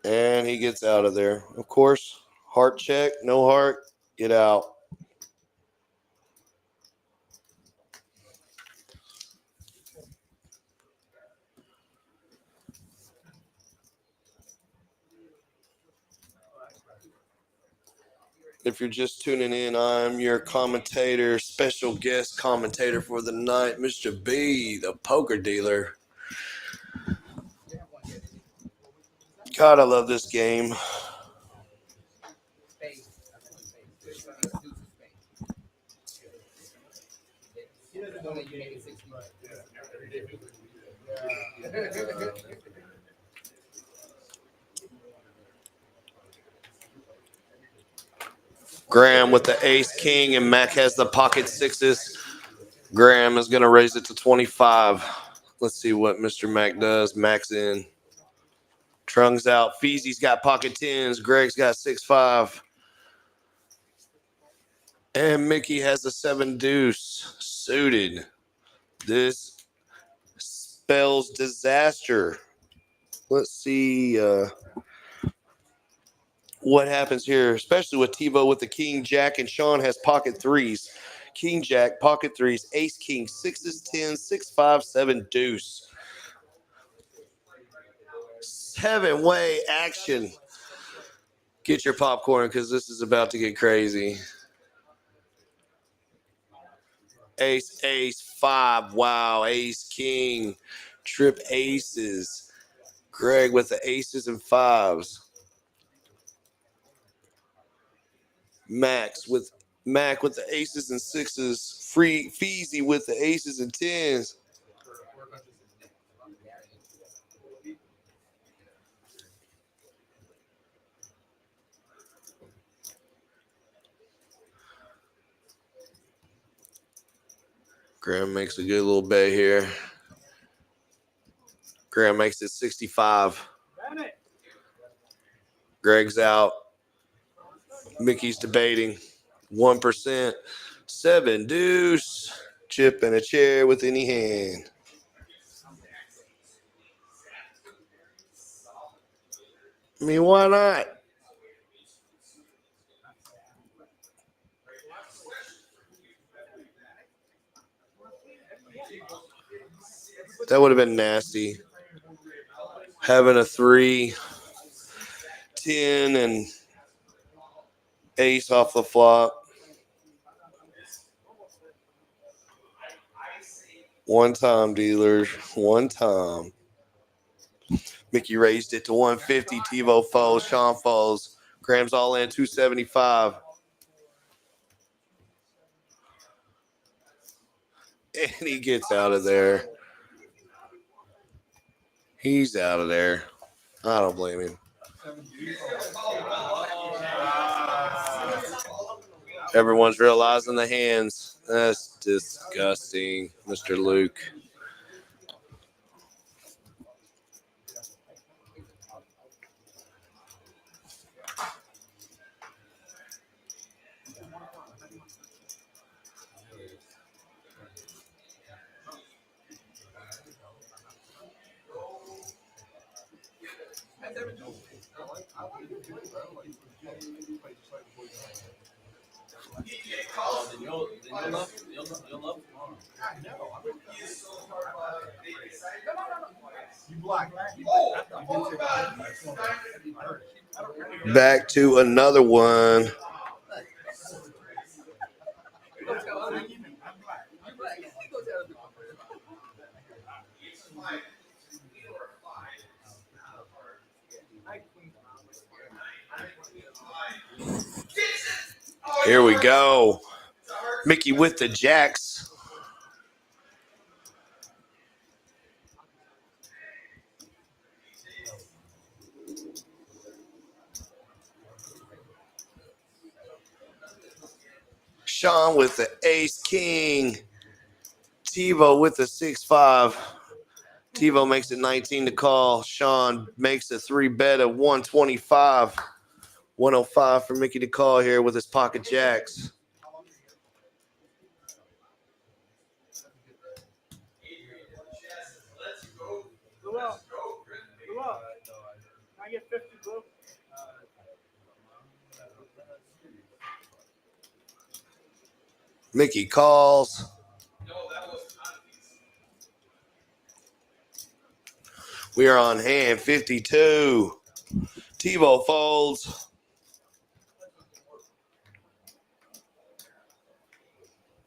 And he gets out of there. Of course, heart check, no heart, get out. If you're just tuning in, I'm your commentator, special guest commentator for the night, Mr. B, the poker dealer. God, I love this game. Graham with the ace king, and Mac has the pocket 6s. Graham is going to raise it to 25. Let's see what Mr. Mac does. Mac's in. Trung's out. Feezy's got pocket 10s. Greg's got 6-5. And Mickey has a 7 deuce suited. This spells disaster. Let's see what happens here, especially with TiVo with the king, jack, and Sean has pocket 3s. king jack, pocket threes, ace king, sixes, 10s, 6, 5, 7, deuce. 7-way action. Get your popcorn because this is about to get crazy. Ace, ace, 5. Wow. Ace, king, trip aces. Greg with the aces and 5s. Mac with the aces and 6s. Feezy with the aces and 10s. Graham makes a good little bet here. Graham makes it 65. Greg's out. Mickey's debating. 1%. 7 deuce. Chip in a chair with any hand. I mean, why not? That would have been nasty. Having a 3, 10, and ace off the flop. One time, dealers. One time. Mickey raised it to 150. TiVo folds. Sean folds. Graham's all in 275. And he gets out of there. He's out of there. I don't blame him. Everyone's realizing the hands. That's disgusting, Mr. Luke. Back to another one. Here we go. Mickey with the jacks. Sean with the ace king. TiVo with the 6-5. TiVo makes it 19 to call. Sean makes a 3 bet of 125. 105 for Mickey to call here with his pocket jacks. Go up. Go up. Can I get 50 blue? Mickey calls. We are on hand 52. TiVo folds.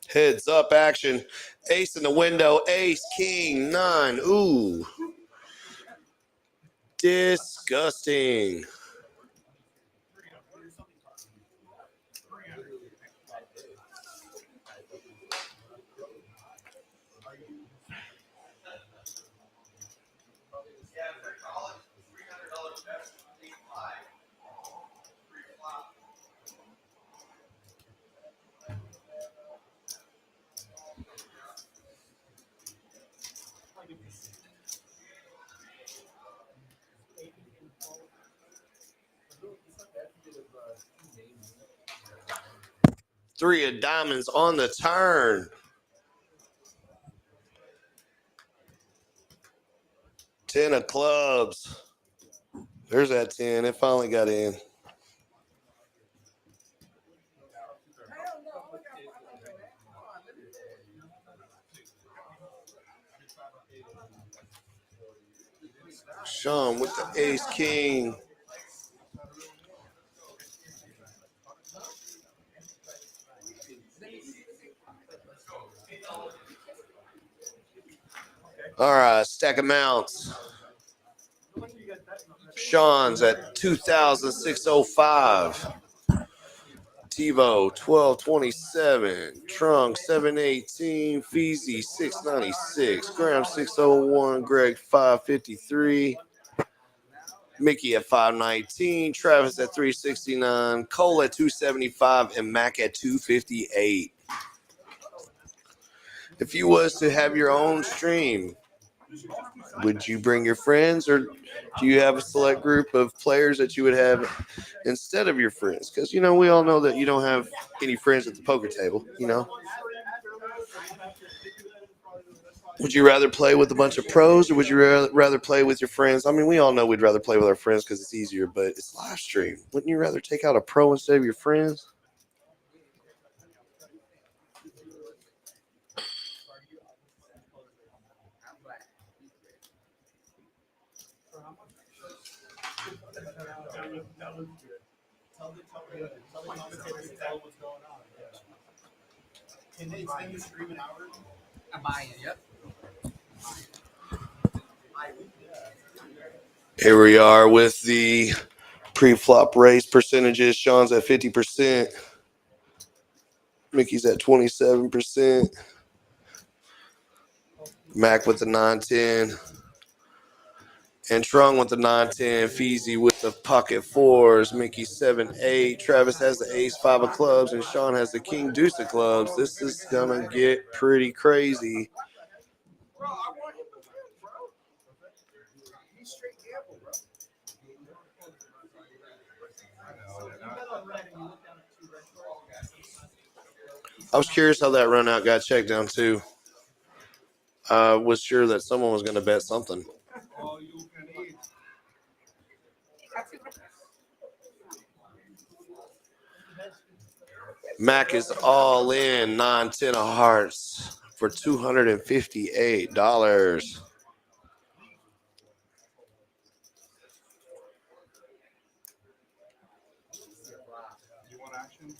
Heads up action. Ace in the window. Ace, king, 9. Ooh. Disgusting. Three of diamonds on the turn. 10 of clubs. There's that 10. It finally got in. Sean with the ace king. All right, stack of mounts. Sean's at 2,605. TiVo 1227, Trunk 718, Feezy 696, Graham 601, Greg 553, Mickey at 519, Travis at 369, Cole at 275, and Mac at 258. If you was to have your own stream, would you bring your friends, or do you have a select group of players that you would have instead of your friends? Because, you know, we all know that you don't have any friends at the poker table, you know. Would you rather play with a bunch of pros, or would you rather play with your friends? I mean, we all know we'd rather play with our friends because it's easier, but it's live stream. Wouldn't you rather take out a pro instead of your friends? Can they extend the stream an hour? I'm buying, yep. Here we are with the pre-flop race percentages. Sean's at 50%. Mickey's at 27%. Mac with the 910. And Trung with the 910. Feezy with the pocket fours. Mickey 7-8. Travis has the ace 5 of clubs. And Sean has the king deuce of clubs. This is going to get pretty crazy. Bro, I want him to win, bro. He's straight gamble, bro. I was curious how that run out got checked down too. I was sure that someone was going to bet something. All you can eat. Mac is all in 9-10 of hearts for $258. You want action?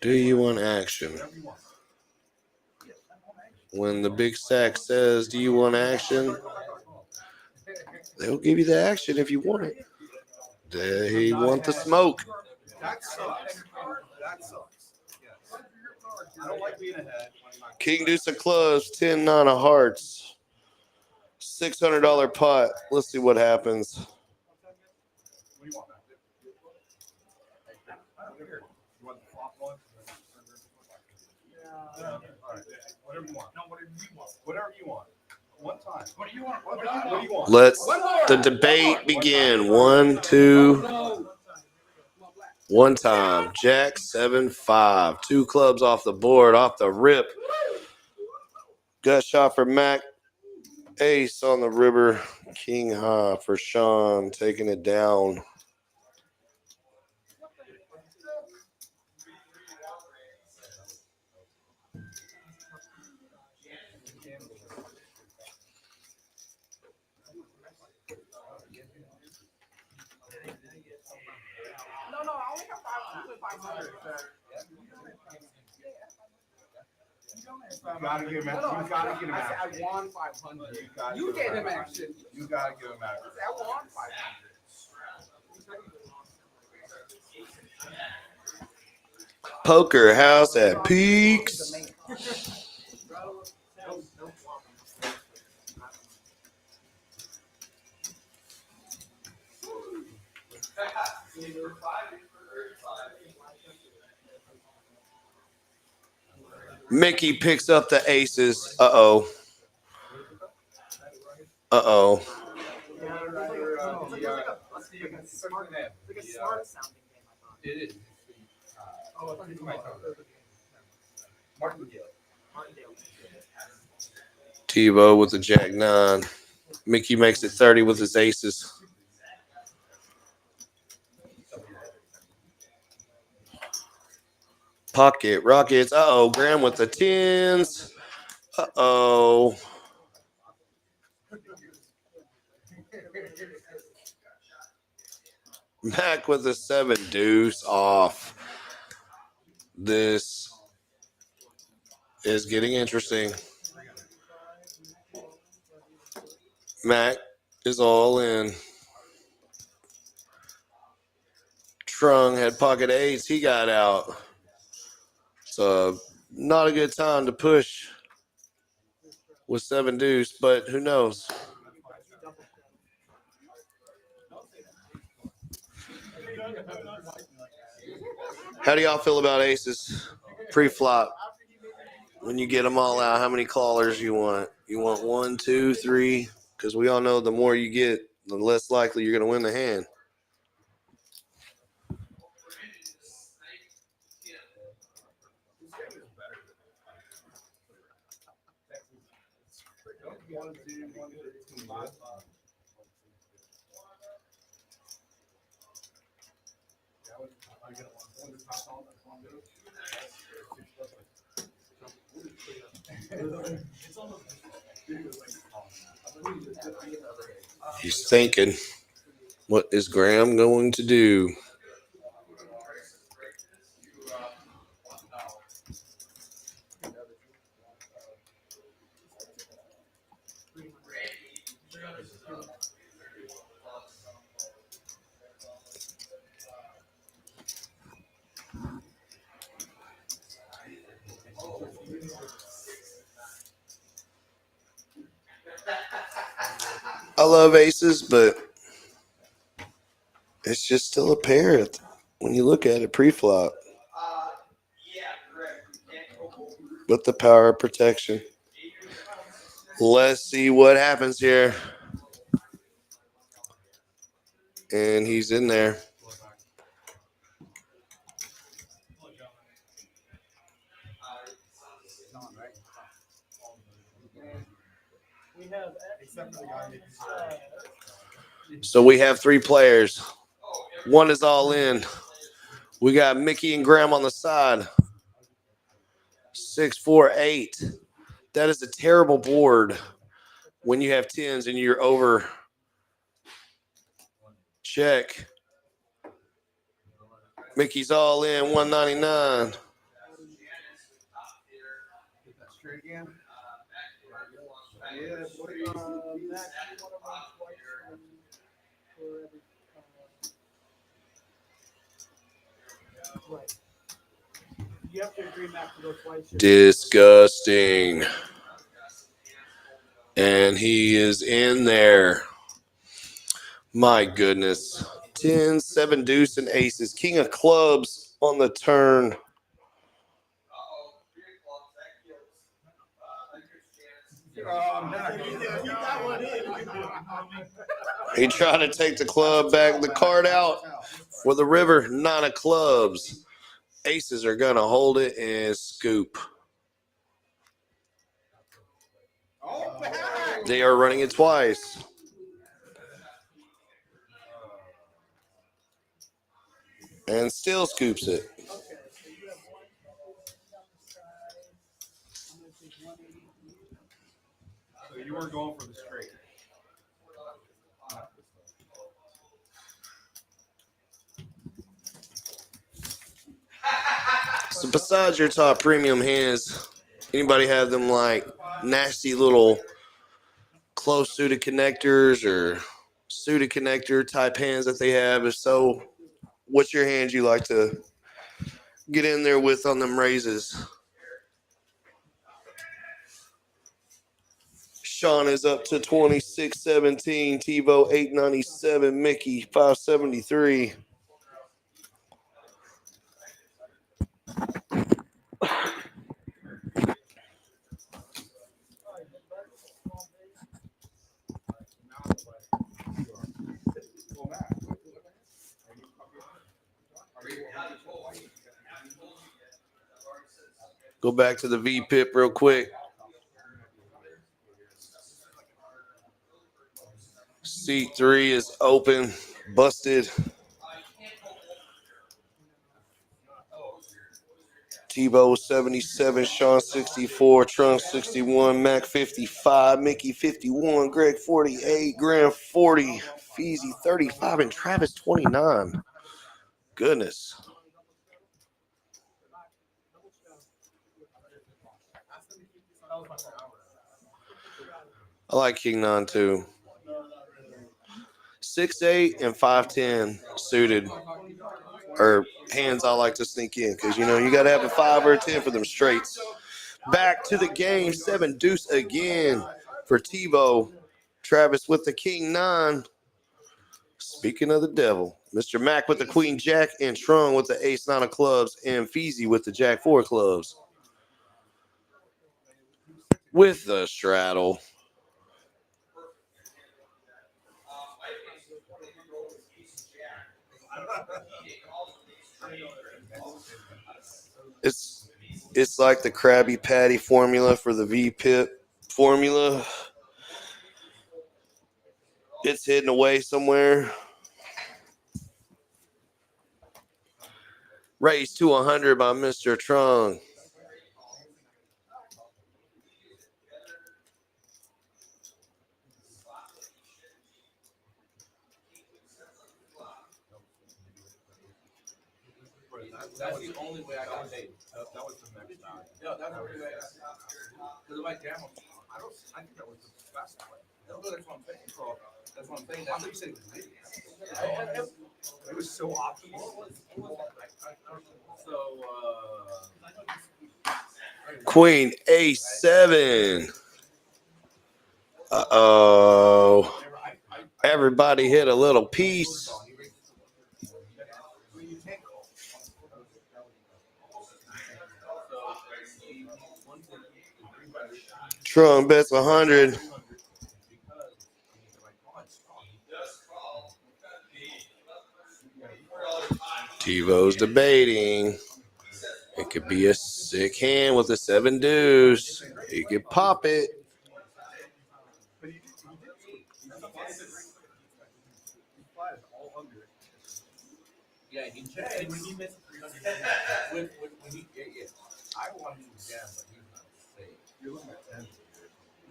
Do you want action? Whatever you want. When the big stack says, do you want action? They'll give you the action if you want it. They want the smoke. That sucks. That sucks. Yes. I don't like being ahead. King deuce of clubs, 10-9 of hearts. $600 pot. Let's see what happens. What do you want, man? I don't care. You want the flop one? Yeah. All right. Whatever you want. No, whatever you want. Whatever you want. One time. What do you want? What do you want? Let's the debate begin. 1, 2. One time. Jack 7-5. 2 clubs off the board, off the rip. Gut shot for Mac. Ace on the river. King high for Sean, taking it down. No, I only have 500. You gotta give him action. You gotta give him I said action. I won 500. You gotta You give gave him him action. action. You gotta give him I action. said I won 500. Poker house at Peaks. Mickey picks up the aces. Uh-oh. Uh-oh. It is. TiVo with the Jack 9. Mickey makes it 30 with his aces. Pocket Rockets. Uh-oh. Graham with the 10s. Uh-oh. Mac with a 7 deuce off. This is getting interesting. Mac is all in. Trung had pocket eights. He got out. So not a good time to push with 7 deuce, but who knows? How do y'all feel about aces pre-flop? When you get them all out, how many callers you want? You want 1, 2, 3? Because we all know the more you get, the less likely you're going to win the hand. He's thinking, what is Graham going to do? I love aces, but it's just still a pair when you look at it pre-flop. With the power of protection. Let's see what happens here. And he's in there. We have So we have 3 players. One is all in. We got Mickey and Graham on the side. 6, 4, 8. That is a terrible board when you have 10s and you're over. Check. Mickey's all in, 199. right. You have to agree not to go twice. Disgusting. And he is in there. My goodness. 10, 7 deuce and aces. King of clubs on the turn. He tried to take the club back, the card out for the river. 9 of clubs. Aces are going to hold it and scoop. They are running it twice. And still scoops it. So you weren't going for the straight. So besides your top premium hands, anybody have them like nasty little close suited connectors or suited connector type hands that they have? If so, what's your hands you like to get in there with on them raises? Sean is up to 2617, TiVo 897, Mickey 573. Go back to the V-Pip real quick. Seat 3 is open, busted. Tebow 77, Sean 64, Trunk 61, Mac 55, Mickey 51, Greg 48, Graham 40, Feezy 35, and Travis 29. Goodness. I like King Nine too. 6'8" and 5'10" suited. Or hands I like to sneak in because, you know, you got to have a 5 or a 10 for them straights. Back to the game. 7 deuce again for Tebow. Travis with the King 9. Speaking of the devil, Mr. Mac with the Queen Jack and Trung with the Ace 9 of clubs and Feezy with the Jack 4 clubs. With the straddle. It's like the Krabby Patty formula for the V-Pip formula. It's hidden away somewhere. Race to 100 by Mr. Trung. That's the only way I got paid. That was the next time. No, that's the only way I got paid. Because if I jam them, I think that was the best way. no, that's what I'm saying. So, that's what I'm saying. That's what you said. It was so optimal. So, Queen A7. Uh-oh. Everybody hit a little piece. Trung bets 100. Tebow's debating. It could be a sick hand with a 7 deuce. He could pop it. yeah, he jammed. When he missed 300, when he, yeah. I wanted him to jam, but he was not safe. You're looking at 10.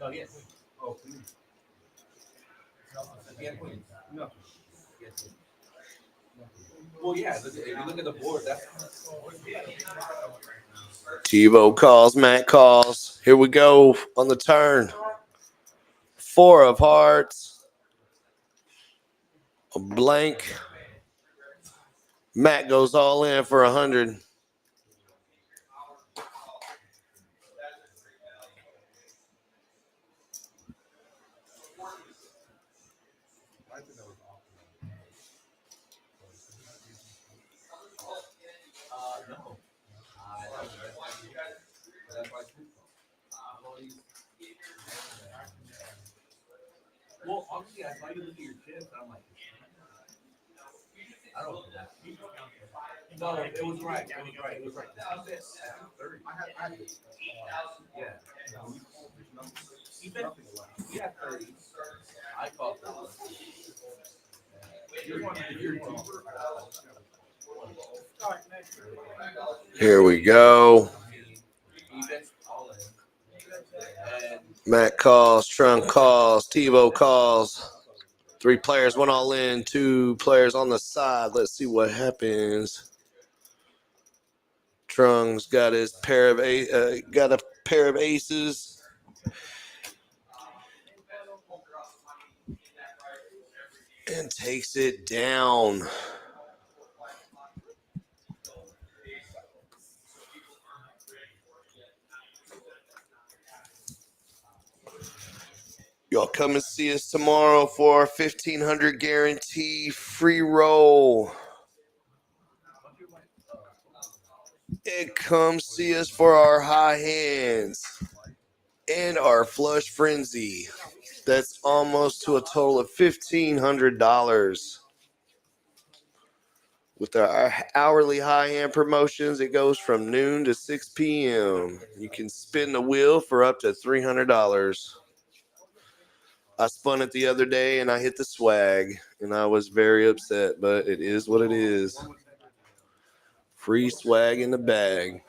No, he had queens. Oh, please. He had queens. No. He had queens. Well, yeah, if you look at the board, that's Tebow calls, Matt calls. Here we go on the turn. 4 of hearts. A blank. Matt goes all in for 100. I think that was optimal. no. That's why well, obviously, I saw you look at your chips, and I'm like, I don't know. No, it was right. It was right. It was right. I had yeah. He had 30. I called 30. Here we go. He bets all in. And Matt calls, Trunk calls, Tebow calls. 3 players went all in, 2 players on the side. Let's see what happens. Trunk's got his pair of got a pair of aces. And takes it down. Y'all come and see us tomorrow for our 1,500 guarantee free roll. And come see us for our high hands and our flush frenzy. That's almost to a total of $1,500. With our hourly high hand promotions, it goes from noon to 6 p.m. You can spin the wheel for up to $300. I spun it the other day and I hit the swag, and I was very upset, but it is what it is. Free swag in the bag.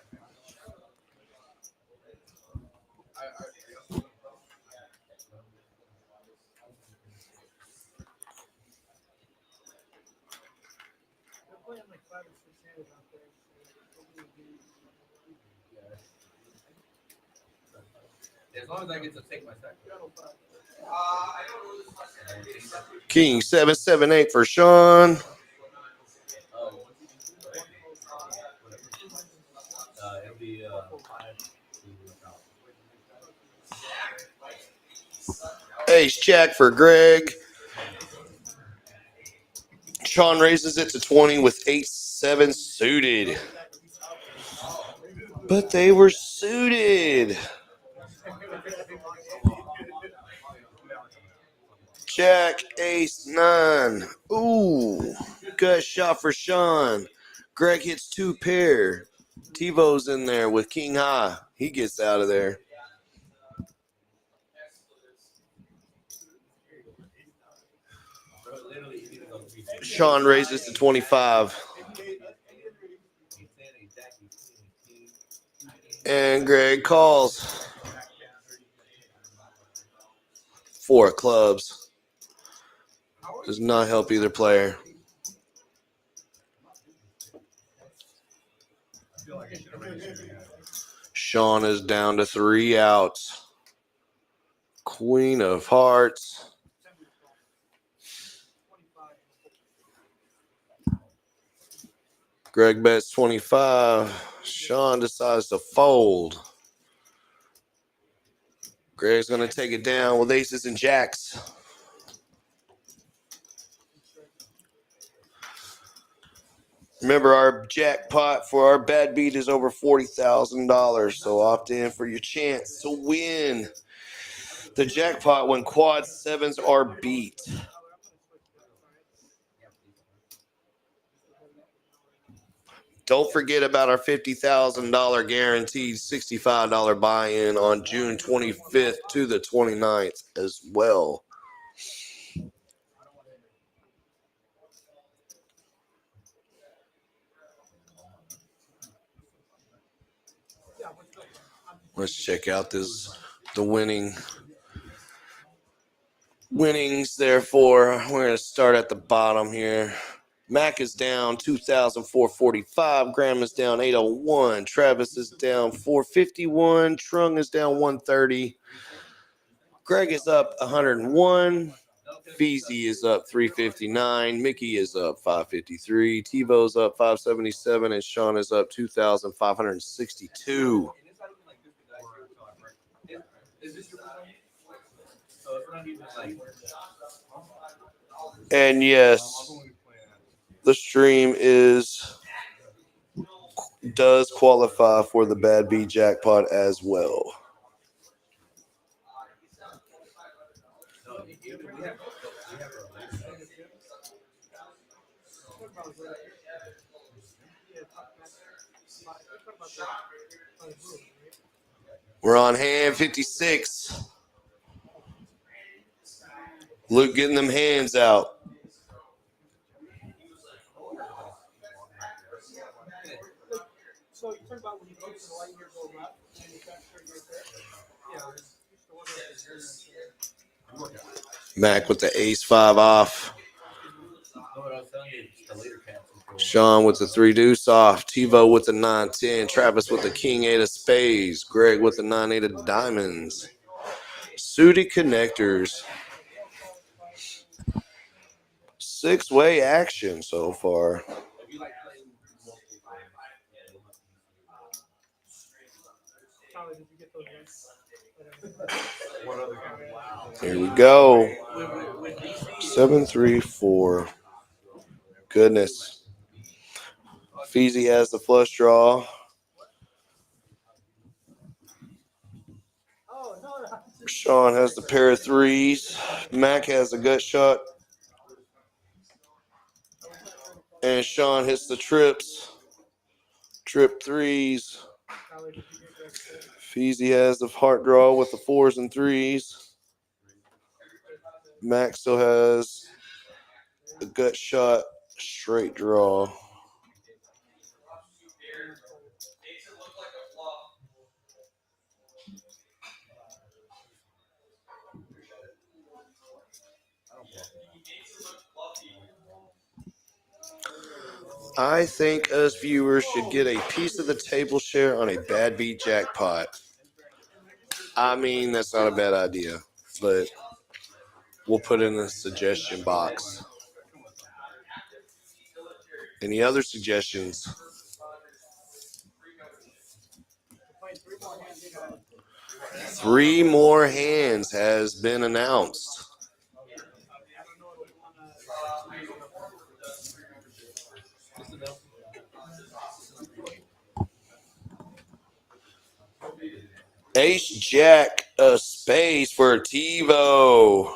5 or 6 handed out there. As long as I get to take my second. King 778 for Sean. It'll be Ace Jack for Greg. Sean raises it to 20 with 8-7 suited. But they were suited. Jack, ace, 9. Ooh, good shot for Sean. Greg hits 2 pair. TiVo's in there with king high. He gets out of there. Sean raises to 25. And Greg calls. 4 clubs. Does not help either player. Sean is down to 3 outs. Queen of hearts. Greg bets 25. Sean decides to fold. Greg's going to take it down with aces and jacks. Remember, our jackpot for our bad beat is over $40,000, so opt in for your chance to win the jackpot when quad 7s are beat. Don't forget about our $50,000 guaranteed $65 buy-in on June 25th to the 29th as well. Let's check out the winnings. Therefore, we're going to start at the bottom here. Mac is down 2,445. Graham is down 801. Travis is down 451. Trung is down 130. Greg is up 101. Feezy is up 359. Mickey is up 553. TiVo's up 577. And Sean is up 2,562. And yes, the stream does qualify for the Bad Beat jackpot as well. We're on hand 56. Luke getting them hands out. So you talk about when you go to the light year go left, and you capture right there. Yeah, it's the one that Mac with the ace-5 off. Sean with the 3 deuce off. TiVo with the 9-10. Travis with the king-8 of spades. Greg with the 9-8 of diamonds. Suited connectors. 6-way action so far. Here we go. 7-3-4. Goodness. Feezy has the flush draw. Sean has the pair of 3s. Mac has the gut shot. And Sean hits the trips. Trip 3s. Feezy has the heart draw with the 4s and 3s. Mac still has the gut shot straight draw. I think us viewers should get a piece of the table share on a bad beat jackpot. I mean, that's not a bad idea, but we'll put it in the suggestion box. Any other suggestions? Three more hands has been announced. Ace Jack of spades for TiVo.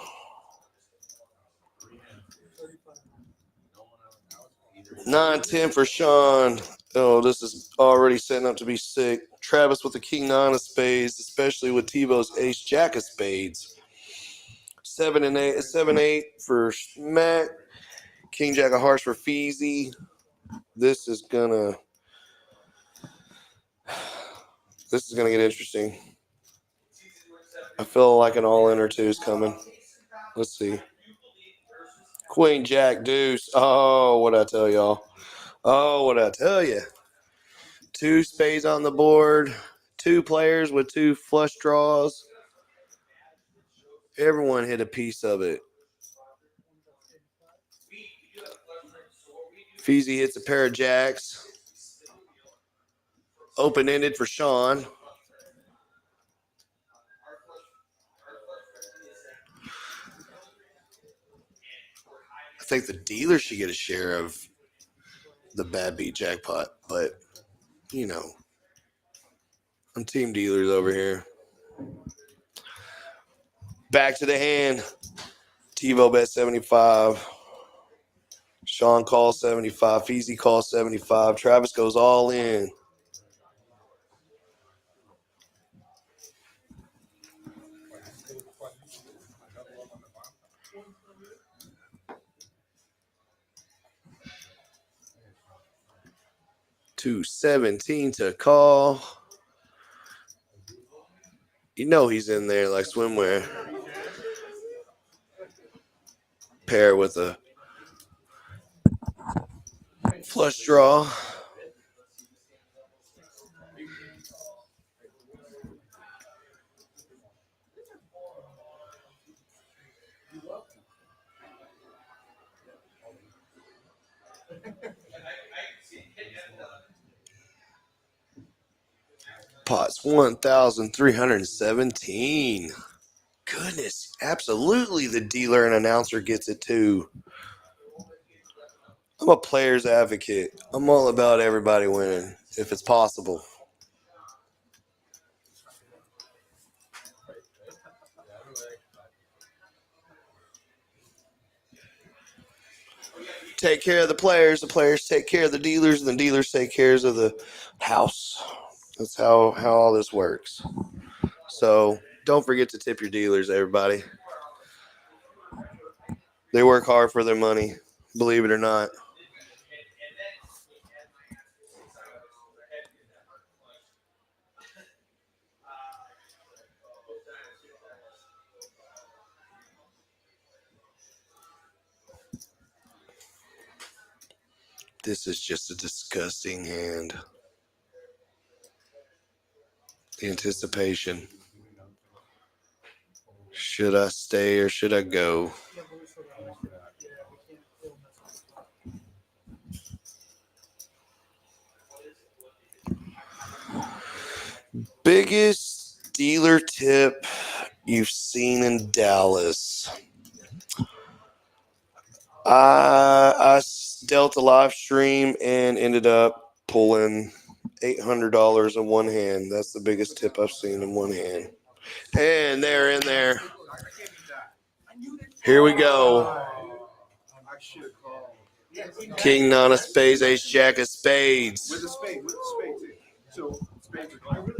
9-10 for Sean. Oh, this is already setting up to be sick. Travis with the King 9 of spades, especially with TiVo's Ace Jack of spades. 7-8 for Matt. King Jack of hearts for Feezy. This is gonna get interesting. I feel like an all-in or two is coming. Let's see. Queen Jack Deuce. Oh, what'd I tell y'all? Oh, what'd I tell you? 2 spades on the board. 2 players with 2 flush draws. Everyone hit a piece of it. Feezy hits a pair of jacks. Open-ended for Sean. I think the dealer should get a share of the bad beat jackpot, but you know, I'm team dealers over here. Back to the hand. TiVo bet 75. Sean calls 75. Feezy calls 75. Travis goes all in. $2.17 to call. You know he's in there like swimwear. Pair with a flush draw. Pot's 1,317. Goodness, absolutely the dealer and announcer gets it too. I'm a player's advocate. I'm all about everybody winning, if it's possible. Take care of the players take care of the dealers, and the dealers take care of the house. That's how all this works. So don't forget to tip your dealers, everybody. They work hard for their money, believe it or not. This is just a disgusting hand. The anticipation. Should I stay or should I go? Biggest dealer tip you've seen in Dallas. I dealt a live stream and ended up pulling $800 in one hand. That's the biggest tip I've seen in one hand. And they're in there. Here we go. King 9 of spades, Ace Jack of spades. With a spade too. So spades are gone.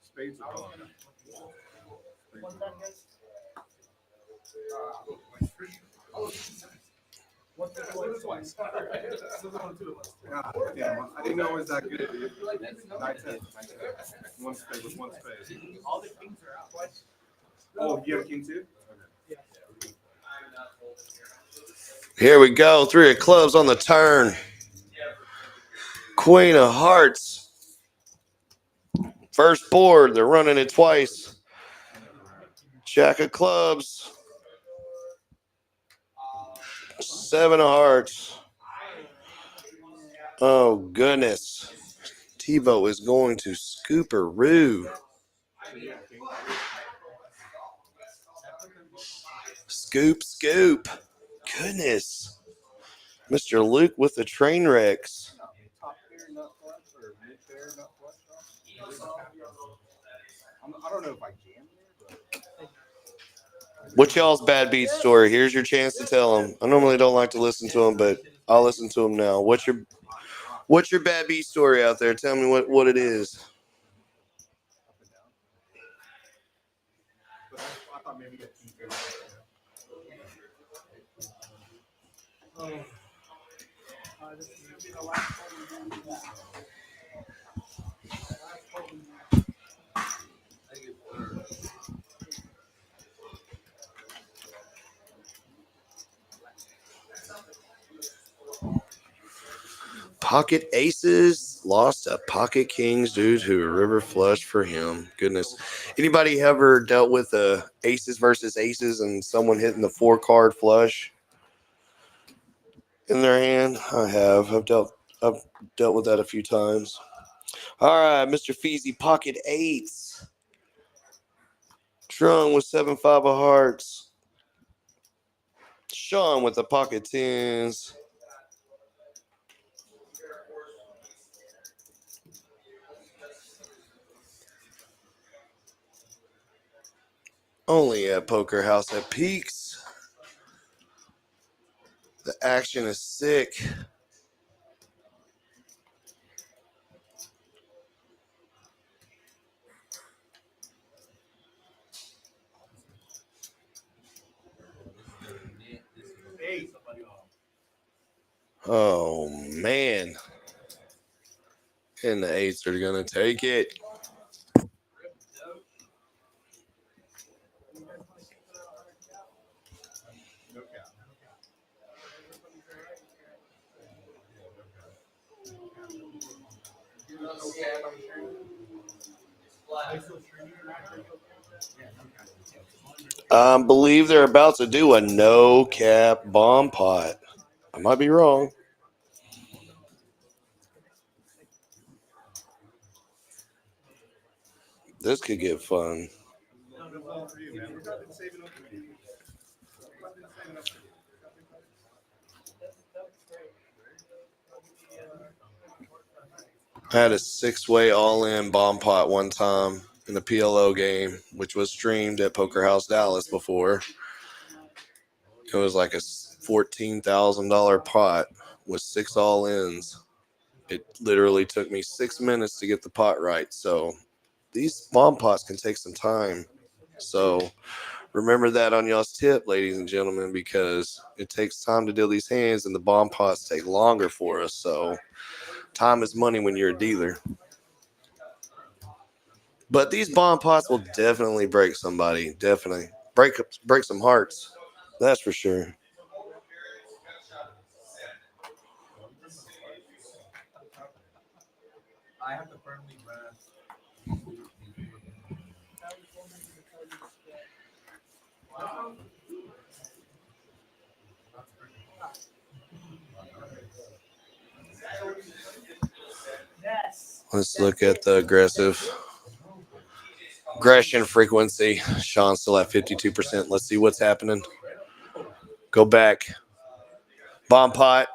Spades are gone. Damn, I didn't know it was that good, dude. 9-10. One spade with one spade. All the kings are out. Oh, you have a king too? Here we go. 3 of clubs on the turn. Queen of hearts. First board. They're running it twice. Jack of clubs. 7 of hearts. Oh, goodness. TiVo is going to scooperoo. Scoop, scoop. Goodness. Mr. Luke with the train wrecks. Top pair nut flush or mid pair nut flush? I don't know if I jammed there, but. What's y'all's bad beat story? Here's your chance to tell them. I normally don't like to listen to them, but I'll listen to them now. What's your bad beat story out there? Tell me what it is. But I thought maybe that team fair. This is gonna be the last one. Pocket aces lost to pocket kings due to a river flush for him. Goodness. Anybody ever dealt with aces versus aces and someone hitting the 4-card flush in their hand? I have. I've dealt with that a few times. All right, Mr. Feezy, pocket eights. Trung with 7-5 of hearts. Sean with the pocket tens. Only at Poker House at Peaks. The action is sick. Oh, man. And the eights are going to take it. I believe they're about to do a no-cap bomb pot. I might be wrong. This could get fun. I had a 6-way all-in bomb pot one time in the PLO game, which was streamed at Poker House Dallas before. It was like a $14,000 pot with 6 all-ins. It literally took me 6 minutes to get the pot right. So these bomb pots can take some time. So remember that on y'all's tip, ladies and gentlemen, because it takes time to deal these hands and the bomb pots take longer for us. So time is money when you're a dealer. But these bomb pots will definitely break somebody. Definitely. Break some hearts. That's for sure. I have to firmly grasp. Yes. Let's look at the aggression frequency. Sean's still at 52%. Let's see what's happening. Go back. Bomb pot.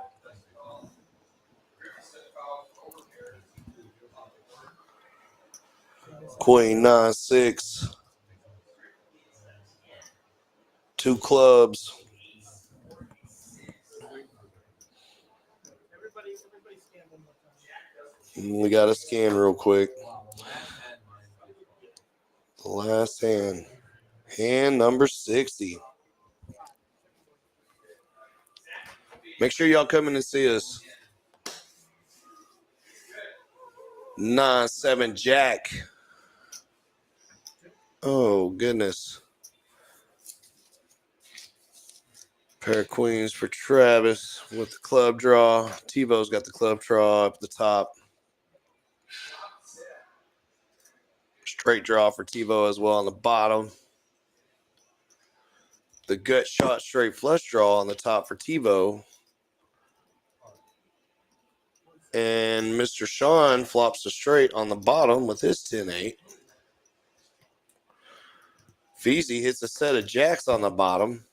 Queen 9-6. 2 clubs. Everybody stand one more time. We got to scan real quick. The last hand. Hand number 60. Make sure y'all come in and see us. 9-7 Jack. Oh, goodness. Pair of queens for Travis with the club draw. Tebow's got the club draw up the top. Straight draw for Tebow as well on the bottom. The gut shot straight flush draw on the top for Tebow. And Mr. Sean flops the straight on the bottom with his 10-8. Feezy hits a set of jacks on the bottom,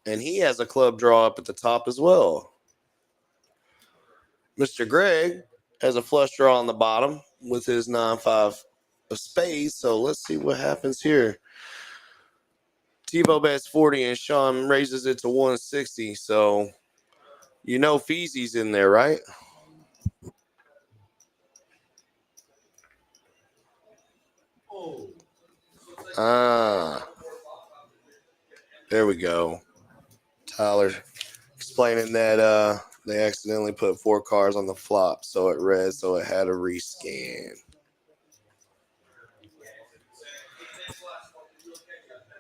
and he has a club draw up at the top as well. Mr. Greg has a flush draw on the bottom with his 9-5 of spades, so let's see what happens here. Tebow bets 40 and Sean raises it to 160, so you know Feezy's in there, right? There we go. Tyler explaining that they accidentally put 4 cards on the flop, so it read, so it had a rescan.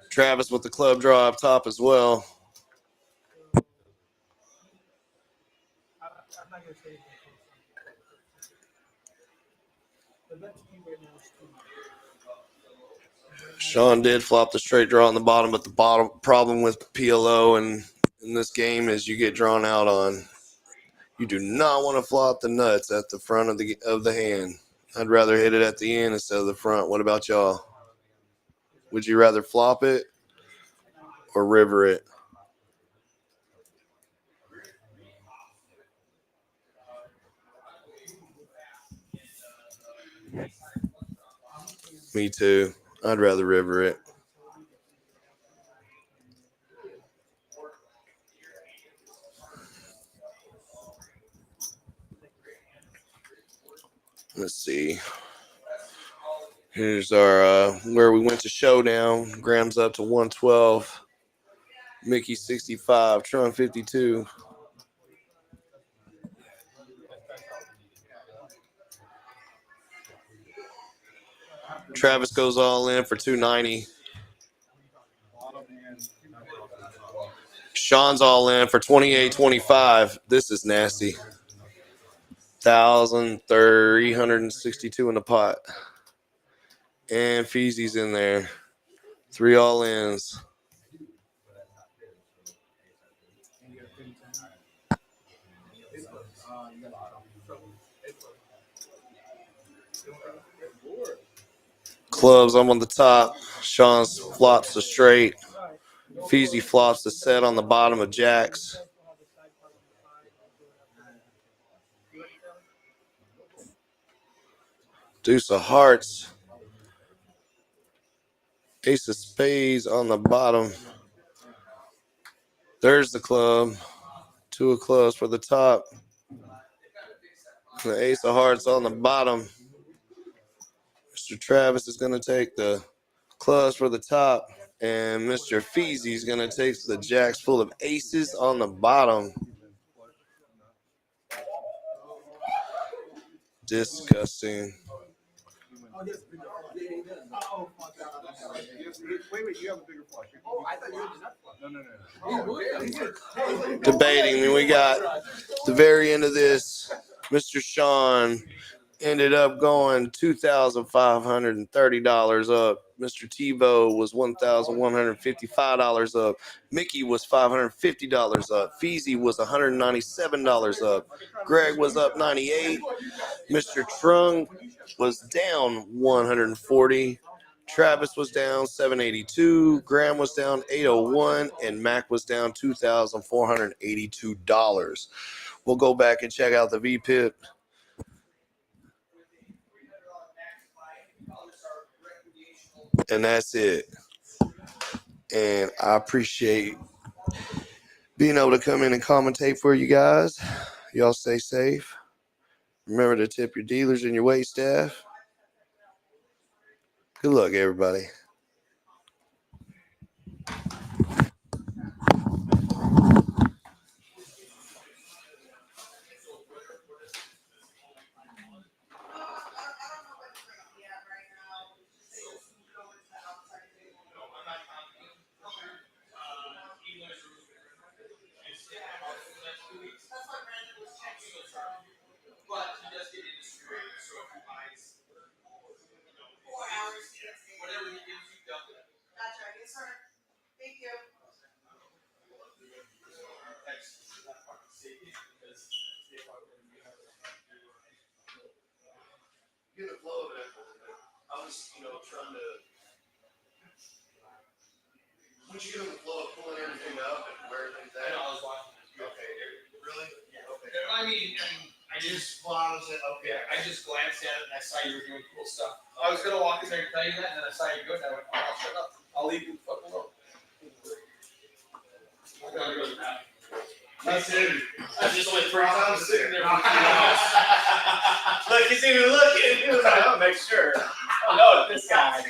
Travis with the club draw up top as well. I'm not gonna say anything. The bet to you right now is too much. Sean did flop the straight draw on the bottom, but the bottom problem with PLO and in this game is you get drawn out on. You do not want to flop the nuts at the front of the hand. I'd rather hit it at the end instead of the front. What about y'all? Would you rather flop it or river it? Me too. I'd rather river it. Let's see. Here's our where we went to showdown. Graham's up to 112. Mickey 65. Tron 52. Travis goes all in for 290. Sean's all in for 28.25. This is nasty. 1,362 in the pot. And Feezy's in there. 3 all ins. Clubs, I'm on the top. Sean's flops the straight. Feezy flops the set on the bottom of jacks. Deuce of hearts. Ace of spades on the bottom. There's the club. 2 of clubs for the top. The ace of hearts on the bottom. Mr. Travis is going to take the clubs for the top. And Mr. Feezy is going to take the jacks full of aces on the bottom. Disgusting. Wait, you have a bigger flush. Oh, I thought you were just not flush. No. Debating. And we got the very end of this. Mr. Sean ended up going $2,530 up. Mr. Tebow was $1,155 up. Mickey was $550 up. Feezy was $197 up. Greg was up 98. Mr. Trung was down 140. Travis was down 782. Graham was down 801. And Mac was down $2,482. We'll go back and check out the VPIP. And that's it. And I appreciate being able to come in and commentate for you guys. Y'all stay safe. Remember to tip your dealers and your wait staff. Good luck, everybody. get the flow of it. I was, trying to. Once you get in the flow of pulling everything up and where things I at. know, I was watching. Okay, really? Yeah. Okay. I mean, I just, Okay. I just glanced at it and I saw you were doing cool stuff. I was gonna walk in there and tell you that, and then I saw you go, and I went, oh, I'll shut up. I'll leave you the fuck alone. I gotta go now. That's it. I just went 3 times sitting there. Look, he's even looking. He was like, "Oh, make sure." Oh no, this guy.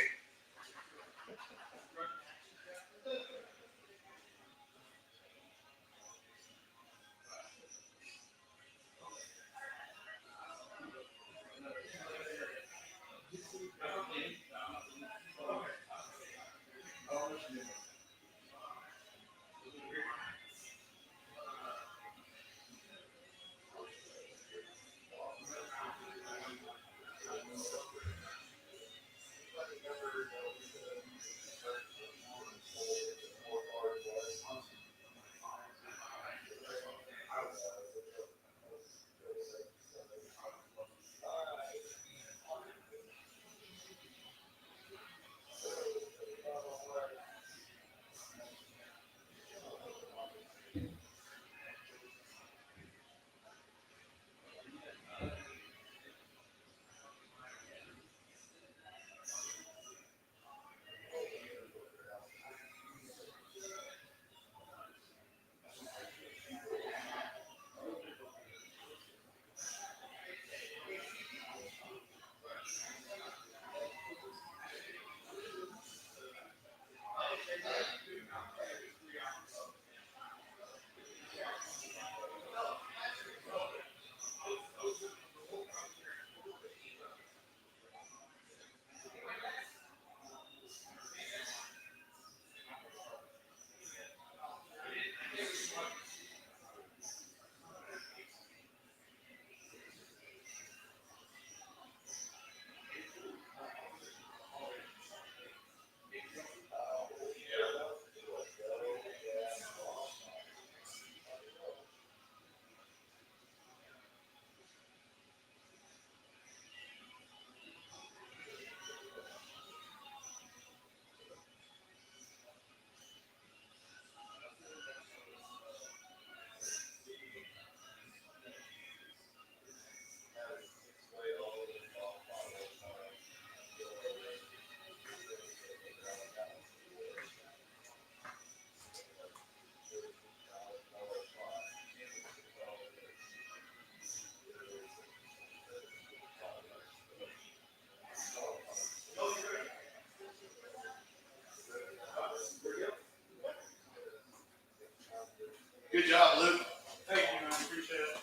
Good job, Luke. Thank you, man. Appreciate it.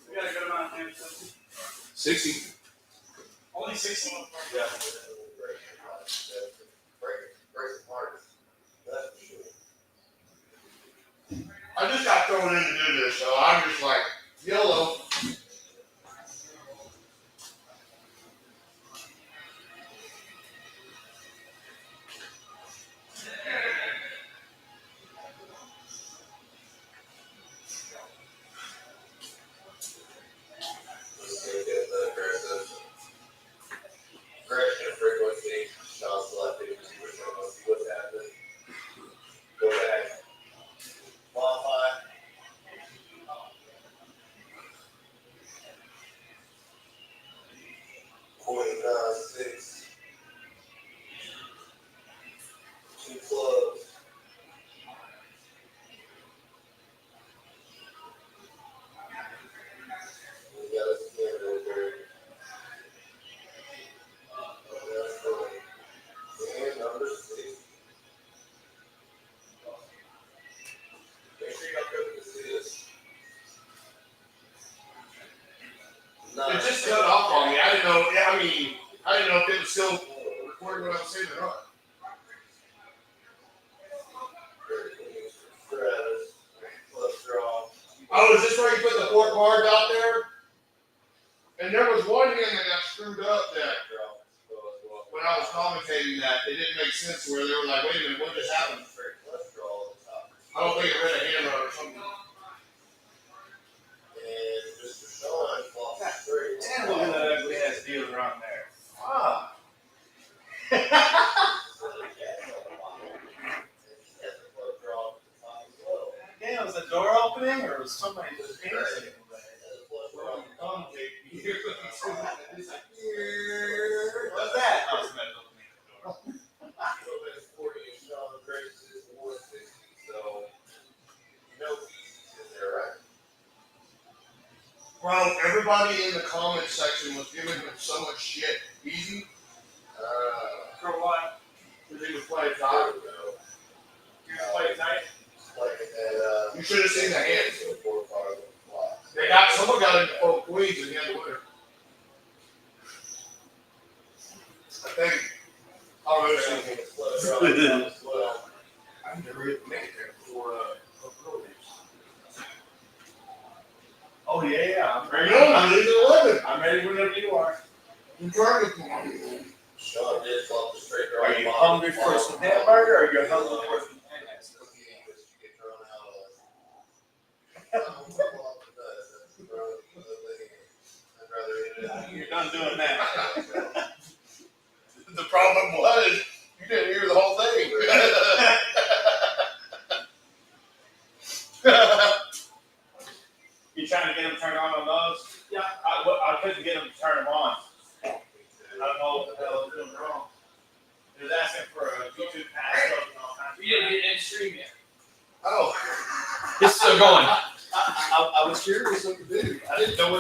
We got a good amount of hands. 60. Only 60. Yeah. I just got thrown in to do this, so I'm just like, YOLO. It just cut off on me. I didn't know. I mean, I didn't know if it was still recording what I was saying or not. Oh, is this where you put the 4 cards out there? And there was one hand that got screwed up that when I was commentating that it didn't make sense where they were like, wait a minute, what just happened? I don't think it read a hammer or something. Damn, look at that ugly ass was a door opening or was somebody just dancing? What's that? Oh, somebody opening the door. Bro, everybody in the comment section was giving him so much shit. Easy. For what? Because he was playing tight. You just play it tight? You should have seen the hands. Someone got into both queens and he had to win. I think. Oh, there's I've never hit the make there before. Oh, yeah. I'm ready. No, I'm leaving 11. I'm ready whenever you are. You trying to Are you hungry for some hamburger or are you hungry for some tennis? You're done doing that. The problem was, you didn't hear the whole thing. You trying to get them turned on those? Yeah. I couldn't get them to turn them on. I don't know what the hell I was doing wrong. It was asking for a YouTube passcode and all kinds of. You didn't get in stream yet. Oh, It's still going. I was curious what to do. I didn't know what